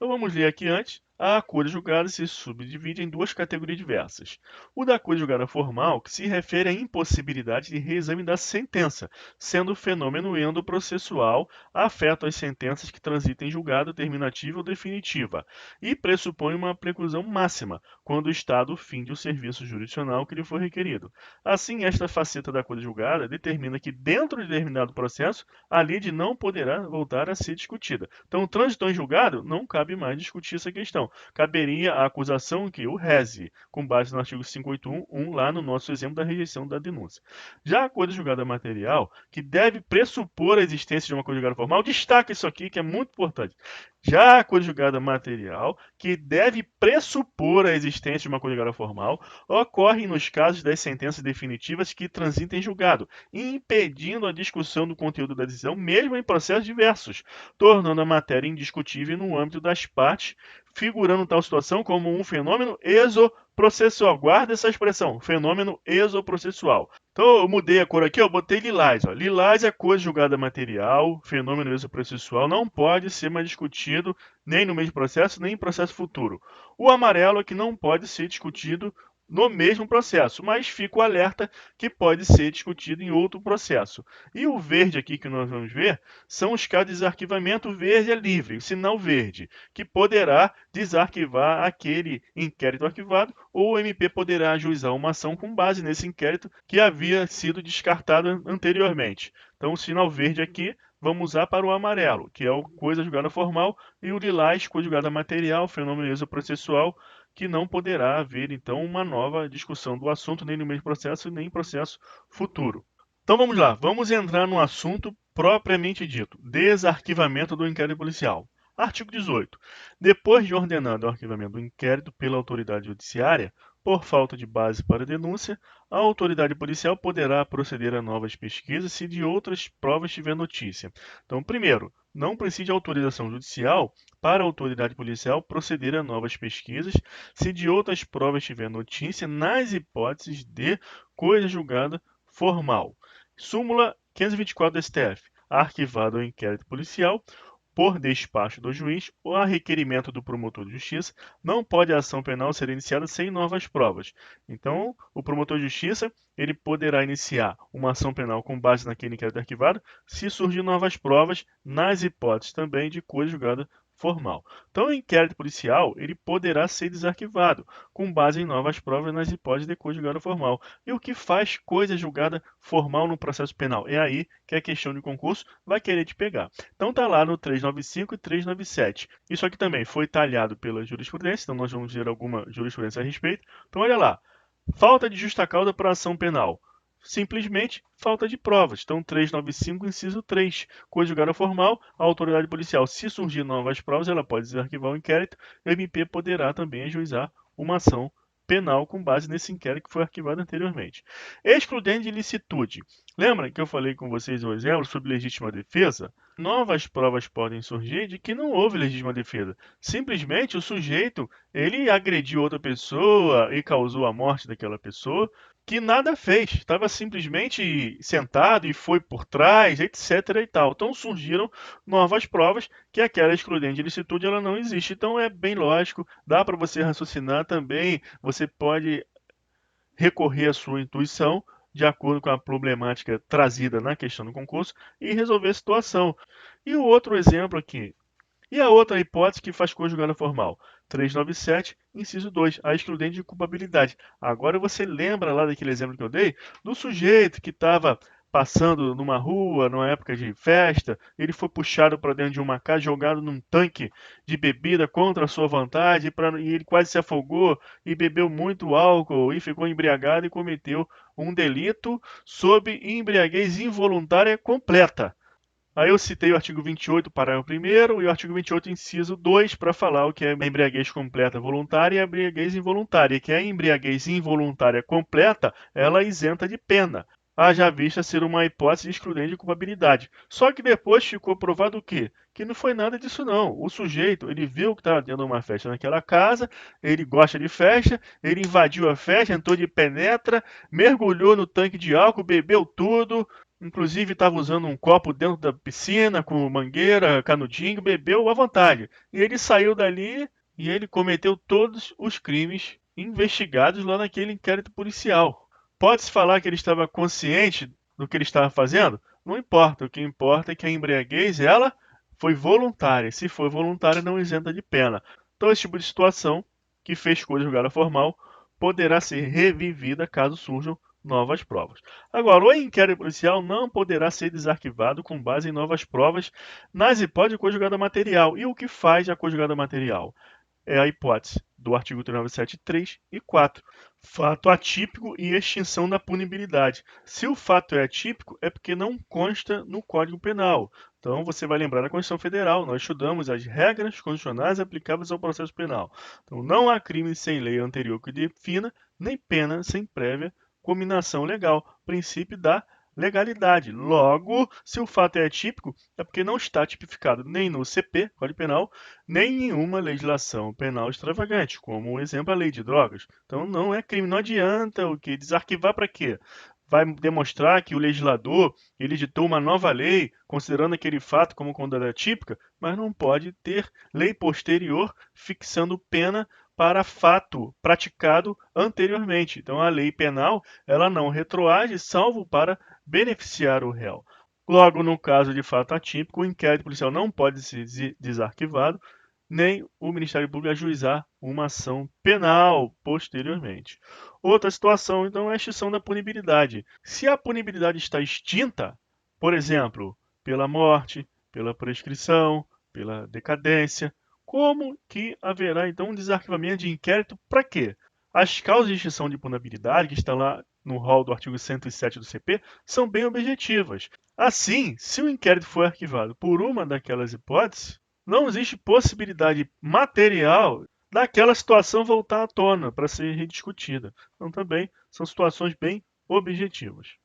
Então vamos ler aqui antes. A coisa julgada se subdivide em duas categorias diversas. O da coisa julgada formal, que se refere à impossibilidade de reexame da sentença, sendo o fenômeno endoprocessual afeta as sentenças que transitem em julgado terminativa ou definitiva, e pressupõe uma preclusão máxima, quando o Estado finde o serviço jurisdicional que lhe for requerido. Assim, esta faceta da coisa julgada determina que, dentro de determinado processo, a lide não poderá voltar a ser discutida. Então, o trânsito em julgado não cabe mais discutir essa questão. Caberia a acusação que o reze, com base no artigo 581, lá no nosso exemplo da rejeição da denúncia. Já a coisa julgada material, que deve pressupor a existência de uma coisa julgada formal, destaca isso aqui que é muito importante. Já a coisa julgada material, que deve pressupor a existência de uma coisa julgada formal, ocorre nos casos das sentenças definitivas que transitem em julgado, impedindo a discussão do conteúdo da decisão, mesmo em processos diversos, tornando a matéria indiscutível no âmbito das partes, figurando tal situação como um fenômeno exoprocessual. Guarda essa expressão, fenômeno exoprocessual. Então eu mudei a cor aqui, eu botei lilás. Ó. Lilás é coisa julgada material, fenômeno exoprocessual, não pode ser mais discutido nem no mesmo processo, nem em processo futuro. O amarelo é que não pode ser discutido no mesmo processo, mas fica o alerta que pode ser discutido em outro processo. E o verde aqui que nós vamos ver são os casos de desarquivamento. O verde é livre, o sinal verde, que poderá desarquivar aquele inquérito arquivado ou o MP poderá ajuizar uma ação com base nesse inquérito que havia sido descartado anteriormente. Então o sinal verde aqui vamos usar para o amarelo, que é o coisa julgada formal, e o lilás, coisa julgada material, fenômeno exoprocessual, que não poderá haver, então, uma nova discussão do assunto, nem no mesmo processo, nem em processo futuro. Então vamos lá, vamos entrar no assunto propriamente dito, desarquivamento do inquérito policial. Artigo 18. Depois de ordenado o arquivamento do inquérito pela autoridade judiciária, Por falta de base para denúncia, a autoridade policial poderá proceder a novas pesquisas se de outras provas tiver notícia. Então, primeiro, não precisa de autorização judicial para a autoridade policial proceder a novas pesquisas se de outras provas tiver notícia nas hipóteses de coisa julgada formal. Súmula 524 do STF. Arquivado o inquérito policial, por despacho do juiz ou a requerimento do promotor de justiça, não pode a ação penal ser iniciada sem novas provas. Então, o promotor de justiça ele poderá iniciar uma ação penal com base naquele inquérito arquivado se surgir novas provas nas hipóteses também de coisa julgada formal. Então, o inquérito policial ele poderá ser desarquivado com base em novas provas nas hipóteses de coisa julgada formal. E o que faz coisa julgada formal no processo penal? É aí que a questão de concurso vai querer te pegar. Então está lá no 395 e 397. Isso aqui também foi talhado pela jurisprudência, então nós vamos ver alguma jurisprudência a respeito. Então olha lá, falta de justa causa para ação penal. Simplesmente falta de provas. Então 395, inciso 3. Coisa julgada formal, a autoridade policial, se surgir novas provas, ela pode desarquivar o inquérito. O MP poderá também ajuizar uma ação penal com base nesse inquérito que foi arquivado anteriormente. Excludente de ilicitude. Lembra que eu falei com vocês um exemplo sobre legítima defesa? Novas provas podem surgir de que não houve legítima defesa. Simplesmente o sujeito, ele agrediu outra pessoa e causou a morte daquela pessoa, que nada fez, estava simplesmente sentado e foi por trás, etc. e tal. Então surgiram novas provas que aquela excludente de ilicitude ela não existe. Então é bem lógico, dá para você raciocinar também, você pode recorrer à sua intuição de acordo com a problemática trazida na questão do concurso e resolver a situação. E o outro exemplo aqui, e a outra hipótese que faz coisa julgada formal? 397, inciso 2, a excludente de culpabilidade. Agora você lembra lá daquele exemplo que eu dei? Do sujeito que estava passando numa rua, numa época de festa, ele foi puxado para dentro de uma casa, jogado num tanque de bebida contra a sua vontade, e ele quase se afogou e bebeu muito álcool e ficou embriagado e cometeu um delito sob embriaguez involuntária completa. Aí eu citei o artigo 28, parágrafo 1º, e o artigo 28, inciso 2, para falar o que é embriaguez completa voluntária e a embriaguez involuntária, que a embriaguez involuntária completa, ela é isenta de pena, haja vista ser uma hipótese excludente de culpabilidade. Só que depois ficou provado o quê? Que não foi nada disso não. O sujeito, ele viu que estava tendo uma festa naquela casa, ele gosta de festa, ele invadiu a festa, entrou de penetra, mergulhou no tanque de álcool, bebeu tudo, inclusive estava usando um copo dentro da piscina com mangueira, canudinho, bebeu à vontade. E ele saiu dali e ele cometeu todos os crimes investigados lá naquele inquérito policial. Pode-se falar que ele estava consciente do que ele estava fazendo? Não importa. O que importa é que a embriaguez ela foi voluntária. Se foi voluntária, não isenta de pena. Então, esse tipo de situação que fez coisa julgada formal poderá ser revivida caso surjam novas provas. Agora, o inquérito policial não poderá ser desarquivado com base em novas provas nas hipóteses de coisa julgada material. E o que faz a coisa julgada material? É a hipótese do artigo 397, 3 e 4. Fato atípico e extinção da punibilidade. Se o fato é atípico, é porque não consta no Código Penal. Então, você vai lembrar da Constituição Federal, nós estudamos as regras constitucionais aplicáveis ao processo penal. Então, não há crime sem lei anterior que defina, nem pena sem prévia cominação legal. Princípio da legalidade. Logo, se o fato é atípico, é porque não está tipificado nem no CP, Código Penal, nem em nenhuma legislação penal extravagante, como, por exemplo, a lei de drogas. Então, não é crime. Não adianta o que desarquivar para quê? Vai demonstrar que o legislador ele editou uma nova lei, considerando aquele fato como conduta atípica, mas não pode ter lei posterior fixando pena para fato praticado anteriormente. Então, a lei penal ela não retroage, salvo para beneficiar o réu. Logo, no caso de fato atípico, o inquérito policial não pode ser desarquivado, nem o Ministério Público ajuizar uma ação penal posteriormente. Outra situação, então, é a extinção da punibilidade. Se a punibilidade está extinta, por exemplo, pela morte, pela prescrição, pela decadência, como que haverá, então, um desarquivamento de inquérito para quê? As causas de extinção de punibilidade, que estão lá no rol do artigo 107 do CP, são bem objetivas. Assim, se o inquérito for arquivado por uma daquelas hipóteses, não existe possibilidade material daquela situação voltar à tona para ser rediscutida. Então, também são situações bem objetivas.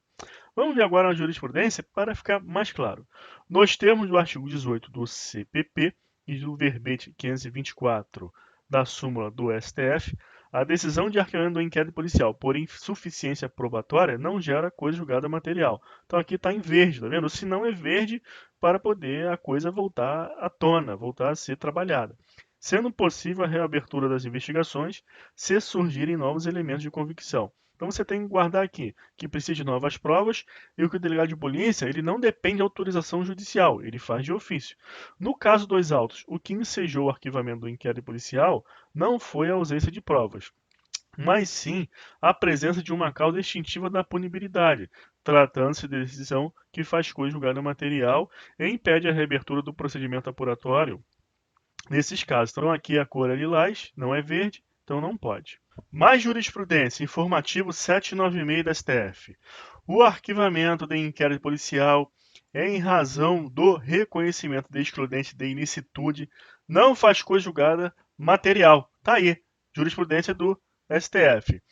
Vamos ver agora a jurisprudência para ficar mais claro. Nos termos do artigo 18 do CPP e do verbete 524 da súmula do STF, a decisão de arquivamento do inquérito policial por insuficiência probatória não gera coisa julgada material. Então aqui está em verde, tá vendo? O sinal é verde para poder a coisa voltar à tona, voltar a ser trabalhada. Sendo possível a reabertura das investigações se surgirem novos elementos de convicção. Então você tem que guardar aqui que precisa de novas provas e que o delegado de polícia ele não depende de autorização judicial, ele faz de ofício. No caso dos autos, o que ensejou o arquivamento do inquérito policial não foi a ausência de provas, mas sim a presença de uma causa extintiva da punibilidade, tratando-se de decisão que faz coisa julgada material e impede a reabertura do procedimento apuratório nesses casos. Então aqui a cor é lilás, não é verde, então não pode. Mais jurisprudência, informativo 796 da STF. O arquivamento de inquérito policial em razão do reconhecimento de excludente de ilicitude não faz coisa julgada material. Tá aí, jurisprudência do STF.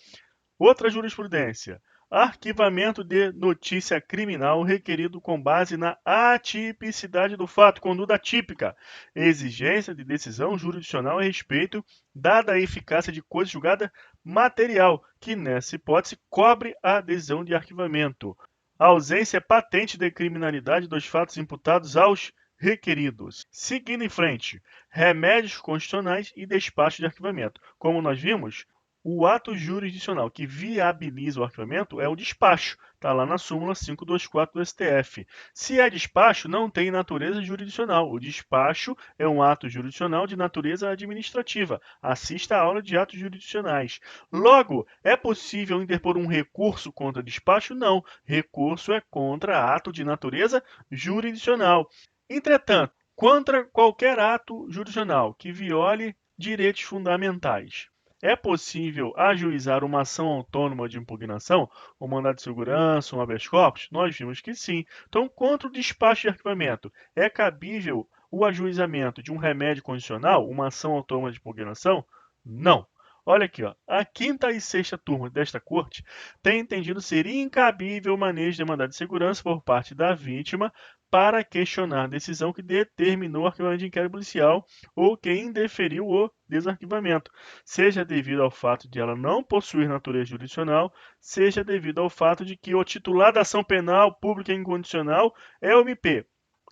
Outra jurisprudência. Arquivamento de notícia criminal requerido com base na atipicidade do fato, conduta típica, exigência de decisão jurisdicional a respeito, dada a eficácia de coisa julgada material, que nessa hipótese cobre a decisão de arquivamento. A ausência patente de criminalidade dos fatos imputados aos requeridos. Seguindo em frente, remédios constitucionais e despacho de arquivamento. Como nós vimos, o ato jurisdicional que viabiliza o arquivamento é o despacho, está lá na súmula 524 do STF. Se é despacho, não tem natureza jurisdicional. O despacho é um ato jurisdicional de natureza administrativa. Assista a aula de atos jurisdicionais. Logo, é possível interpor um recurso contra despacho? Não. Recurso é contra ato de natureza jurisdicional. Entretanto, contra qualquer ato jurisdicional que viole direitos fundamentais, é possível ajuizar uma ação autônoma de impugnação, um mandado de segurança, um habeas corpus? Nós vimos que sim. Então, contra o despacho de arquivamento, é cabível o ajuizamento de um remédio condicional, uma ação autônoma de impugnação? Não. Olha aqui, ó. A quinta e sexta turma desta corte tem entendido ser incabível o manejo de mandado de segurança por parte da vítima para questionar a decisão que determinou o arquivamento de inquérito policial ou que indeferiu o desarquivamento, seja devido ao fato de ela não possuir natureza jurisdicional, seja devido ao fato de que o titular da ação penal pública incondicional é o MP.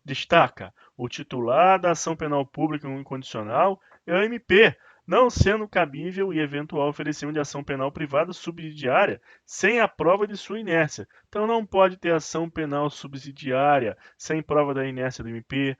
Destaca, o titular da ação penal pública incondicional é o MP, não sendo cabível e eventual oferecimento de ação penal privada subsidiária sem a prova de sua inércia. Então não pode ter ação penal subsidiária sem prova da inércia do MP.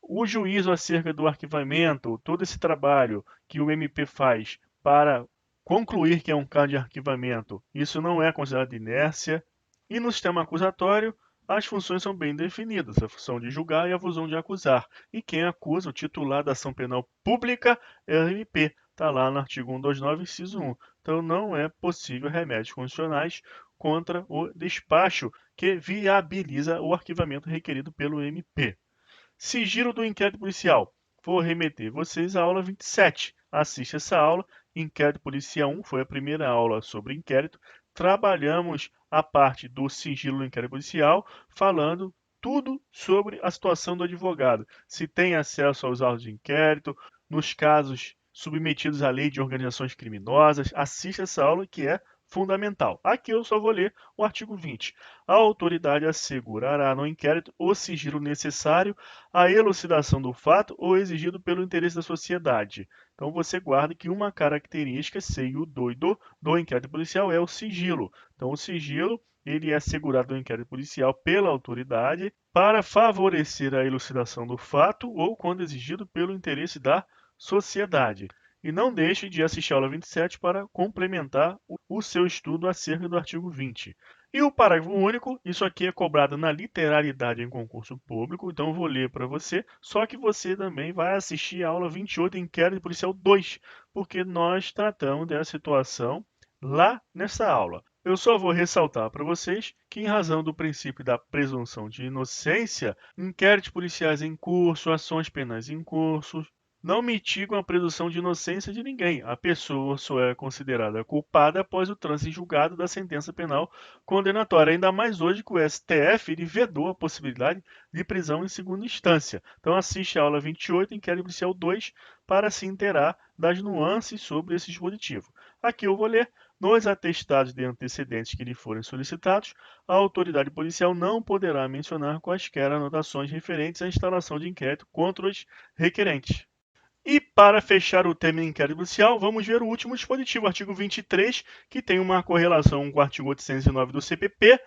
O juízo acerca do arquivamento, todo esse trabalho que o MP faz para concluir que é um caso de arquivamento, isso não é considerado inércia. E no sistema acusatório, as funções são bem definidas, a função de julgar e a função de acusar. E quem acusa, o titular da ação penal pública, é o MP. Está lá no artigo 129, inciso 1. Então não é possível remédios condicionais contra o despacho que viabiliza o arquivamento requerido pelo MP. Sigilo do inquérito policial. Vou remeter vocês à aula 27. Assista essa aula. Inquérito policial 1 foi a primeira aula sobre inquérito. Trabalhamos a parte do sigilo do inquérito policial, falando tudo sobre a situação do advogado. Se tem acesso aos autos de inquérito, nos casos submetidos à lei de organizações criminosas. Assista essa aula que é fundamental. Aqui eu só vou ler o artigo 20. A autoridade assegurará no inquérito o sigilo necessário à elucidação do fato ou exigido pelo interesse da sociedade. Então você guarda que uma característica, seio doido, do inquérito policial é o sigilo. Então o sigilo ele é assegurado no inquérito policial pela autoridade para favorecer a elucidação do fato ou quando exigido pelo interesse da sociedade. E não deixe de assistir a aula 27 para complementar o seu estudo acerca do artigo 20. E o parágrafo único, isso aqui é cobrado na literalidade em concurso público, então eu vou ler para você, só que você também vai assistir a aula 28, Inquérito Policial 2, porque nós tratamos dessa situação lá nessa aula. Eu só vou ressaltar para vocês que, em razão do princípio da presunção de inocência, inquéritos policiais em curso, ações penais em curso, não mitigam a presunção de inocência de ninguém. A pessoa só é considerada culpada após o trânsito em julgado da sentença penal condenatória. Ainda mais hoje que o STF ele vedou a possibilidade de prisão em segunda instância. Então assiste a aula 28, inquérito policial 2, para se inteirar das nuances sobre esse dispositivo. Aqui eu vou ler. Nos atestados de antecedentes que lhe forem solicitados, a autoridade policial não poderá mencionar quaisquer anotações referentes à instalação de inquérito contra os requerentes. E para fechar o tema inquérito policial, vamos ver o último dispositivo, o artigo 23, que tem uma correlação com o artigo 809 do CPP,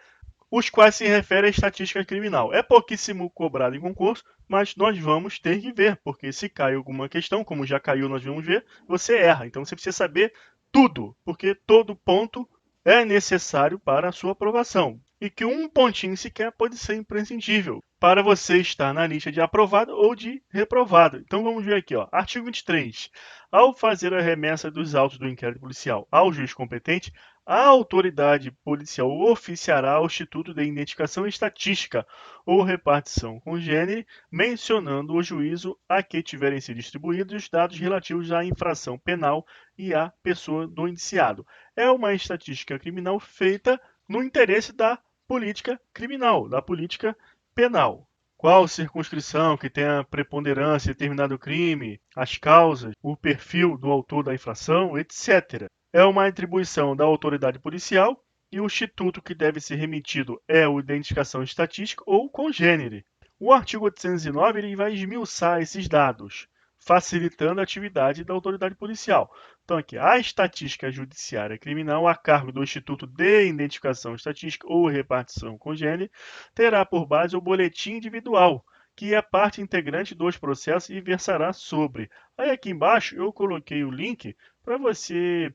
os quais se referem à estatística criminal. É pouquíssimo cobrado em concurso, mas nós vamos ter que ver, porque se cai alguma questão, como já caiu, nós vamos ver, você erra. Então você precisa saber tudo, porque todo ponto é necessário para a sua aprovação. E que um pontinho sequer pode ser imprescindível para você estar na lista de aprovado ou de reprovado. Então vamos ver aqui, ó. Artigo 23. Ao fazer a remessa dos autos do inquérito policial ao juiz competente, a autoridade policial oficiará ao Instituto de Identificação e Estatística ou Repartição Congênere, mencionando o juízo a que tiverem sido distribuídos os dados relativos à infração penal e à pessoa do indiciado. É uma estatística criminal feita no interesse da política criminal, da política penal. Qual circunscrição que tenha preponderância em determinado crime, as causas, o perfil do autor da infração, etc. É uma atribuição da autoridade policial e o instituto que deve ser remetido é o Identificação Estatística ou Congênere. O artigo 809 ele vai esmiuçar esses dados, facilitando a atividade da autoridade policial. Então, aqui, a estatística judiciária criminal, a cargo do Instituto de Identificação Estatística ou Repartição Congênere, terá por base o boletim individual, que é parte integrante dos processos e versará sobre. Aí, aqui embaixo, eu coloquei o link para você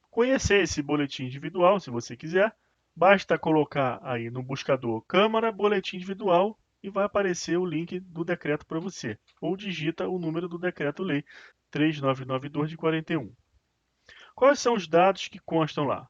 conhecer esse boletim individual, se você quiser. Basta colocar aí no buscador Câmara Boletim Individual e vai aparecer o link do decreto para você. Ou digita o número do decreto-lei 3992 de 41. Quais são os dados que constam lá?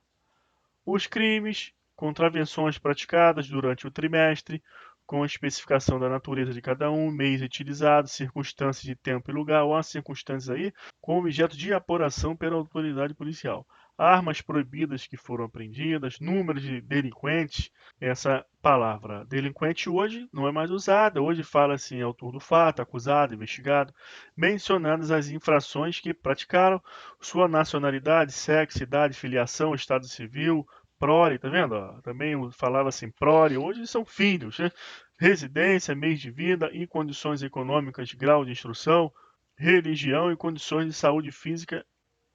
Os crimes, contravenções praticadas durante o trimestre, com a especificação da natureza de cada um, mês utilizado, circunstâncias de tempo e lugar, ou as circunstâncias aí com objeto de apuração pela autoridade policial. Armas proibidas que foram apreendidas, números de delinquentes. Essa palavra delinquente hoje não é mais usada, hoje fala-se em autor do fato, acusado, investigado, mencionadas as infrações que praticaram, sua nacionalidade, sexo, idade, filiação, estado civil, prole, tá vendo? Também falava assim, prole, hoje são filhos, né? Residência, mês de vida e condições econômicas, grau de instrução, religião e condições de saúde física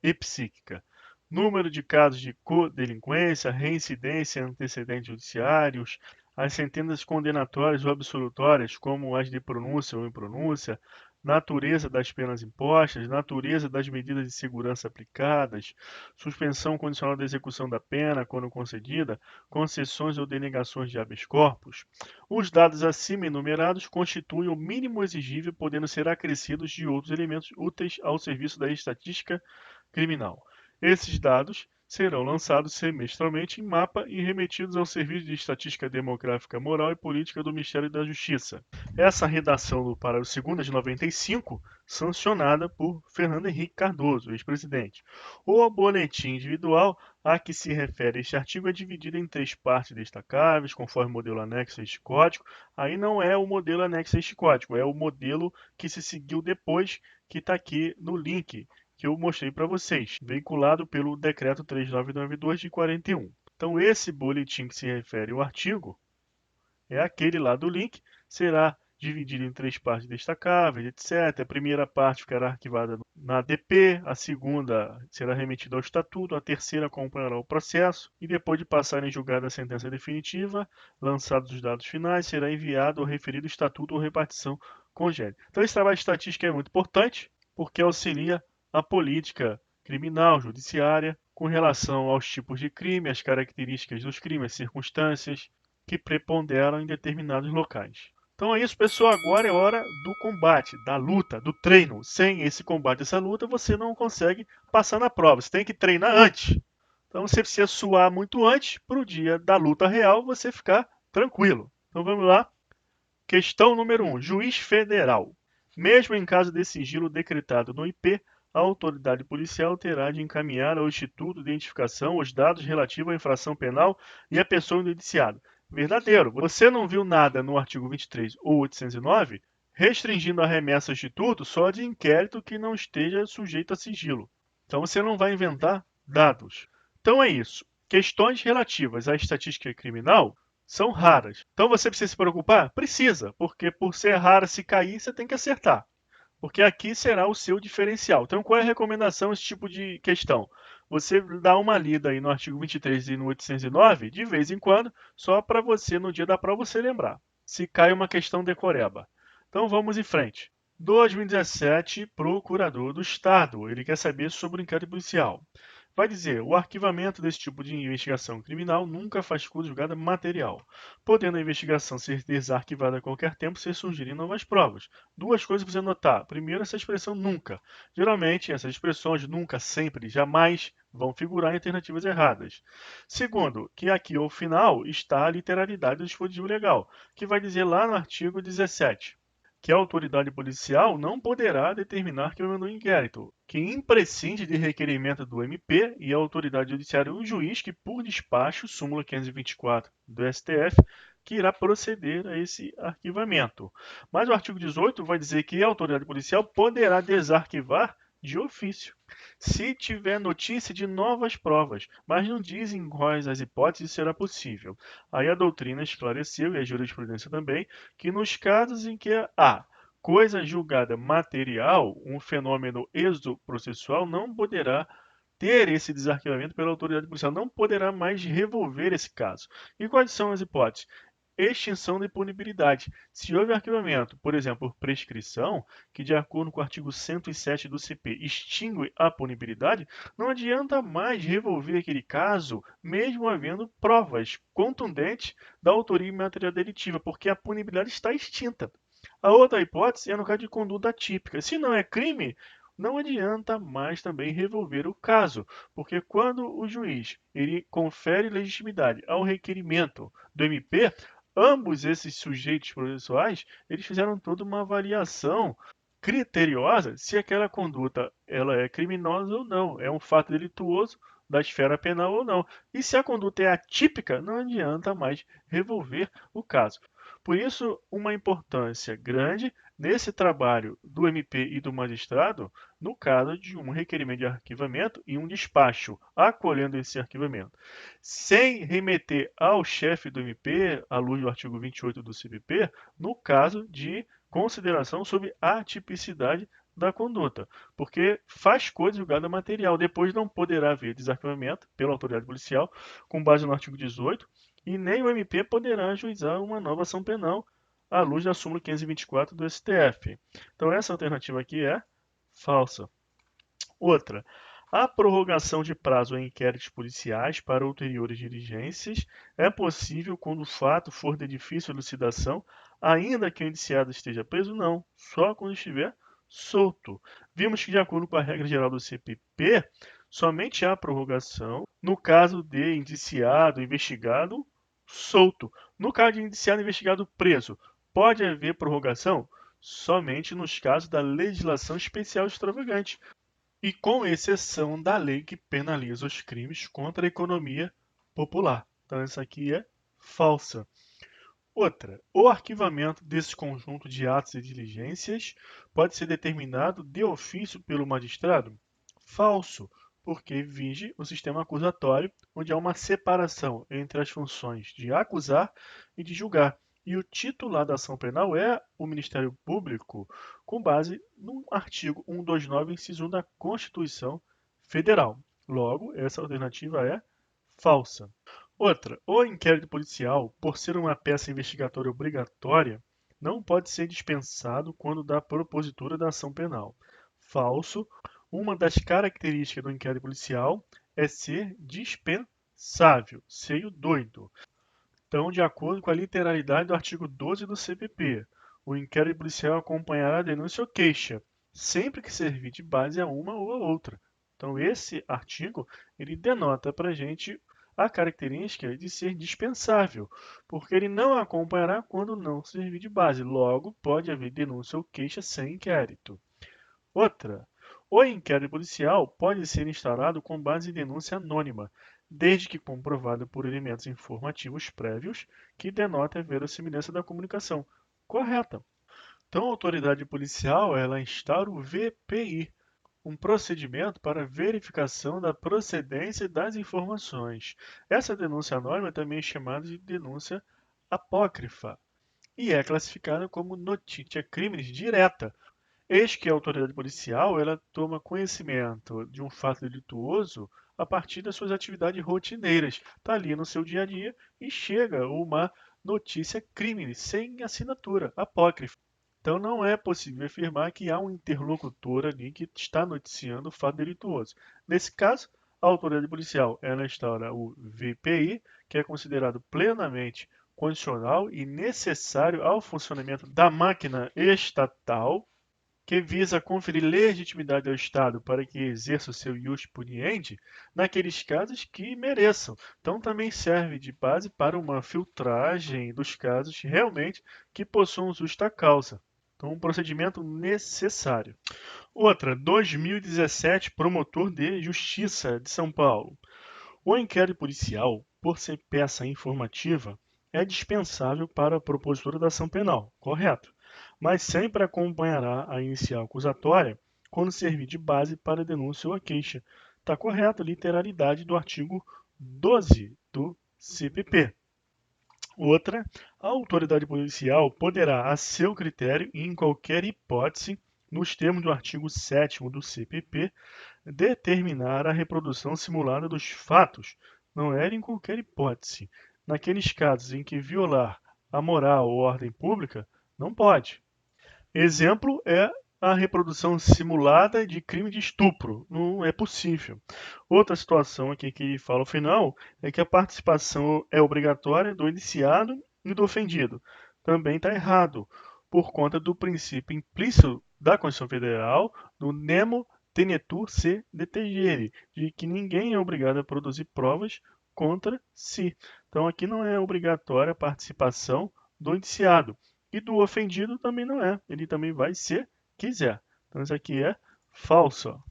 e psíquica. Número de casos de codelinquência, reincidência, antecedentes judiciários, as sentenças condenatórias ou absolutórias, como as de pronúncia ou impronúncia, natureza das penas impostas, natureza das medidas de segurança aplicadas, suspensão condicional da execução da pena, quando concedida, concessões ou denegações de habeas corpus. Os dados acima enumerados constituem o mínimo exigível, podendo ser acrescidos de outros elementos úteis ao serviço da estatística criminal. Esses dados serão lançados semestralmente em mapa e remetidos ao Serviço de Estatística Demográfica, Moral e Política do Ministério da Justiça. Essa redação do parágrafo 2º de 95, sancionada por Fernando Henrique Cardoso, ex-presidente. O boletim individual a que se refere este artigo é dividido em 3 partes destacáveis, conforme o modelo anexo a este código. Aí não é o modelo anexo a este código, é o modelo que se seguiu depois, que está aqui no link que eu mostrei para vocês, veiculado pelo Decreto 3992 de 41. Então, esse boletim que se refere ao artigo é aquele lá do link, será dividido em 3 partes destacáveis, etc. A primeira parte ficará arquivada na ADP, a segunda será remetida ao estatuto, a terceira acompanhará o processo e depois de passar em julgado a sentença definitiva, lançados os dados finais, será enviado ao referido estatuto ou repartição congênere. Então esse trabalho de estatística é muito importante porque auxilia a política criminal, judiciária, com relação aos tipos de crime, as características dos crimes, as circunstâncias que preponderam em determinados locais. Então é isso, pessoal. Agora é hora do combate, da luta, do treino. Sem esse combate, essa luta, você não consegue passar na prova. Você tem que treinar antes. Então você precisa suar muito antes para o dia da luta real você ficar tranquilo. Então vamos lá. Questão número 1. Juiz federal. Mesmo em caso de sigilo decretado no IP, a autoridade policial terá de encaminhar ao Instituto de Identificação os dados relativos à infração penal e à pessoa do indiciado. Verdadeiro. Você não viu nada no artigo 23 ou 809 restringindo a remessa ao Instituto só de inquérito que não esteja sujeito a sigilo. Então você não vai inventar dados. Então é isso. Questões relativas à estatística criminal são raras. Então você precisa se preocupar? Precisa, porque por ser rara, se cair, você tem que acertar. Porque aqui será o seu diferencial. Então, qual é a recomendação a esse tipo de questão? Você dá uma lida aí no artigo 23 e no 809, de vez em quando, só para você, no dia da prova, você lembrar. Se cai uma questão decoreba. Então, vamos em frente. 2017, Procurador do Estado. Ele quer saber sobre o inquérito policial. Vai dizer, o arquivamento desse tipo de investigação criminal nunca faz curso de julgada material, podendo a investigação ser desarquivada a qualquer tempo se surgirem novas provas. Duas coisas para você notar. Primeiro, essa expressão nunca. Geralmente, essas expressões nunca, sempre, jamais vão figurar em alternativas erradas. Segundo, que aqui ao final está a literalidade do dispositivo legal, que vai dizer lá no artigo 17 que a autoridade policial não poderá determinar que o inquérito, que imprescinde de requerimento do MP e a autoridade judiciária o juiz que, por despacho, súmula 524 do STF, que irá proceder a esse arquivamento. Mas o artigo 18 vai dizer que a autoridade policial poderá desarquivar de ofício, se tiver notícia de novas provas, mas não dizem quais as hipóteses será possível. Aí a doutrina esclareceu, e a jurisprudência também, que nos casos em que há coisa julgada material, um fenômeno exoprocessual não poderá ter esse desarquivamento pela autoridade policial, não poderá mais revolver esse caso. E quais são as hipóteses? Extinção da impunibilidade. Se houve arquivamento, por exemplo, por prescrição, que de acordo com o artigo 107 do CP extingue a punibilidade, não adianta mais revolver aquele caso, mesmo havendo provas contundentes da autoria e material delitiva, porque a punibilidade está extinta. A outra hipótese é no caso de conduta atípica. Se não é crime, não adianta mais também revolver o caso, porque quando o juiz ele confere legitimidade ao requerimento do MP, ambos esses sujeitos processuais, eles fizeram toda uma avaliação criteriosa se aquela conduta ela é criminosa ou não, é um fato delituoso da esfera penal ou não. E se a conduta é atípica, não adianta mais revolver o caso. Por isso, uma importância grande nesse trabalho do MP e do magistrado, no caso de um requerimento de arquivamento e um despacho acolhendo esse arquivamento, sem remeter ao chefe do MP, à luz do artigo 28 do CPP, no caso de consideração sobre a tipicidade da conduta, porque faz coisa julgada material. Depois não poderá haver desarquivamento pela autoridade policial, com base no artigo 18, e nem o MP poderá ajuizar uma nova ação penal à luz da súmula 524 do STF. Então essa alternativa aqui é falsa. Outra, a prorrogação de prazo em inquéritos policiais para ulteriores diligências é possível quando o fato for de difícil elucidação, ainda que o indiciado esteja preso? Não, só quando estiver solto. Vimos que, de acordo com a regra geral do CPP, somente há prorrogação no caso de indiciado, investigado, solto. No caso de indiciado, investigado, preso, pode haver prorrogação? Somente nos casos da legislação especial extravagante, e com exceção da lei que penaliza os crimes contra a economia popular. Então, essa aqui é falsa. Outra, o arquivamento desse conjunto de atos e diligências pode ser determinado de ofício pelo magistrado? Falso, porque vige o sistema acusatório, onde há uma separação entre as funções de acusar e de julgar. E o titular da ação penal é o Ministério Público, com base no artigo 129, inciso 1 da Constituição Federal. Logo, essa alternativa é falsa. Outra, o inquérito policial, por ser uma peça investigatória obrigatória, não pode ser dispensado quando da propositura da ação penal. Falso, uma das características do inquérito policial é ser dispensável, seio doido. Então, de acordo com a literalidade do artigo 12 do CPP, o inquérito policial acompanhará a denúncia ou queixa, sempre que servir de base a uma ou a outra. Então, esse artigo ele denota para a gente a característica de ser dispensável, porque ele não acompanhará quando não servir de base. Logo, pode haver denúncia ou queixa sem inquérito. Outra, o inquérito policial pode ser instaurado com base em denúncia anônima, desde que comprovado por elementos informativos prévios que denotem a verossimilhança da comunicação correta. Então, a autoridade policial, ela instaura o VPI, um procedimento para verificação da procedência das informações. Essa denúncia anônima também é chamada de denúncia apócrifa e é classificada como notícia crimes direta. Eis que a autoridade policial, ela toma conhecimento de um fato delituoso a partir das suas atividades rotineiras. Está ali no seu dia a dia e chega uma notícia crime sem assinatura, apócrifa. Então não é possível afirmar que há um interlocutor ali que está noticiando o fato delituoso. Nesse caso, a autoridade policial, ela instaura o VPI, que é considerado plenamente condicional e necessário ao funcionamento da máquina estatal, que visa conferir legitimidade ao Estado para que exerça o seu ius puniendi naqueles casos que mereçam. Então também serve de base para uma filtragem dos casos realmente que possuam justa causa. Então, um procedimento necessário. Outra, 2017, promotor de Justiça de São Paulo. O inquérito policial, por ser peça informativa, é dispensável para a propositura da ação penal, correto? Mas sempre acompanhará a inicial acusatória quando servir de base para a denúncia ou a queixa. Está correto a literalidade do artigo 12 do CPP. Outra, a autoridade policial poderá, a seu critério e em qualquer hipótese, nos termos do artigo 7º do CPP, determinar a reprodução simulada dos fatos. Não é em qualquer hipótese. Naqueles casos em que violar a moral ou ordem pública, não pode. Exemplo é a reprodução simulada de crime de estupro. Não é possível. Outra situação aqui que fala ao final é que a participação é obrigatória do indiciado e do ofendido. Também está errado, por conta do princípio implícito da Constituição Federal, do nemo tenetur se detegere, de que ninguém é obrigado a produzir provas contra si. Então aqui não é obrigatória a participação do indiciado. E do ofendido também não é. Ele também vai se quiser. Então isso aqui é falso.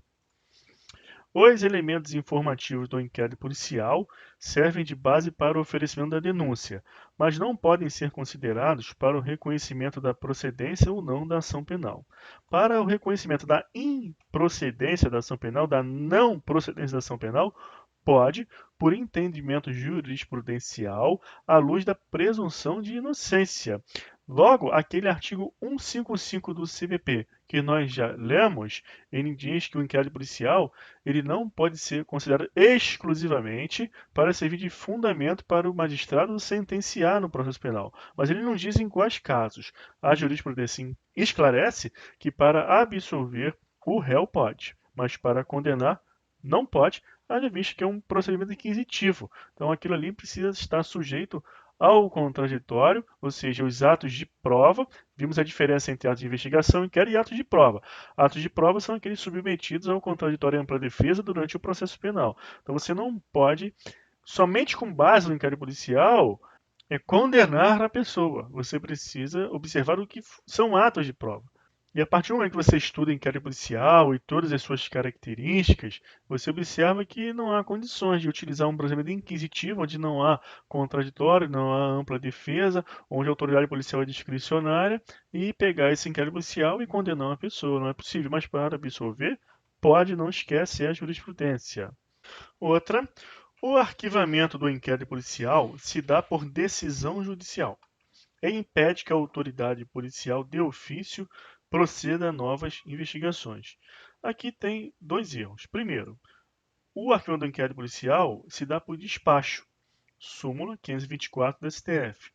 Os elementos informativos do inquérito policial servem de base para o oferecimento da denúncia, mas não podem ser considerados para o reconhecimento da procedência ou não da ação penal. Para o reconhecimento da improcedência da ação penal, da não procedência da ação penal, pode, por entendimento jurisprudencial, à luz da presunção de inocência. Logo, aquele artigo 155 do CPP, que nós já lemos, ele diz que o inquérito policial ele não pode ser considerado exclusivamente para servir de fundamento para o magistrado sentenciar no processo penal. Mas ele não diz em quais casos. A jurisprudência esclarece que para absolver o réu pode, mas para condenar não pode, haja visto que é um procedimento inquisitivo. Então aquilo ali precisa estar sujeito ao contraditório, ou seja, os atos de prova. Vimos a diferença entre atos de investigação, inquérito e atos de prova. Atos de prova são aqueles submetidos ao contraditório e ampla defesa durante o processo penal. Então você não pode, somente com base no inquérito policial, condenar a pessoa. Você precisa observar o que são atos de prova. E a partir do momento que você estuda inquérito policial e todas as suas características, você observa que não há condições de utilizar um procedimento inquisitivo, onde não há contraditório, não há ampla defesa, onde a autoridade policial é discricionária, e pegar esse inquérito policial e condenar uma pessoa. Não é possível, mas para absolver, pode, não esquece, a jurisprudência. Outra, o arquivamento do inquérito policial se dá por decisão judicial e impede que a autoridade policial de ofício proceda a novas investigações. Aqui tem dois erros. Primeiro, o arquivamento do inquérito policial se dá por despacho, súmula 524 do STF.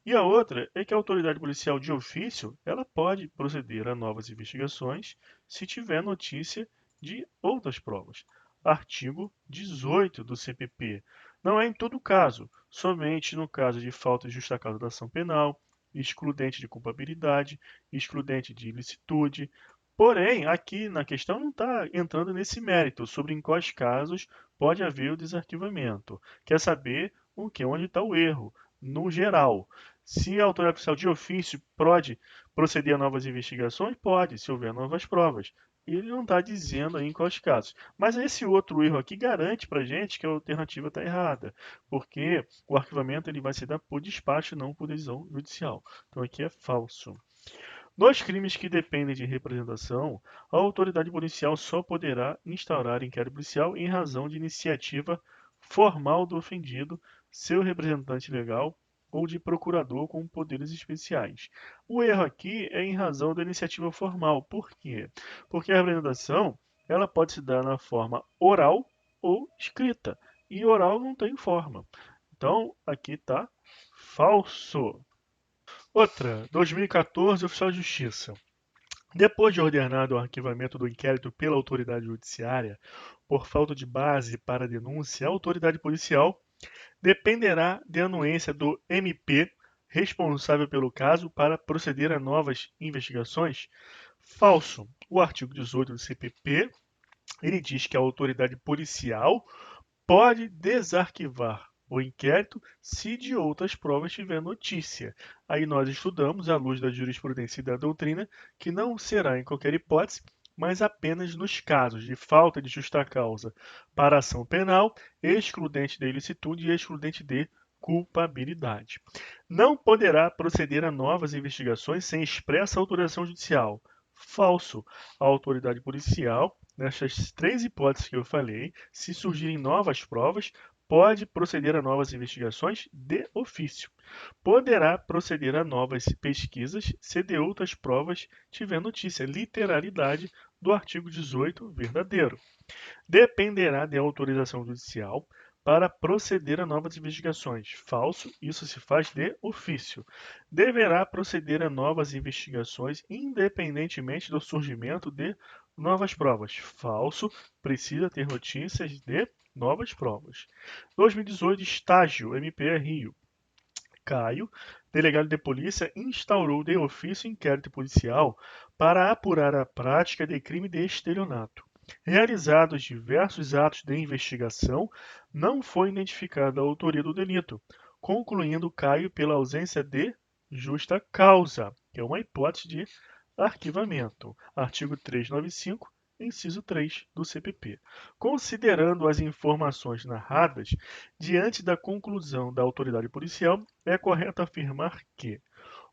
E a outra é que a autoridade policial de ofício ela pode proceder a novas investigações se tiver notícia de outras provas. Artigo 18 do CPP. Não é em todo caso, somente no caso de falta de justa causa da ação penal, excludente de culpabilidade, excludente de ilicitude. Porém, aqui na questão não está entrando nesse mérito sobre em quais casos pode haver o desarquivamento. Quer saber onde está o erro? No geral. Se a autoridade policial de ofício pode proceder a novas investigações, pode, se houver novas provas. E ele não está dizendo aí em quais casos. Mas esse outro erro aqui garante para a gente que a alternativa está errada, porque o arquivamento ele vai se dar por despacho, não por decisão judicial. Então aqui é falso. Nos crimes que dependem de representação, a autoridade policial só poderá instaurar inquérito policial em razão de iniciativa formal do ofendido, seu representante legal ou de procurador com poderes especiais. O erro aqui é em razão da iniciativa formal. Por quê? Porque a representação ela pode se dar na forma oral ou escrita. E oral não tem forma. Então, aqui está falso. Outra, 2014, oficial de justiça. Depois de ordenado o arquivamento do inquérito pela autoridade judiciária, por falta de base para denúncia, a autoridade policial dependerá de anuência do MP responsável pelo caso para proceder a novas investigações. Falso. O artigo 18 do CPP, ele diz que a autoridade policial pode desarquivar o inquérito se de outras provas tiver notícia. Aí nós estudamos, à luz da jurisprudência e da doutrina, que não será em qualquer hipótese, mas apenas nos casos de falta de justa causa para ação penal, excludente de ilicitude e excludente de culpabilidade. Não poderá proceder a novas investigações sem expressa autorização judicial. Falso. A autoridade policial, nestas três hipóteses que eu falei, se surgirem novas provas, pode proceder a novas investigações de ofício. Poderá proceder a novas pesquisas se de outras provas tiver notícia. Literalidade do artigo 18, verdadeiro. Dependerá de autorização judicial para proceder a novas investigações. Falso, isso se faz de ofício. Deverá proceder a novas investigações independentemente do surgimento de novas provas. Falso, precisa ter notícias de novas provas. 2018, estágio, MP Rio. Caio, delegado de polícia, instaurou de ofício inquérito policial para apurar a prática de crime de estelionato. Realizados diversos atos de investigação, não foi identificada a autoria do delito, concluindo Caio pela ausência de justa causa, que é uma hipótese de arquivamento. Artigo 395, inciso 3 do CPP. Considerando as informações narradas, diante da conclusão da autoridade policial, é correto afirmar que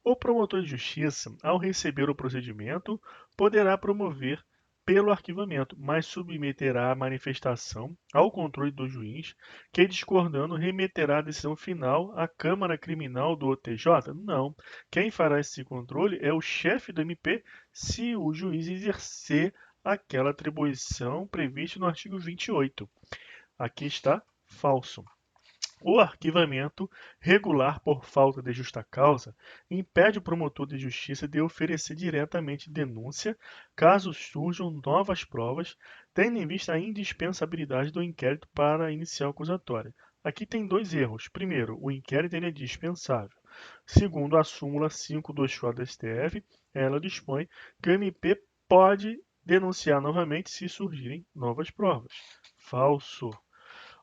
o promotor de justiça, ao receber o procedimento, poderá promover pelo arquivamento, mas submeterá a manifestação ao controle do juiz, que, discordando, remeterá a decisão final à Câmara Criminal do TJ? Não. Quem fará esse controle é o chefe do MP, se o juiz exercer aquela atribuição prevista no artigo 28. Aqui está falso. O arquivamento regular por falta de justa causa impede o promotor de justiça de oferecer diretamente denúncia caso surjam novas provas, tendo em vista a indispensabilidade do inquérito para a inicial acusatória. Aqui tem dois erros. Primeiro, o inquérito ele é dispensável. Segundo, a súmula 524 do STF, ela dispõe que o MP pode denunciar novamente se surgirem novas provas. Falso.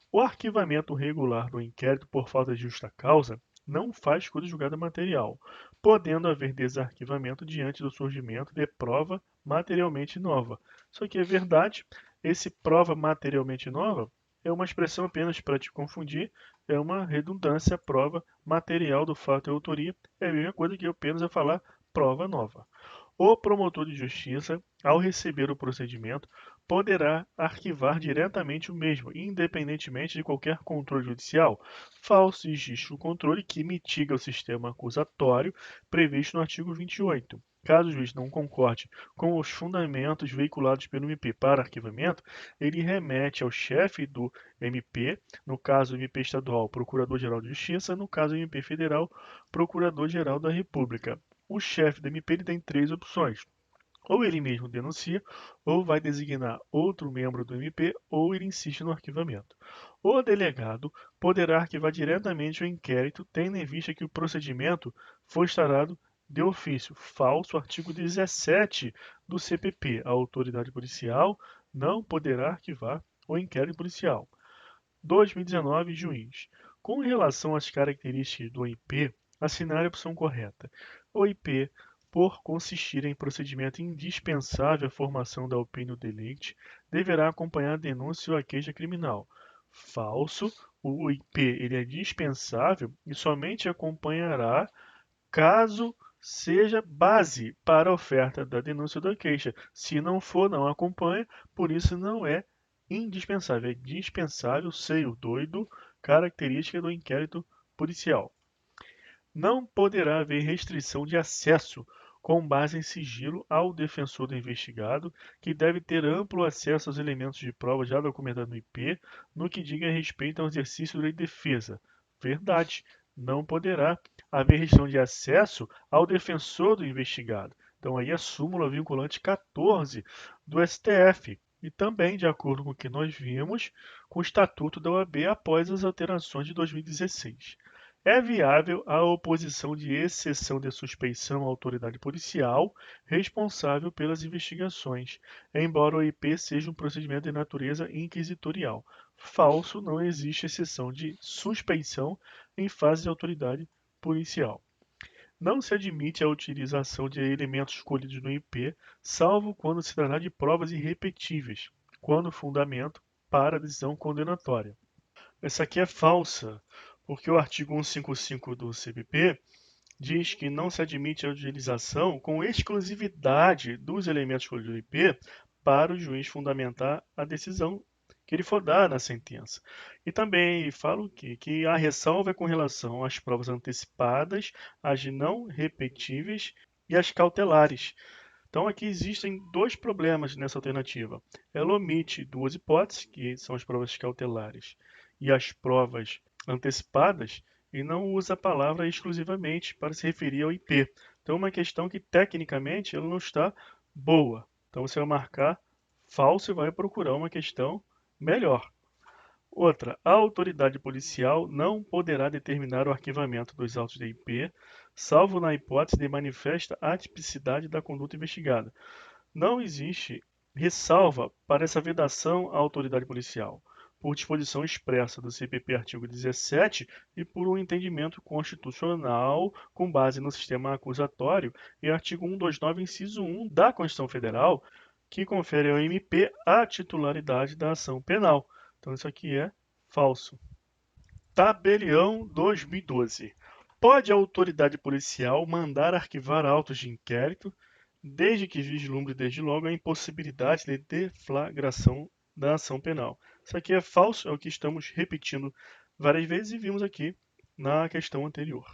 O arquivamento regular do inquérito por falta de justa causa não faz coisa julgada material, podendo haver desarquivamento diante do surgimento de prova materialmente nova. Isso aqui é verdade. Esse prova materialmente nova é uma expressão apenas para te confundir, é uma redundância, prova material do fato e autoria. É a mesma coisa que eu apenas a falar prova nova. O promotor de justiça, ao receber o procedimento, poderá arquivar diretamente o mesmo, independentemente de qualquer controle judicial. Falso existe o controle que mitiga o sistema acusatório previsto no artigo 28. Caso o juiz não concorde com os fundamentos veiculados pelo MP para arquivamento, ele remete ao chefe do MP, no caso MP estadual, Procurador-Geral de Justiça, no caso MP federal, Procurador-Geral da República. O chefe do MP ele tem três opções. Ou ele mesmo denuncia, ou vai designar outro membro do MP, ou ele insiste no arquivamento. O delegado poderá arquivar diretamente o inquérito, tendo em vista que o procedimento foi instaurado de ofício. Falso, artigo 17 do CPP. A autoridade policial não poderá arquivar o inquérito policial. 2019, juiz. Com relação às características do IP, assinale a opção correta. O IP, por consistir em procedimento indispensável à formação da opinião delicti, deverá acompanhar a denúncia ou a queixa criminal. Falso, o IP ele é dispensável e somente acompanhará caso seja base para a oferta da denúncia ou da queixa. Se não for, não acompanha, por isso não é indispensável, é dispensável, sei o doido, característica do inquérito policial. Não poderá haver restrição de acesso com base em sigilo ao defensor do investigado, que deve ter amplo acesso aos elementos de prova já documentados no IP, no que diga respeito ao exercício da defesa. Verdade, não poderá haver restrição de acesso ao defensor do investigado. Então aí a súmula vinculante 14 do STF. E também, de acordo com o que nós vimos, com o Estatuto da OAB após as alterações de 2016. É viável a oposição de exceção de suspeição à autoridade policial responsável pelas investigações, embora o IP seja um procedimento de natureza inquisitorial. Falso, não existe exceção de suspeição em fase de autoridade policial. Não se admite a utilização de elementos escolhidos no IP, salvo quando se tratar de provas irrepetíveis, quando fundamento para a decisão condenatória. Essa aqui é falsa, porque o artigo 155 do CPP diz que não se admite a utilização com exclusividade dos elementos escolhidos do IP para o juiz fundamentar a decisão que ele for dar na sentença. E também fala o quê? Que a ressalva é com relação às provas antecipadas, as não repetíveis e as cautelares. Então aqui existem dois problemas nessa alternativa. Ela omite duas hipóteses, que são as provas cautelares e as provas antecipadas, e não usa a palavra exclusivamente para se referir ao IP. Então é uma questão que tecnicamente ela não está boa. Então você vai marcar falso e vai procurar uma questão melhor. Outra, a autoridade policial não poderá determinar o arquivamento dos autos de IP, salvo na hipótese de manifesta atipicidade da conduta investigada. Não existe ressalva para essa vedação à autoridade policial, por disposição expressa do CPP artigo 17 e por um entendimento constitucional com base no sistema acusatório e artigo 129, inciso 1 da Constituição Federal, que confere ao MP a titularidade da ação penal. Então isso aqui é falso. Tabelião 2012. Pode a autoridade policial mandar arquivar autos de inquérito, desde que vislumbre desde logo a impossibilidade de deflagração da ação penal. Isso aqui é falso, é o que estamos repetindo várias vezes e vimos aqui na questão anterior.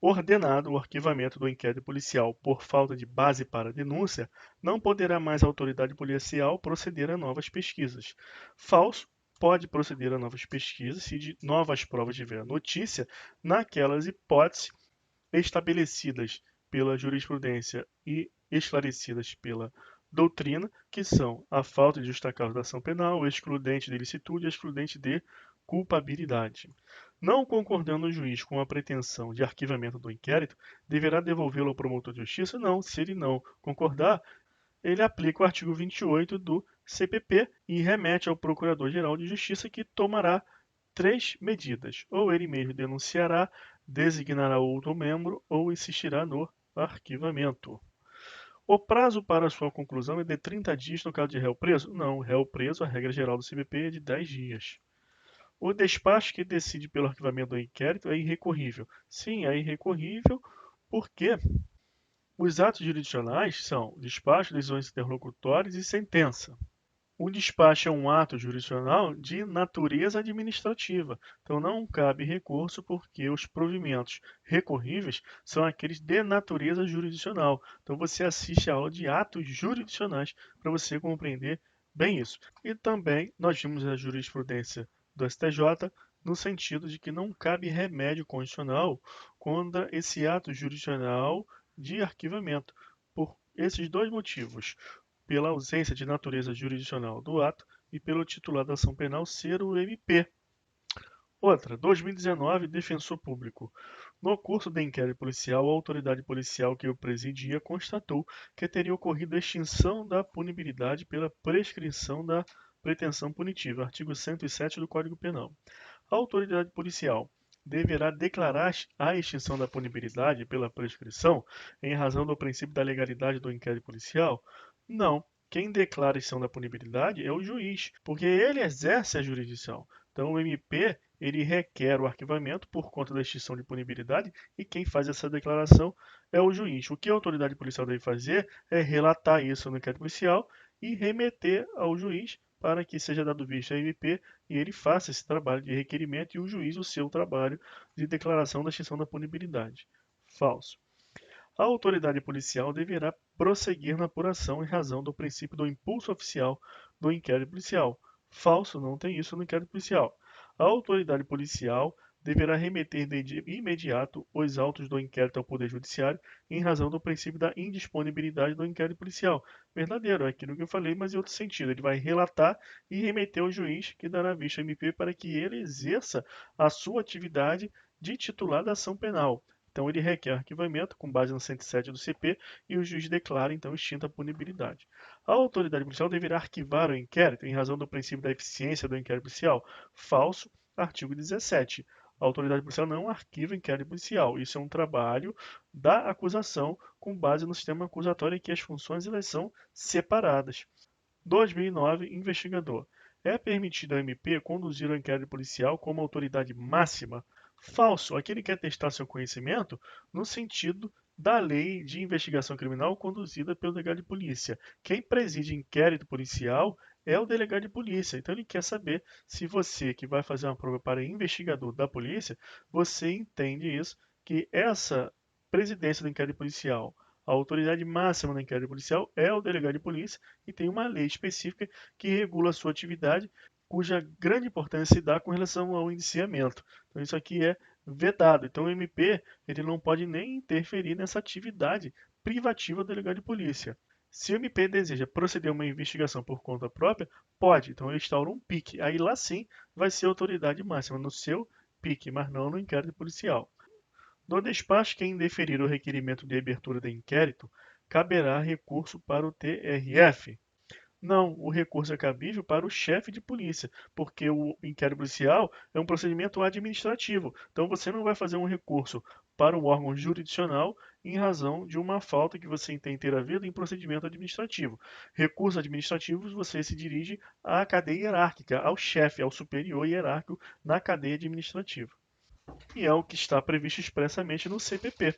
Ordenado o arquivamento do inquérito policial por falta de base para denúncia, não poderá mais a autoridade policial proceder a novas pesquisas. Falso, pode proceder a novas pesquisas se de novas provas tiver notícia naquelas hipóteses estabelecidas pela jurisprudência e esclarecidas pela doutrina, que são a falta de justa causa da ação penal, o excludente de ilicitude e o excludente de culpabilidade. Não concordando o juiz com a pretensão de arquivamento do inquérito, deverá devolvê-lo ao promotor de justiça? Não. Se ele não concordar, ele aplica o artigo 28 do CPP e remete ao Procurador-Geral de Justiça, que tomará três medidas. Ou ele mesmo denunciará, designará outro membro ou insistirá no arquivamento. O prazo para sua conclusão é de 30 dias no caso de réu preso? Não, réu preso, a regra geral do CPP é de 10 dias. O despacho que decide pelo arquivamento do inquérito é irrecorrível. Sim, é irrecorrível porque os atos jurisdicionais são despacho, decisões interlocutórias e sentença. O despacho é um ato jurisdicional de natureza administrativa, então não cabe recurso porque os provimentos recorríveis são aqueles de natureza jurisdicional. Então você assiste a aula de atos jurisdicionais para você compreender bem isso. E também nós vimos a jurisprudência do STJ no sentido de que não cabe remédio constitucional contra esse ato jurisdicional de arquivamento, por esses dois motivos: pela ausência de natureza jurisdicional do ato e pelo titular da ação penal ser o MP. Outra, 2019, defensor público. No curso do inquérito policial, a autoridade policial que o presidia constatou que teria ocorrido a extinção da punibilidade pela prescrição da pretensão punitiva, artigo 107 do Código Penal. A autoridade policial deverá declarar a extinção da punibilidade pela prescrição em razão do princípio da legalidade do inquérito policial? Não. Quem declara a extinção da punibilidade é o juiz, porque ele exerce a jurisdição. Então, o MP ele requer o arquivamento por conta da extinção de punibilidade e quem faz essa declaração é o juiz. O que a autoridade policial deve fazer é relatar isso no inquérito policial e remeter ao juiz para que seja dado vista ao MP e ele faça esse trabalho de requerimento e o juiz o seu trabalho de declaração da extinção da punibilidade. Falso. A autoridade policial deverá prosseguir na apuração em razão do princípio do impulso oficial do inquérito policial. Falso, não tem isso no inquérito policial. A autoridade policial deverá remeter de imediato os autos do inquérito ao Poder Judiciário em razão do princípio da indisponibilidade do inquérito policial. Verdadeiro, é aquilo que eu falei, mas em outro sentido. Ele vai relatar e remeter ao juiz que dará vista ao MP para que ele exerça a sua atividade de titular da ação penal. Então, ele requer arquivamento com base no 107 do CP e o juiz declara, então, extinta a punibilidade. A autoridade policial deverá arquivar o inquérito em razão do princípio da eficiência do inquérito policial. Falso, artigo 17. A autoridade policial não arquiva inquérito policial. Isso é um trabalho da acusação com base no sistema acusatório em que as funções elas são separadas. 2009, investigador. É permitido ao MP conduzir o inquérito policial como autoridade máxima? Falso. Aqui ele quer testar seu conhecimento no sentido da lei de investigação criminal conduzida pelo delegado de polícia. Quem preside inquérito policial é o delegado de polícia. Então ele quer saber se você, que vai fazer uma prova para investigador da polícia, você entende isso, que essa presidência do inquérito policial, a autoridade máxima do inquérito policial é o delegado de polícia e tem uma lei específica que regula a sua atividade, cuja grande importância se dá com relação ao indiciamento. Então isso aqui é vedado. Então o MP ele não pode nem interferir nessa atividade privativa do delegado de polícia. Se o MP deseja proceder a uma investigação por conta própria, pode. Então ele instaura um PIC. Aí lá sim vai ser a autoridade máxima no seu PIC, mas não no inquérito policial. No despacho que indeferir o requerimento de abertura de inquérito, caberá recurso para o TRF. Não, o recurso é cabível para o chefe de polícia, porque o inquérito policial é um procedimento administrativo. Então você não vai fazer um recurso para um órgão jurisdicional em razão de uma falta que você tem ter havido em procedimento administrativo. Recursos administrativos você se dirige à cadeia hierárquica, ao chefe, ao superior hierárquico na cadeia administrativa. E é o que está previsto expressamente no CPP.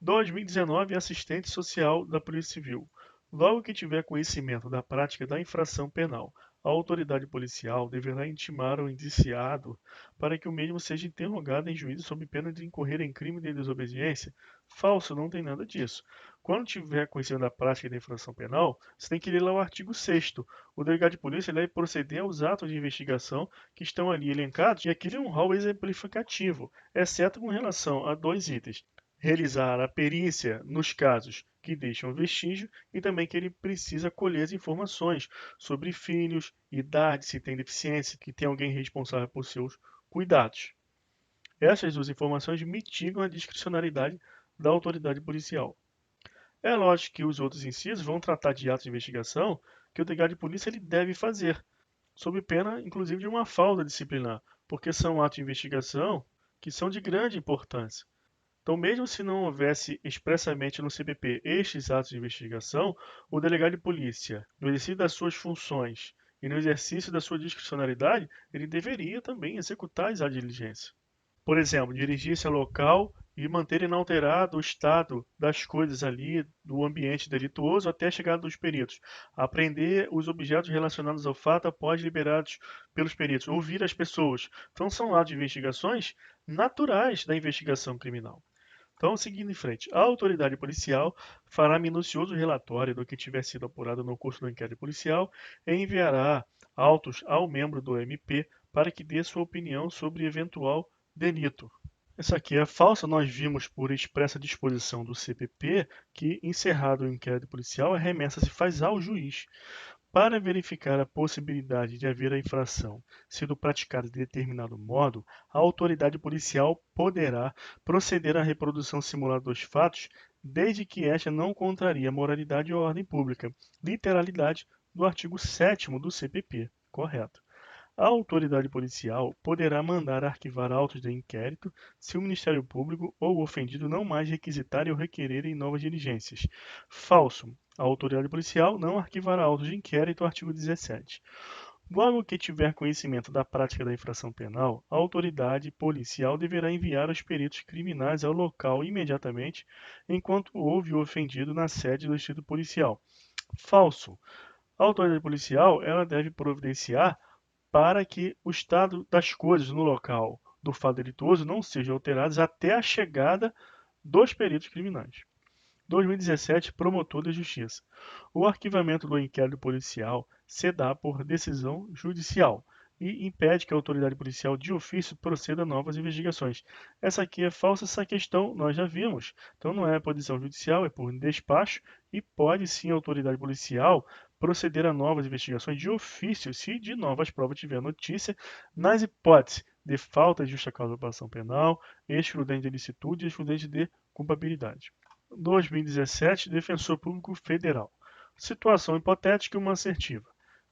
2019, assistente social da Polícia Civil. Logo que tiver conhecimento da prática da infração penal, a autoridade policial deverá intimar o indiciado para que o mesmo seja interrogado em juízo sob pena de incorrer em crime de desobediência. Falso, não tem nada disso. Quando tiver conhecimento da prática da infração penal, você tem que ler lá o artigo 6º. O delegado de polícia deve proceder aos atos de investigação que estão ali elencados e aquele é um rol exemplificativo, exceto com relação a dois itens. Realizar a perícia nos casos que deixam vestígio e também que ele precisa colher as informações sobre filhos, idade, se tem deficiência, que tem alguém responsável por seus cuidados. Essas duas informações mitigam a discricionariedade da autoridade policial. É lógico que os outros incisos vão tratar de atos de investigação que o delegado de polícia ele deve fazer, sob pena, inclusive, de uma falta disciplinar, porque são atos de investigação que são de grande importância. Então, mesmo se não houvesse expressamente no CPP estes atos de investigação, o delegado de polícia, no exercício das suas funções e no exercício da sua discricionalidade, ele deveria também executar a diligência. Por exemplo, dirigir-se ao local e manter inalterado o estado das coisas ali, do ambiente delituoso, até a chegada dos peritos. Apreender os objetos relacionados ao fato após liberados pelos peritos. Ouvir as pessoas. Então, são atos de investigações naturais da investigação criminal. Então, seguindo em frente, a autoridade policial fará minucioso relatório do que tiver sido apurado no curso do inquérito policial e enviará autos ao membro do MP para que dê sua opinião sobre eventual delito. Essa aqui é falsa, nós vimos por expressa disposição do CPP que, encerrado o inquérito policial, a remessa se faz ao juiz. Para verificar a possibilidade de haver a infração sendo praticada de determinado modo, a autoridade policial poderá proceder à reprodução simulada dos fatos, desde que esta não contraria a moralidade ou a ordem pública, literalidade do artigo 7º do CPP. correto. A autoridade policial poderá mandar arquivar autos de inquérito se o Ministério Público ou o ofendido não mais requisitarem ou requererem novas diligências. Falso. A autoridade policial não arquivará autos de inquérito, artigo 17. Logo que tiver conhecimento da prática da infração penal, a autoridade policial deverá enviar os peritos criminais ao local imediatamente, enquanto houve o ofendido na sede do distrito policial. Falso. A autoridade policial ela deve providenciar para que o estado das coisas no local do fato delituoso não seja alterado até a chegada dos peritos criminais. 2017, Promotor de Justiça. O arquivamento do inquérito policial se dá por decisão judicial e impede que a autoridade policial de ofício proceda a novas investigações. Essa aqui é falsa, essa questão nós já vimos. Então não é por decisão judicial, é por despacho e pode sim a autoridade policial proceder a novas investigações de ofício se de novas provas tiver notícia, nas hipóteses de falta de justa causa da ação penal, excludente de ilicitude e excludente de culpabilidade. 2017, Defensor Público Federal. Situação hipotética e uma assertiva.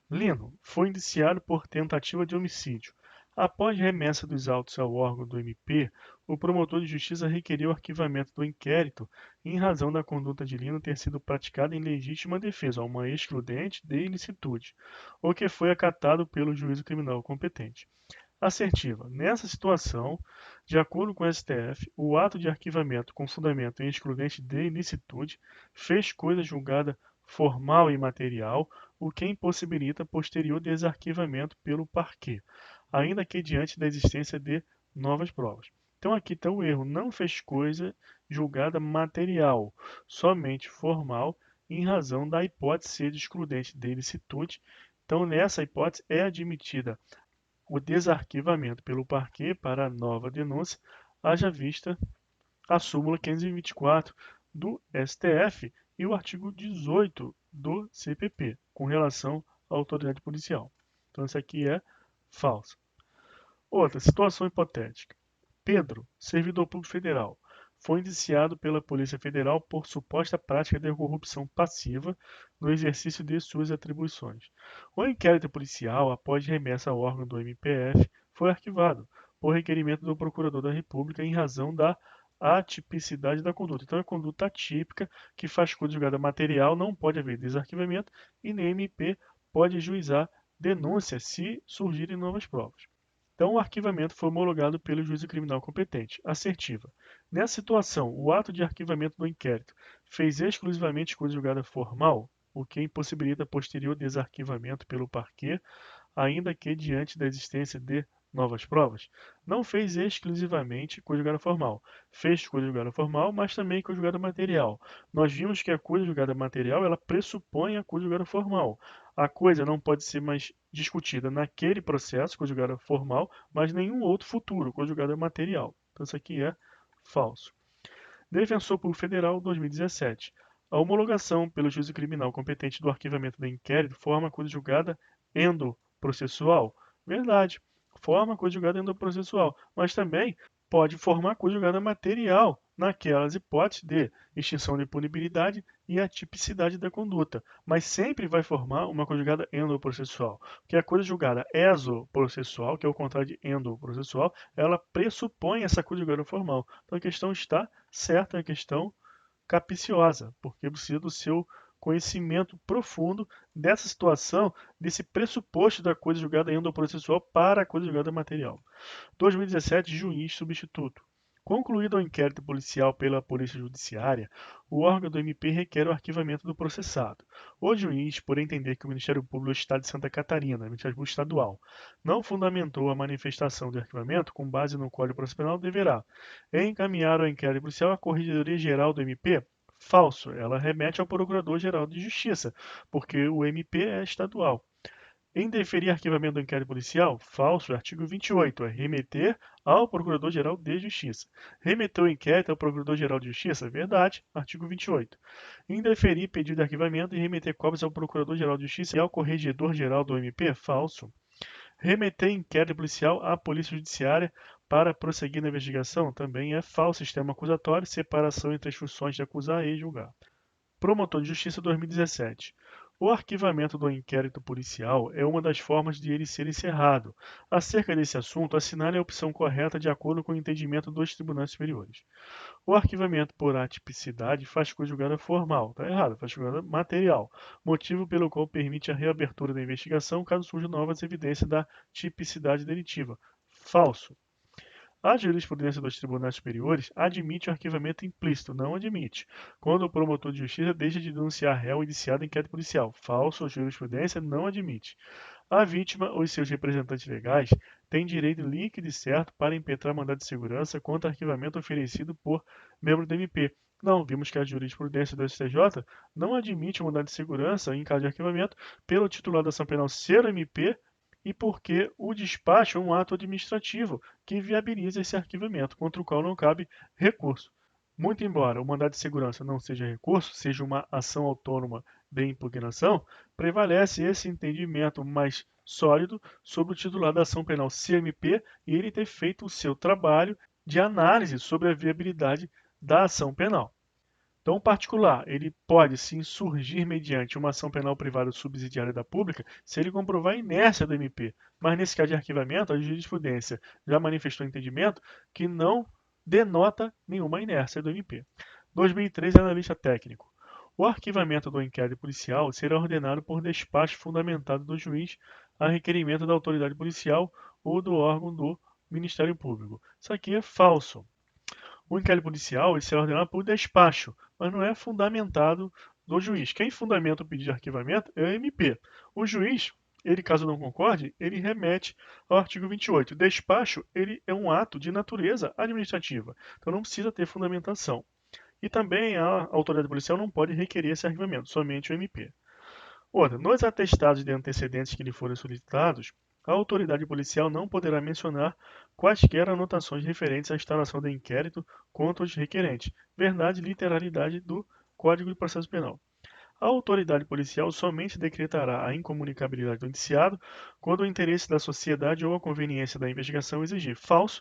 Lino foi indiciado por tentativa de homicídio. Após remessa dos autos ao órgão do MP, o promotor de justiça requeriu o arquivamento do inquérito em razão da conduta de Lino ter sido praticada em legítima defesa, uma excludente de ilicitude, o que foi acatado pelo juízo criminal competente. Assertiva. Nessa situação, de acordo com o STF, o ato de arquivamento com fundamento em excludente de ilicitude fez coisa julgada formal e material, o que impossibilita posterior desarquivamento pelo parquê, ainda que diante da existência de novas provas. Então aqui está o erro, não fez coisa julgada material, somente formal, em razão da hipótese ser de excludente de ilicitude. Então nessa hipótese é admitida o desarquivamento pelo parquê para nova denúncia, haja vista a súmula 524 do STF e o artigo 18 do CPP, com relação à autoridade policial. Então, isso aqui é falso. Outra situação hipotética. Pedro, servidor público federal, foi indiciado pela Polícia Federal por suposta prática de corrupção passiva no exercício de suas atribuições. O inquérito policial, após remessa ao órgão do MPF, foi arquivado por requerimento do Procurador da República em razão da atipicidade da conduta. Então, é conduta atípica que faz coisa julgada material, não pode haver desarquivamento e nem MP pode juizar denúncia se surgirem novas provas. Então, o arquivamento foi homologado pelo juízo criminal competente. Assertiva. Nessa situação, o ato de arquivamento do inquérito fez exclusivamente coisa julgada formal, o que impossibilita posterior desarquivamento pelo parquê, ainda que diante da existência de novas provas. Não fez exclusivamente coisa julgada formal. Fez coisa julgada formal, mas também coisa julgada material. Nós vimos que a coisa julgada material, ela pressupõe a coisa julgada formal. A coisa não pode ser mais discutida naquele processo, coisa julgada formal, mas nenhum outro futuro, coisa julgada material. Então isso aqui é falso. Defensor Público Federal, 2017. A homologação pelo juízo criminal competente do arquivamento do inquérito forma coisa julgada endoprocessual. Verdade. Forma coisa julgada endoprocessual, mas também pode formar coisa julgada material naquelas hipóteses de extinção de punibilidade e atipicidade da conduta, mas sempre vai formar uma coisa julgada endoprocessual, porque a coisa julgada exoprocessual, que é o contrário de endoprocessual, ela pressupõe essa coisa julgada formal. Então a questão está certa, é a questão capciosa, porque precisa do seu conhecimento profundo dessa situação, desse pressuposto da coisa julgada endoprocessual para a coisa julgada material. 2017, juiz substituto. Concluído o inquérito policial pela Polícia Judiciária, o órgão do MP requer o arquivamento do processado. O juiz, por entender que o Ministério Público do Estado de Santa Catarina, Ministério Público Estadual, não fundamentou a manifestação de arquivamento com base no Código Processual Penal, deverá encaminhar o inquérito policial à Corregedoria Geral do MP. Falso, ela remete ao Procurador-Geral de Justiça, porque o MP é estadual. Indeferir arquivamento do inquérito policial? Falso. Artigo 28. É remeter ao Procurador-Geral de Justiça. Remeter o inquérito ao Procurador-Geral de Justiça? Verdade. Artigo 28. Indeferir pedido de arquivamento e remeter cópias ao Procurador-Geral de Justiça e ao Corregedor-Geral do MP? Falso. Remeter inquérito policial à Polícia Judiciária para prosseguir na investigação? Também é falso. Sistema acusatório, separação entre as funções de acusar e julgar. Promotor de Justiça 2017. O arquivamento do inquérito policial é uma das formas de ele ser encerrado. Acerca desse assunto, assinale a opção correta de acordo com o entendimento dos tribunais superiores. O arquivamento por atipicidade faz com julgada formal, está errado, faz com julgada material, motivo pelo qual permite a reabertura da investigação caso surjam novas evidências da tipicidade delitiva. Falso. A jurisprudência dos tribunais superiores admite o arquivamento implícito, não admite, quando o promotor de justiça deixa de denunciar réu indiciado em inquérito policial. Falso, a jurisprudência não admite. A vítima ou seus representantes legais têm direito líquido e certo para impetrar mandado de segurança contra arquivamento oferecido por membro do MP. Não, vimos que a jurisprudência do STJ não admite o mandado de segurança em caso de arquivamento pelo titular da ação penal ser o MP e porque o despacho é um ato administrativo que viabiliza esse arquivamento, contra o qual não cabe recurso. Muito embora o mandado de segurança não seja recurso, seja uma ação autônoma de impugnação, prevalece esse entendimento mais sólido sobre o titular da ação penal CMP e ele ter feito o seu trabalho de análise sobre a viabilidade da ação penal. Então, o particular, ele pode se insurgir mediante uma ação penal privada subsidiária da pública se ele comprovar a inércia do MP. Mas nesse caso de arquivamento, a jurisprudência já manifestou entendimento que não denota nenhuma inércia do MP. 2003, analista técnico. O arquivamento do inquérito policial será ordenado por despacho fundamentado do juiz a requerimento da autoridade policial ou do órgão do Ministério Público. Isso aqui é falso. O inquérito policial será ordenado por despacho, mas não é fundamentado do juiz. Quem fundamenta o pedido de arquivamento é o MP. O juiz, ele caso não concorde, ele remete ao artigo 28. O despacho, ele é um ato de natureza administrativa, então não precisa ter fundamentação. E também a autoridade policial não pode requerer esse arquivamento, somente o MP. Outra, nos atestados de antecedentes que lhe forem solicitados, a autoridade policial não poderá mencionar quaisquer anotações referentes à instalação do inquérito contra os requerentes. Verdade e literalidade do Código de Processo Penal. A autoridade policial somente decretará a incomunicabilidade do indiciado quando o interesse da sociedade ou a conveniência da investigação exigir. Falso.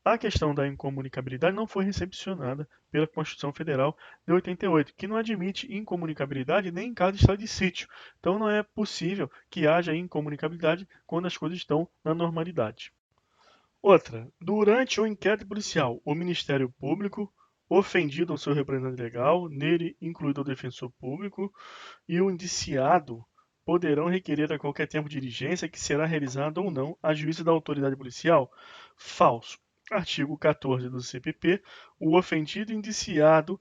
A questão da incomunicabilidade não foi recepcionada pela Constituição Federal de 88, que não admite incomunicabilidade nem em caso de estado de sítio. Então não é possível que haja incomunicabilidade quando as coisas estão na normalidade. Outra, durante o inquérito policial, o Ministério Público, ofendido ao seu representante legal, nele incluído o defensor público, e o indiciado poderão requerer a qualquer tempo diligência que será realizada ou não a juízo da autoridade policial. Falso. Artigo 14 do CPP, o ofendido e indiciado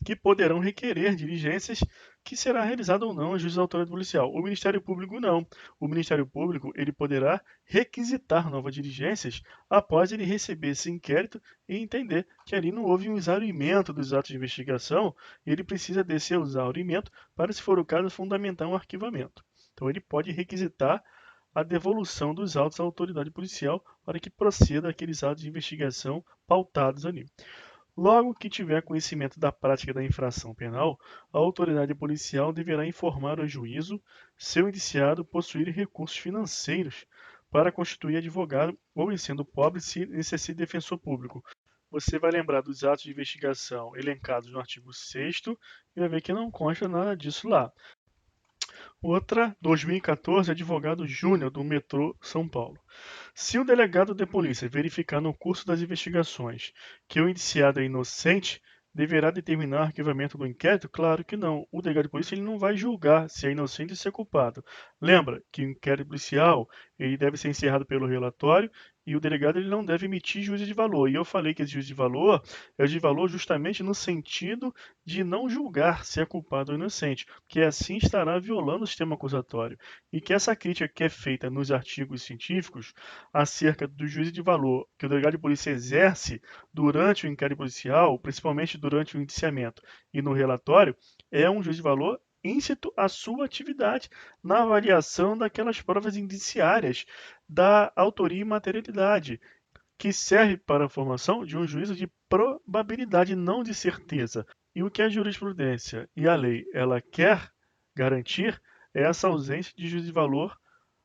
que poderão requerer diligências que será realizada ou não a juízo da autoridade policial. O Ministério Público não. O Ministério Público ele poderá requisitar novas diligências após ele receber esse inquérito e entender que ali não houve um exaurimento dos atos de investigação e ele precisa desse exaurimento para, se for o caso, fundamentar um arquivamento. Então ele pode requisitar a devolução dos autos à autoridade policial para que proceda aqueles atos de investigação pautados ali. Logo que tiver conhecimento da prática da infração penal, a autoridade policial deverá informar ao juízo seu indiciado possuir recursos financeiros para constituir advogado ou, em sendo pobre, se necessite defensor público. Você vai lembrar dos atos de investigação elencados no artigo 6º e vai ver que não consta nada disso lá. Outra, 2014, advogado júnior do metrô São Paulo. Se o delegado de polícia verificar no curso das investigações que o indiciado é inocente, deverá determinar o arquivamento do inquérito? Claro que não. O delegado de polícia ele não vai julgar se é inocente ou se é culpado. Lembra que o inquérito policial ele deve ser encerrado pelo relatório e o delegado ele não deve emitir juízo de valor. E eu falei que esse juízo de valor é de valor justamente no sentido de não julgar se é culpado ou inocente, porque assim estará violando o sistema acusatório. E que essa crítica que é feita nos artigos científicos acerca do juízo de valor que o delegado de polícia exerce durante o inquérito policial, principalmente durante o indiciamento e no relatório, é um juízo de valor íncito à sua atividade na avaliação daquelas provas indiciárias da autoria e materialidade, que serve para a formação de um juízo de probabilidade, não de certeza. E o que a jurisprudência e a lei ela quer garantir é essa ausência de juízo de valor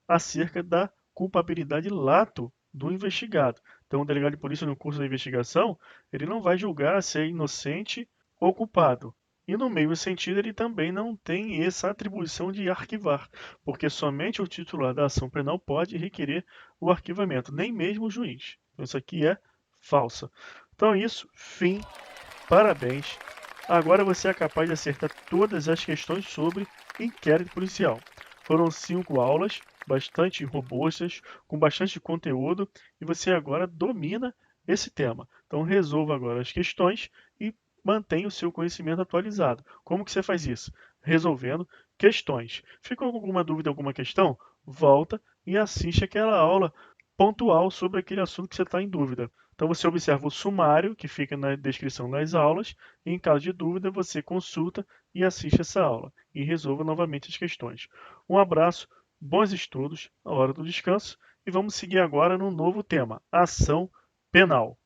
acerca da culpabilidade lato do investigado. Então, o delegado de polícia, no curso da investigação, ele não vai julgar se é inocente ou culpado. E no mesmo sentido, ele também não tem essa atribuição de arquivar, porque somente o titular da ação penal pode requerer o arquivamento, nem mesmo o juiz. Então, isso aqui é falsa. Então, isso, fim, parabéns. Agora você é capaz de acertar todas as questões sobre inquérito policial. Foram 5 aulas, bastante robustas, com bastante conteúdo, e você agora domina esse tema. Então resolva agora as questões e mantenha o seu conhecimento atualizado. Como que você faz isso? Resolvendo questões. Ficou com alguma dúvida, alguma questão? Volta e assiste aquela aula pontual sobre aquele assunto que você está em dúvida. Então você observa o sumário que fica na descrição das aulas e, em caso de dúvida, você consulta e assiste essa aula e resolva novamente as questões. Um abraço, bons estudos, a hora do descanso, e vamos seguir agora no novo tema, ação penal.